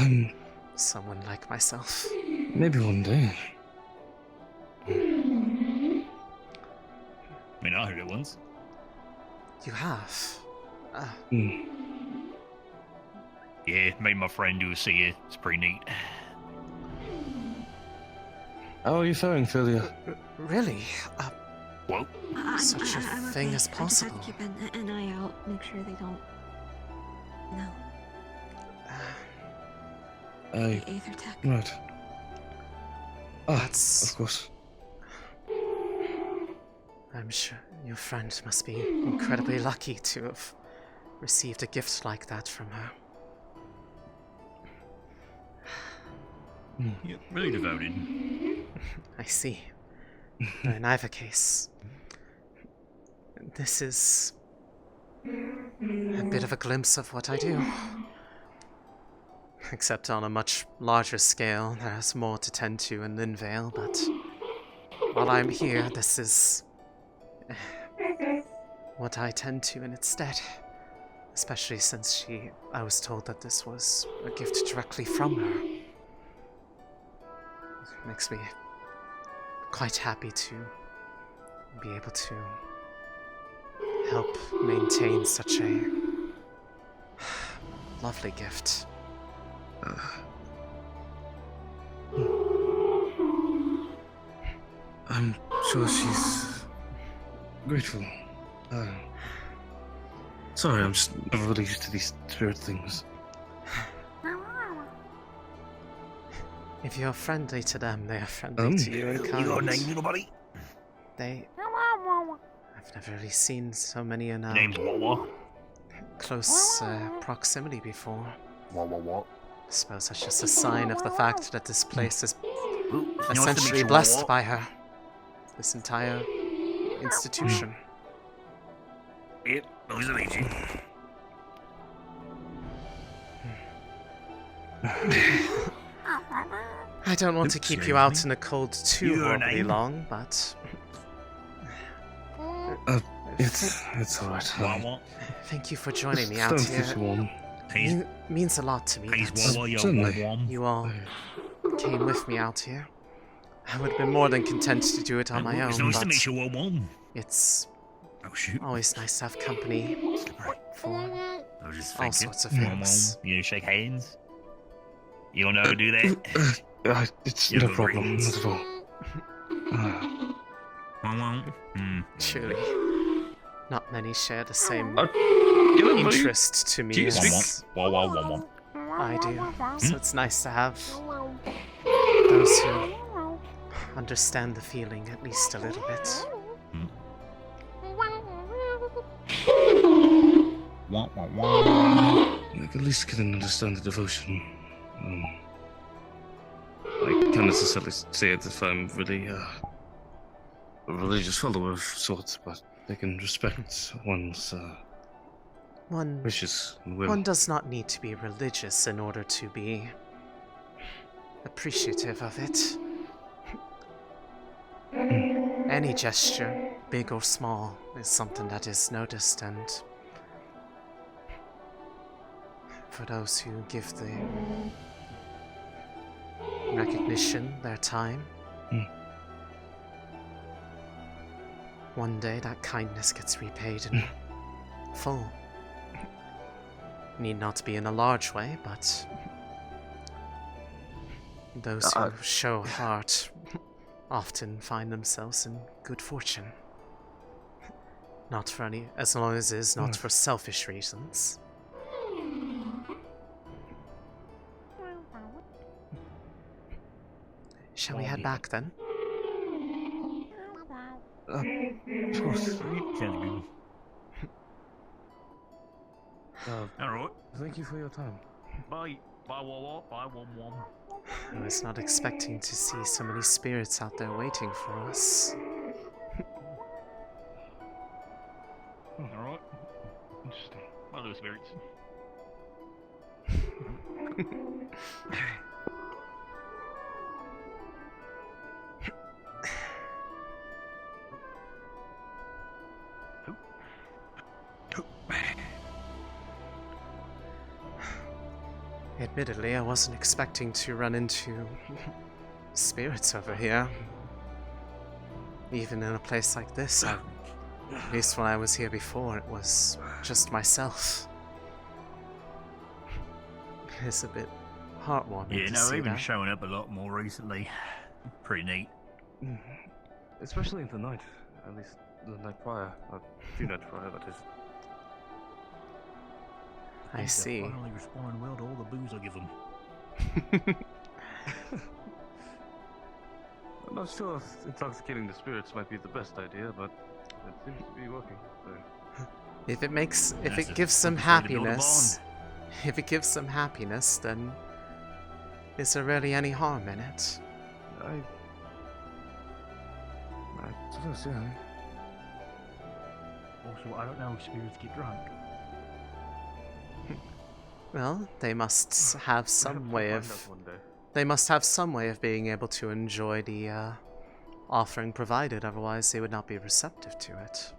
someone like myself. Maybe one day. I mean, I heard it once. You have? Yeah, made my friend do see it. It's pretty neat. How are you faring, Philia? Really? Well, such a I'm thing okay. as I just possible. have to keep an eye out, make sure they don't. No. Aether tech. Right. That's... Of course. I'm sure your friend must be incredibly lucky to have received a gift like that from her. Yeah, really devoted. I see. In either case, this is a bit of a glimpse of what I do. Except on a much larger scale, there's more to tend to in Linvale, but while I'm here, this is what I tend to in its stead. Especially since I was told that this was a gift directly from her. It makes me quite happy to be able to help maintain such a lovely gift. I'm sure she's grateful. Sorry, I'm just never really used to these spirit things. If you're friendly to them, they are friendly to you in kind. You got a name, little buddy? I've never really seen so many in Name's Wawa. close proximity before. What? I suppose that's just a sign of the fact that this place is nice to essentially meet you, blessed Wawa. by her. This entire institution. Yep, nice to meet you. I don't want to keep you out in the cold too Your horribly name? long, but It's alright. Wawa. thank you for joining me Just out don't here. keep you warm. It means a lot to me. He's that Wawa, you're Certainly. Wawa. you all came with me out here. I would have been more than content to do it on my own, It's nice to but meet you, Wawa. it's Oh, shoot. always nice to have company for I was just all thinking. sorts of things. You shake hands? You don't know how to do that? It's You no have problem, greetings. not at all. Surely, not many share the same get up, buddy. interest to me Do you as speak? I do. So it's nice to have those who understand the feeling at least a little bit. I at least can understand the devotion. I can't necessarily say it if I'm really a religious follower of sorts, but I can respect one's wishes and will. One does not need to be religious in order to be appreciative of it. Any gesture, big or small, is something that is noticed, and for those who give the recognition, their time, one day that kindness gets repaid in full. Need not be in a large way, but those who show heart often find themselves in good fortune. Not for any, as long as it is not for selfish reasons. Shall we head back then? Of course. Alright. Thank you for your time. Bye. Bye, Wawa. Bye, Wom. I was not expecting to see so many spirits out there waiting for us. Alright. Interesting. One of those spirits. Admittedly, I wasn't expecting to run into spirits over here. Even in a place like this, at least when I was here before, it was just myself. It's a bit heartwarming Yeah, to no, see they've been that. showing up a lot more recently. Pretty neat. Especially in the night. At least the night prior. A few nights prior, that is. I see. They're finally responding well to all the booze I give them. I'm not sure if intoxicating the spirits might be the best idea, but it seems to be working. So. If it gives some happiness, then is there really any harm in it? I suppose, yeah. Also, I don't know if spirits get drunk. Well, they must have some way of being able to enjoy the offering provided, otherwise they would not be receptive to it.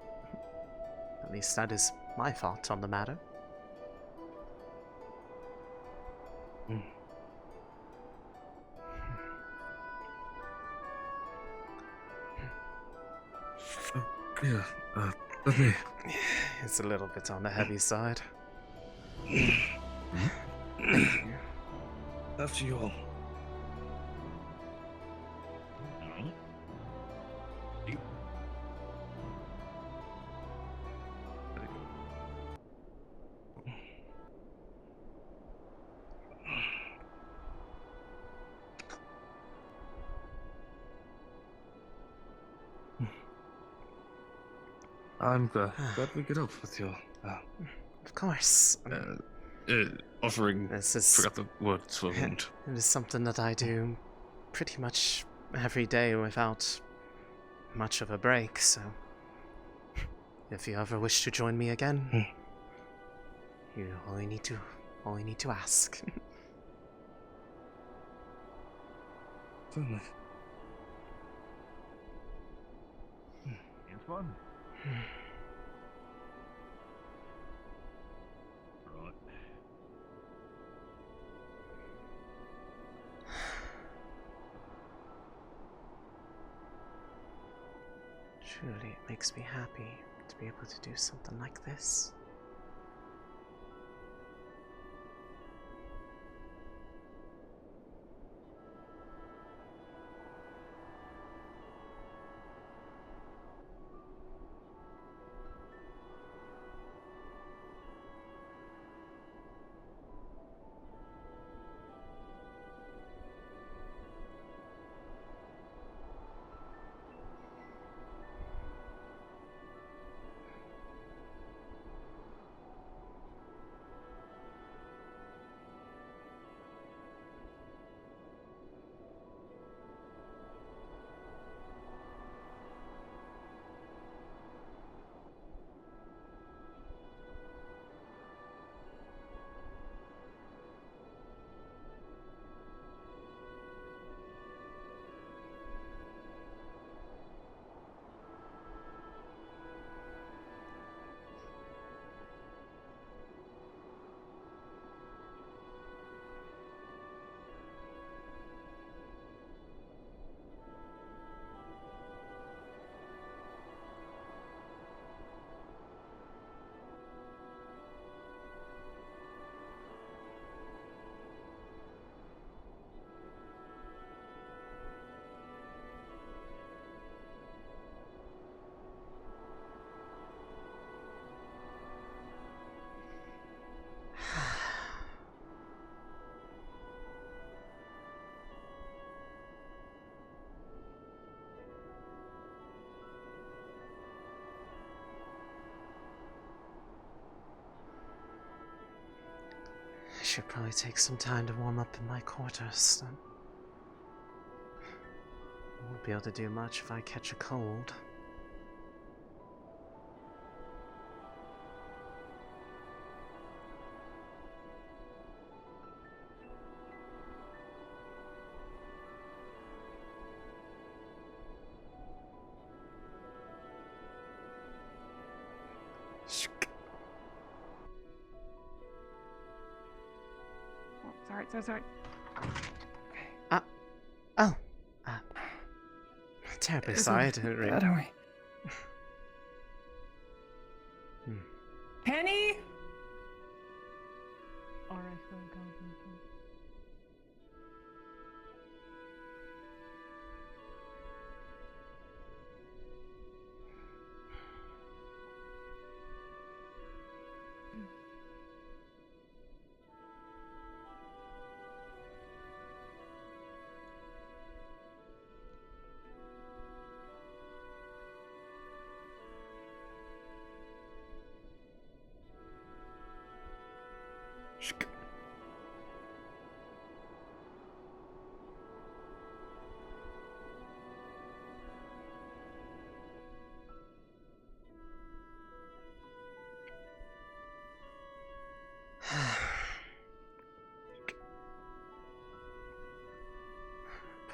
At least that is my thought on the matter. Yeah, let me... It's a little bit on the heavy side. After you all. I'm glad we get up with you. Of course. Offering. This is forgot the words for a moment. It is something that I do pretty much every day without much of a break, so if you ever wish to join me again, you only need to ask. Certainly. It's fun. Right. Truly, it makes me happy to be able to do something like this. I should probably take some time to warm up in my quarters, then. I won't be able to do much if I catch a cold. Sorry, sorry. Oh. Terribly sorry, I didn't read. Penny?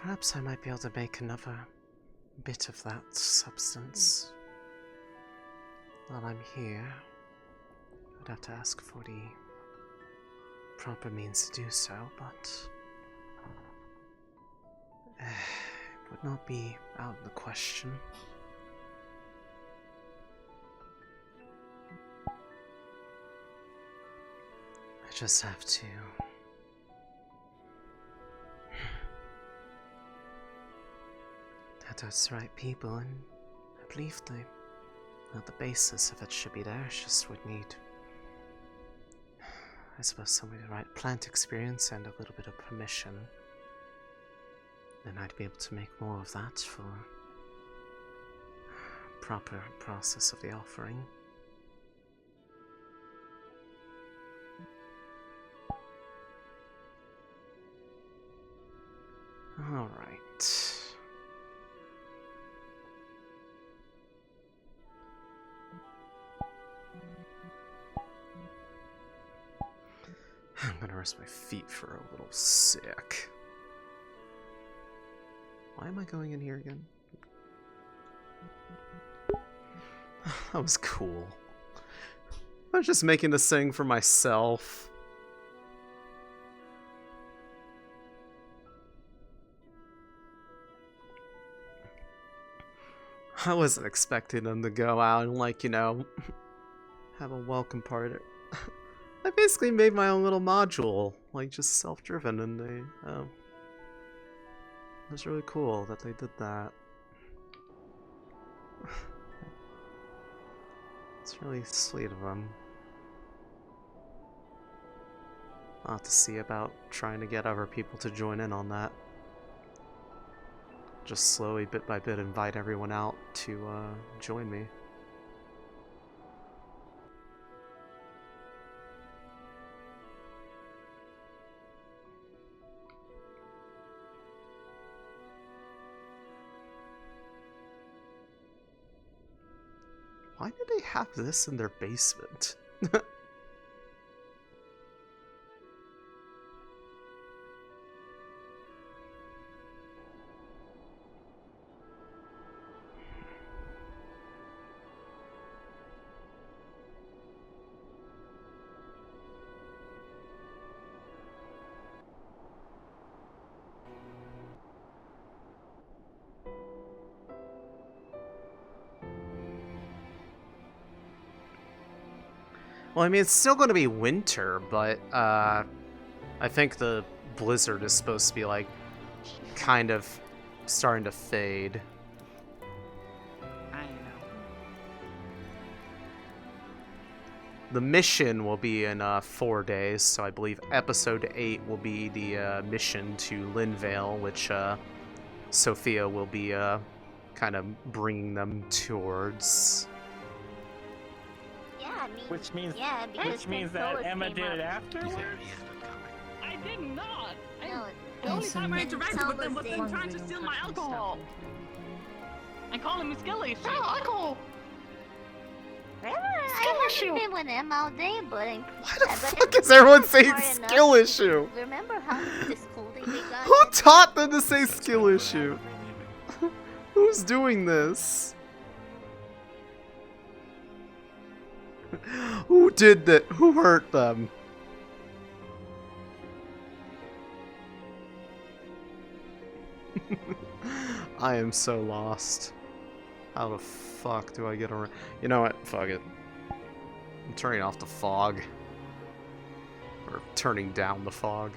Perhaps I might be able to make another bit of that substance while I'm here. I'd have to ask for the proper means to do so, but it would not be out of the question. I just have to that's the right people, and I believe the basis of it should be there. It's just would need, I suppose, somebody with the right plant experience and a little bit of permission. Then I'd be able to make more of that for proper process of the offering. All right. I'm gonna rest my feet for a little sec. Why am I going in here again? That was cool. I was just making this thing for myself. I wasn't expecting them to go out and, like, you know, have a welcome party. I basically made my own little module, like just self-driven, and it was really cool that they did that. It's really sweet of them. I'll have to see about trying to get other people to join in on that. Just slowly, bit by bit, invite everyone out to join me. Why did they have this in their basement? Well, I mean, it's still going to be winter, but I think the blizzard is supposed to be, like, kind of starting to fade. I know. The mission will be in 4 days, so I believe episode 8 will be the mission to Linvale, which Sophia will be kind of bringing them towards. Which means, that Emma did it afterwards? I did not. No, The only time I interacted with them was Thomas them did. trying to steal my alcohol. I call him a skill issue. Oh, alcohol. I haven't been with him all day, but Why the fuck is everyone saying skill issue? Remember how the scolding they got? Who taught them to say skill issue? Who's doing this? Who did that? Who hurt them? I am so lost. How the fuck do I get around? You know what? Fuck it. I'm turning off the fog. Or turning down the fog.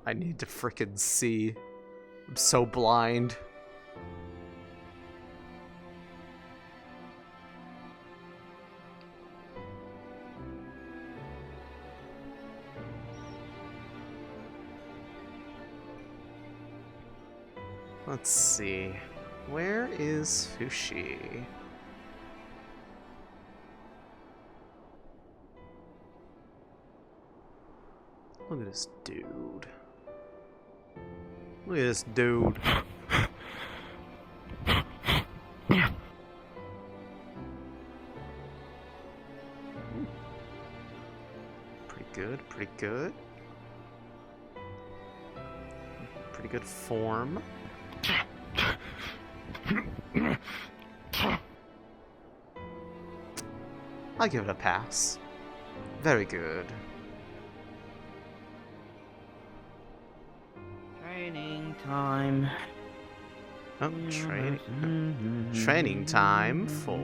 I need to frickin' see. I'm so blind. Let's see. Where is Fushi? Look at this dude. Look at this dude. Pretty good, pretty good. Pretty good form. I'll give it a pass. Very good. Training time. Oh, training time for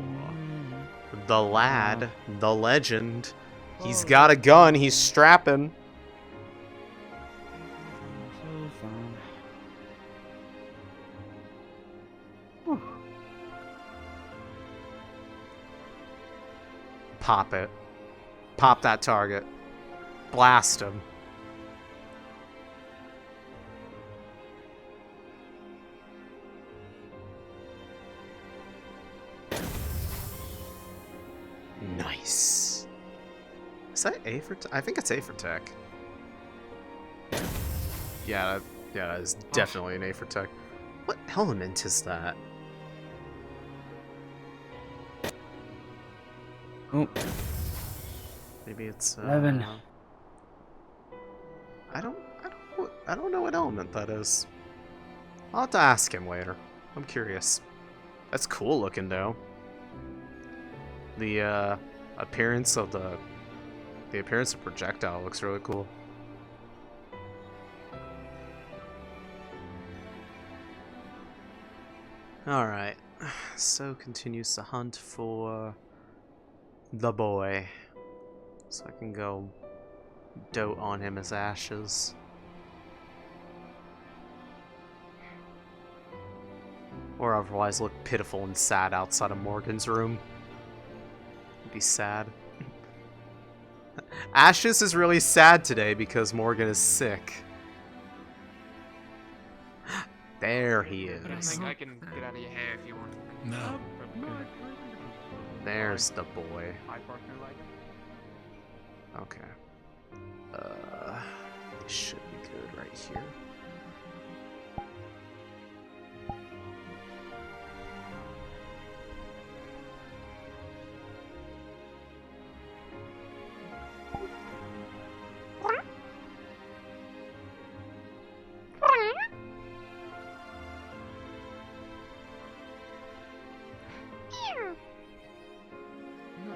the lad, the legend. He's got a gun, he's strapping. So fun. Pop it. Pop that target. Blast him. Nice. Is that A for I think it's A for tech. Yeah, that is definitely an A for tech. What element is that? Oh. Maybe it's 11. I don't know what element that is. I'll have to ask him later. I'm curious. That's cool looking though. The appearance of the projectile looks really cool. Alright, so continues the hunt for the boy. So I can go dote on him as ashes. Or otherwise look pitiful and sad outside of Morgan's room. Be sad. Ashes is really sad today because Morgan is sick. There he is. I think I can get out of your hair if you want. No. There's the boy. Okay. This should be good right here.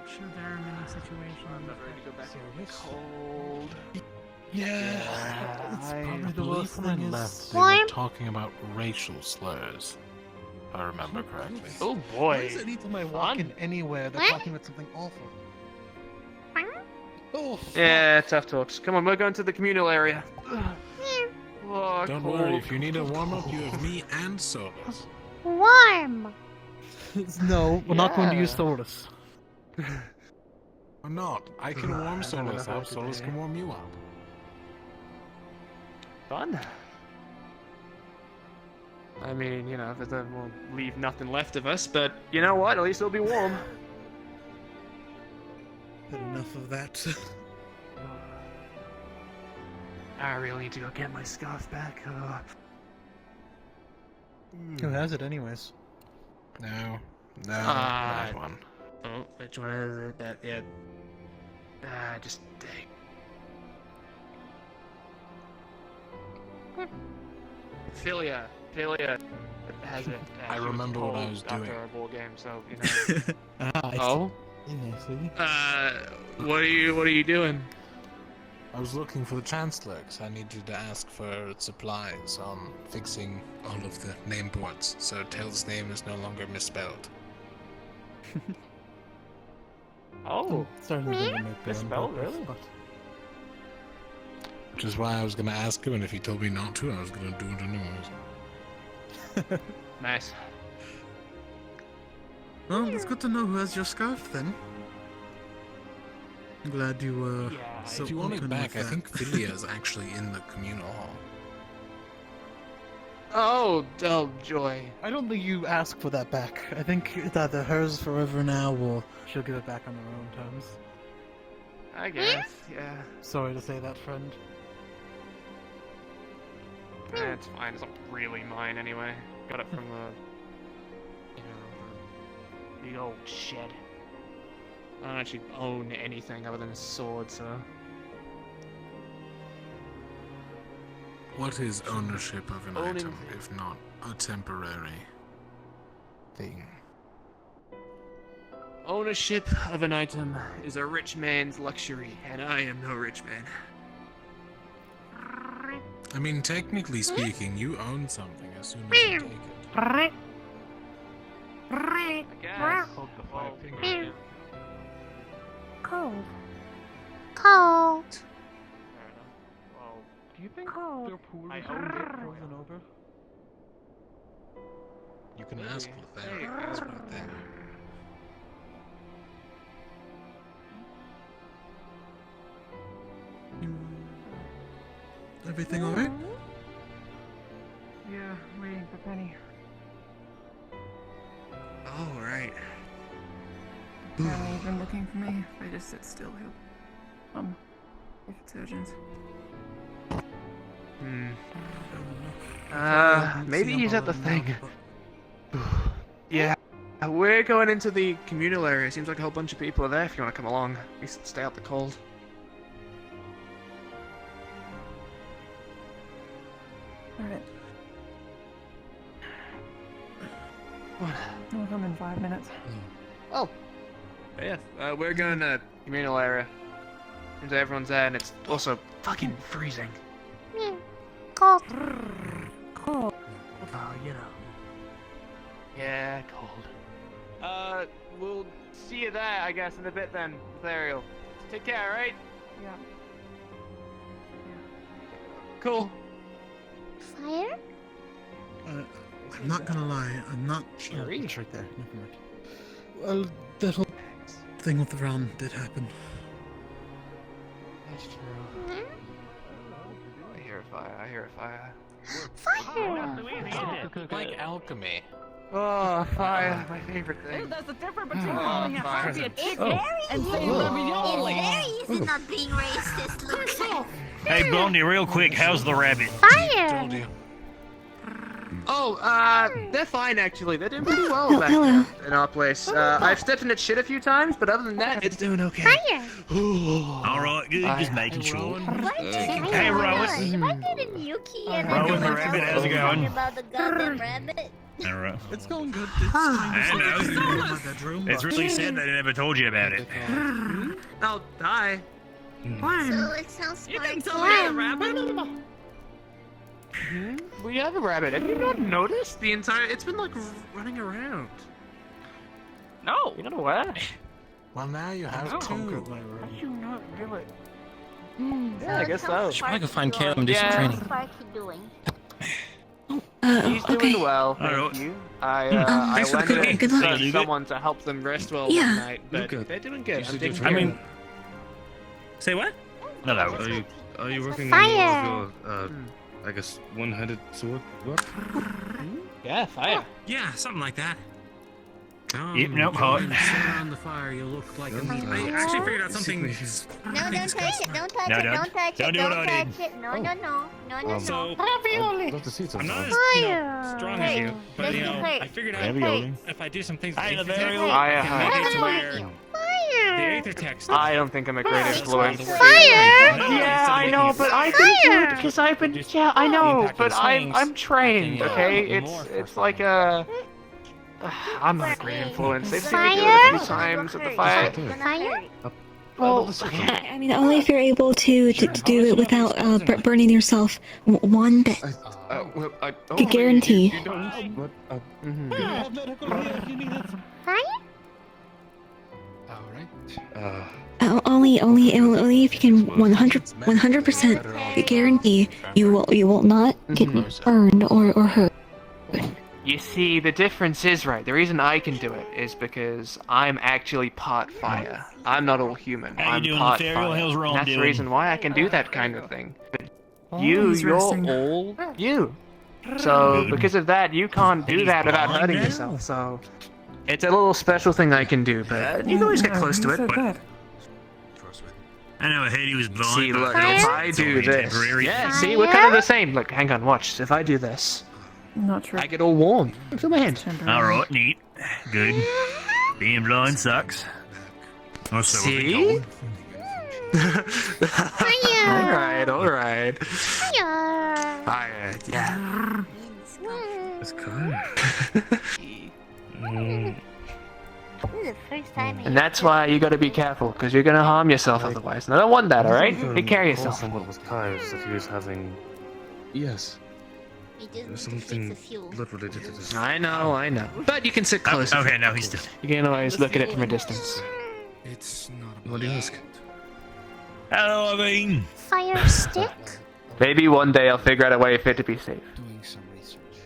Sure, there are many situations. I'm not ready to go back in cold. Yeah, it's probably the believe worst when I thing left, is... they were talking about racial slurs. If I remember correctly. Oh Why boy. is it anytime I walk in anywhere, they're talking about something awful? Oh, Yeah, tough talks. Come on, we're going to the communal area. Oh, Don't cold. worry, if you need a warm-up, you have me and Solus. Warm. no, we're not going to use Solus. Or not. I can warm Solus up, Solus can warm you up. Fun. I mean, you know, that will leave nothing left of us, but you know what? At least it'll be warm. Had enough of that. I really need to go get my scarf back. Who has it anyways? No. That one. Oh, which one is it? That, yeah. Just dang. Philia has it. I remember what I was after doing. our bowl game, so you know. I Oh. see. Yeah, see? What are you doing? I was looking for the Chancellor, because I needed to ask for supplies on fixing all of the name boards, so Tail's name is no longer misspelled. Oh, certainly going to make misspelled, really? Which is why I was going to ask him, and if he told me not to, I was going to do it anyways. Nice. Well, it's good to know who has your scarf then. I'm glad you were so if you want it open back, with I that. think Philia is actually in the communal hall. Oh, joy. I don't think you ask for that back. I think it's either hers forever now, or she'll give it back on her own terms. I guess, yeah. Sorry to say that, friend. It's fine. It's not really mine anyway. Got it from the big old shed. I don't actually own anything other than a sword, so. What is ownership of an item, if not a temporary thing? Ownership of an item is a rich man's luxury, and I am no rich man. I mean, technically speaking, you own something as soon as you take it. I guess. Cold. Cold. Well, do you think their pool is frozen over? You can ask Lothario. It's right there. Everything alright? Yeah, waiting for Penny. Oh, right. Apparently he's been looking for me. If I just sit still, he'll if it's urgent. Maybe he's at the thing. Yeah. We're going into the communal area. Seems like a whole bunch of people are there if you want to come along. At least stay out the cold. Alright. What? I'll come in 5 minutes. Oh. Yeah, we're going to communal area. Seems like everyone's there, and it's also fucking freezing. Cold. Cold. Oh, you know. Yeah, cold. We'll see you there, I guess, in a bit then, Ethereal. Take care, right? Yeah. Cool. Fire? I'm not gonna lie, I'm not sure. It's right there. Never mind. Well, that whole thing with the realm did happen. That's true. I hear a fire. I hear a fire. Fire! Like alchemy. Oh, fire, my favorite thing. There's a difference between calling a happy a chicken It's and saying ravioli. very easy not being racist, Luke. Hey, Blondie, real quick, how's the rabbit? Fire! Oh, they're fine actually. They're doing pretty well back here in our place. I've stepped in its shit a few times, but other than that, it's doing okay. Fire! Alright, good, just making sure. Hey, Rowan. If I get a Yuki and Rowan the everyone rabbit, else how's it talking going? about the goddamn rabbit. Alright. It's going good. It's kind of I know. my bedroom. It's really sad that I never told you about it. Oh, die. So it sounds You like think somebody had a rabbit? We have a rabbit. Have you not noticed the entire? It's been like running around. No. You know what? Well, now you have No. two. You not do it. Yeah, I guess so. Should probably go find Caleb and do some training. How's Sparky doing? He's doing well, thank you. I Thanks for the lent cooking. it Good luck. to someone to help them rest well Yeah. one night, but Good. they're doing good. I'm Usually taking do care I of mean, them. Say what? Hello. Are you working on Fire. your, I guess, one-handed sword work? Yeah, fire. Yeah, something like that. Yep, nope, hot. Sit around the fire, you'll look like a meat. I actually figured out something. No, don't touch it. Don't touch No, it. don't. Don't touch Don't it. do what Don't I touch did. it. No, no, no. No, no, So, no. I'd love to see I'm not as Fire. strong as you, but This you is know, hurt. I figured This out hurts. if I do some things with Hi, Aether Laveriel. Text, Hi, I can hi. make it to Fire. where Fire. the Aether Text. I don't think I'm a great influence. Fire. Yeah, I know, but I can do it because I've been. Yeah, I know, but I'm trained. Okay, it's like a. I'm not a great influence. They've seen me do it a few times at the fire. Fire? Well, I mean, only if you're able to do it without burning yourself. One bit. Guarantee. Only if you can 100% guarantee you will not get burned or hurt. You see, the difference is right. The reason I can do it is because I'm actually part fire. I'm not all human. How you I'm doing, part Ethereal? fire. How's Ron And that's the doing? reason why I can do that kind of thing. But he's you're resting. all you. So Good. because of that, you can't do he's that without blind hurting now? yourself. So it's a little special thing I can do, but you can always get close to it. But I know I heard he was blind. see, but look, it's if I do only this, temporary. yeah, see, we're kind of the same. Look, hang on, watch. If I do this, Not true. I get all warm. Feel my hand. Alright, neat. Good. Being blind sucks. Also, See? Alright. Fire, yeah. It's kind. This is the first time And that's why you gotta be careful, because you're gonna harm yourself otherwise. And I don't want that, alright? Take care of yourself. Someone with Kaios that he was having. Yes. There's something blood related to this. I know. But you can sit close. okay, now he's still. You can always look at it from a distance. It's not. What do you ask? Hello, Aveen. Fire stick? Maybe one day I'll figure out a way for it to be safe.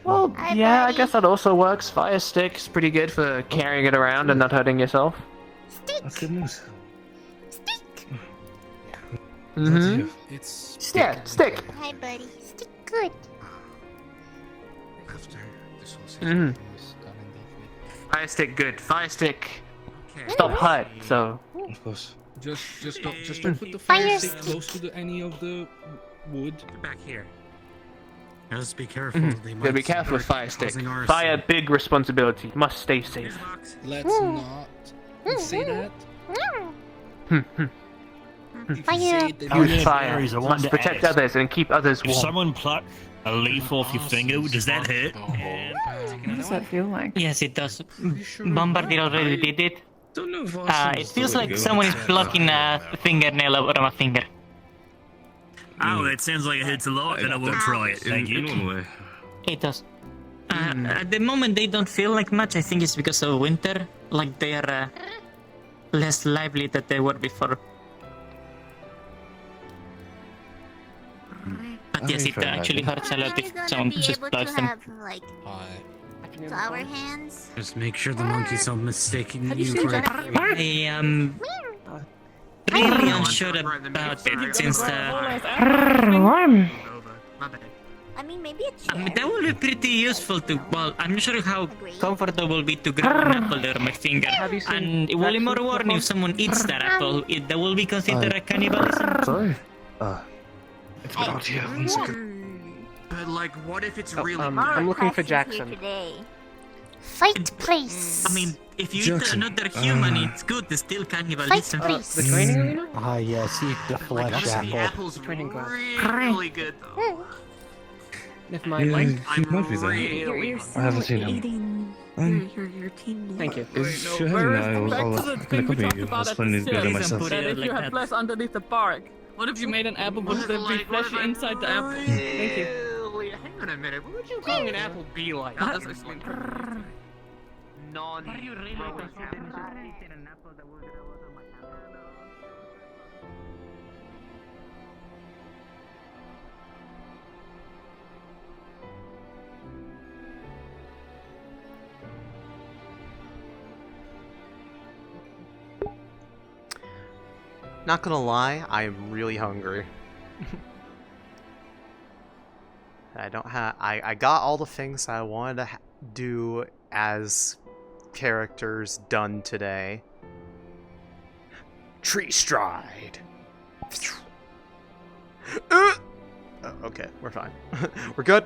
Well, yeah, I guess that also works. Fire stick's pretty good for carrying it around and not hurting yourself. That's good news. Mm-hmm. It's Yeah, stick. Hi, buddy. Stick good. Mm-hmm. Fire stick good. Fire stick stop hurt, so... Of course. Just don't put the fire stick close to any of the wood. Back here. Just be careful. They Gotta be might careful with start fire stick. causing arson. Fire, big responsibility. Must stay safe. Let's not say that. Fire. Use fire. Berries, I Must wanted to protect ask. others and keep others If warm. someone plucked a leaf off your finger, does that hurt? What does that feel like? Yes, it does. Bombardier already did it. It feels like someone is blocking a fingernail over my finger. Oh, that sounds like it hurts a lot, then I won't try it. Thank you. In one way. It does. At the moment, they don't feel like much. I think it's because of winter. Like they are less lively than they were before. But yes, it actually hurts a lot if someone just plugs them. Like flower hands. Just make sure the monkeys don't mistaken you say for. that? I am really unsure about it since I mean, maybe a chair. that will be pretty useful to. Well, I'm not sure how comfortable it will be to grab an apple over my finger, and it will be more warning if someone eats that apple. That will be considered a cannibalism. Sorry. It's been out here. One second. But like, what if it's really? I'm looking for Jackson. Jackson. Fight, please. I mean, if you eat Jackson, another human, it's good. It's still cannibalism. Fight, please. The training arena? Ah, yes, eat the flesh apple. Apple's really good though. Never mind, Yeah, Mike. he might be there. Really I haven't seen him. Your team. Thank you. If you're having that, I'll accompany you. I'll explain it better myself. That if you have flesh underneath the bark, what if you made an apple but there be flesh inside the apple? Thank you. Hang on a minute. What would you call an apple be like? That's actually non. Not gonna lie, I'm really hungry. I don't have. I got all the things I wanted to do as characters done today. Tree stride. Okay, we're fine. We're good.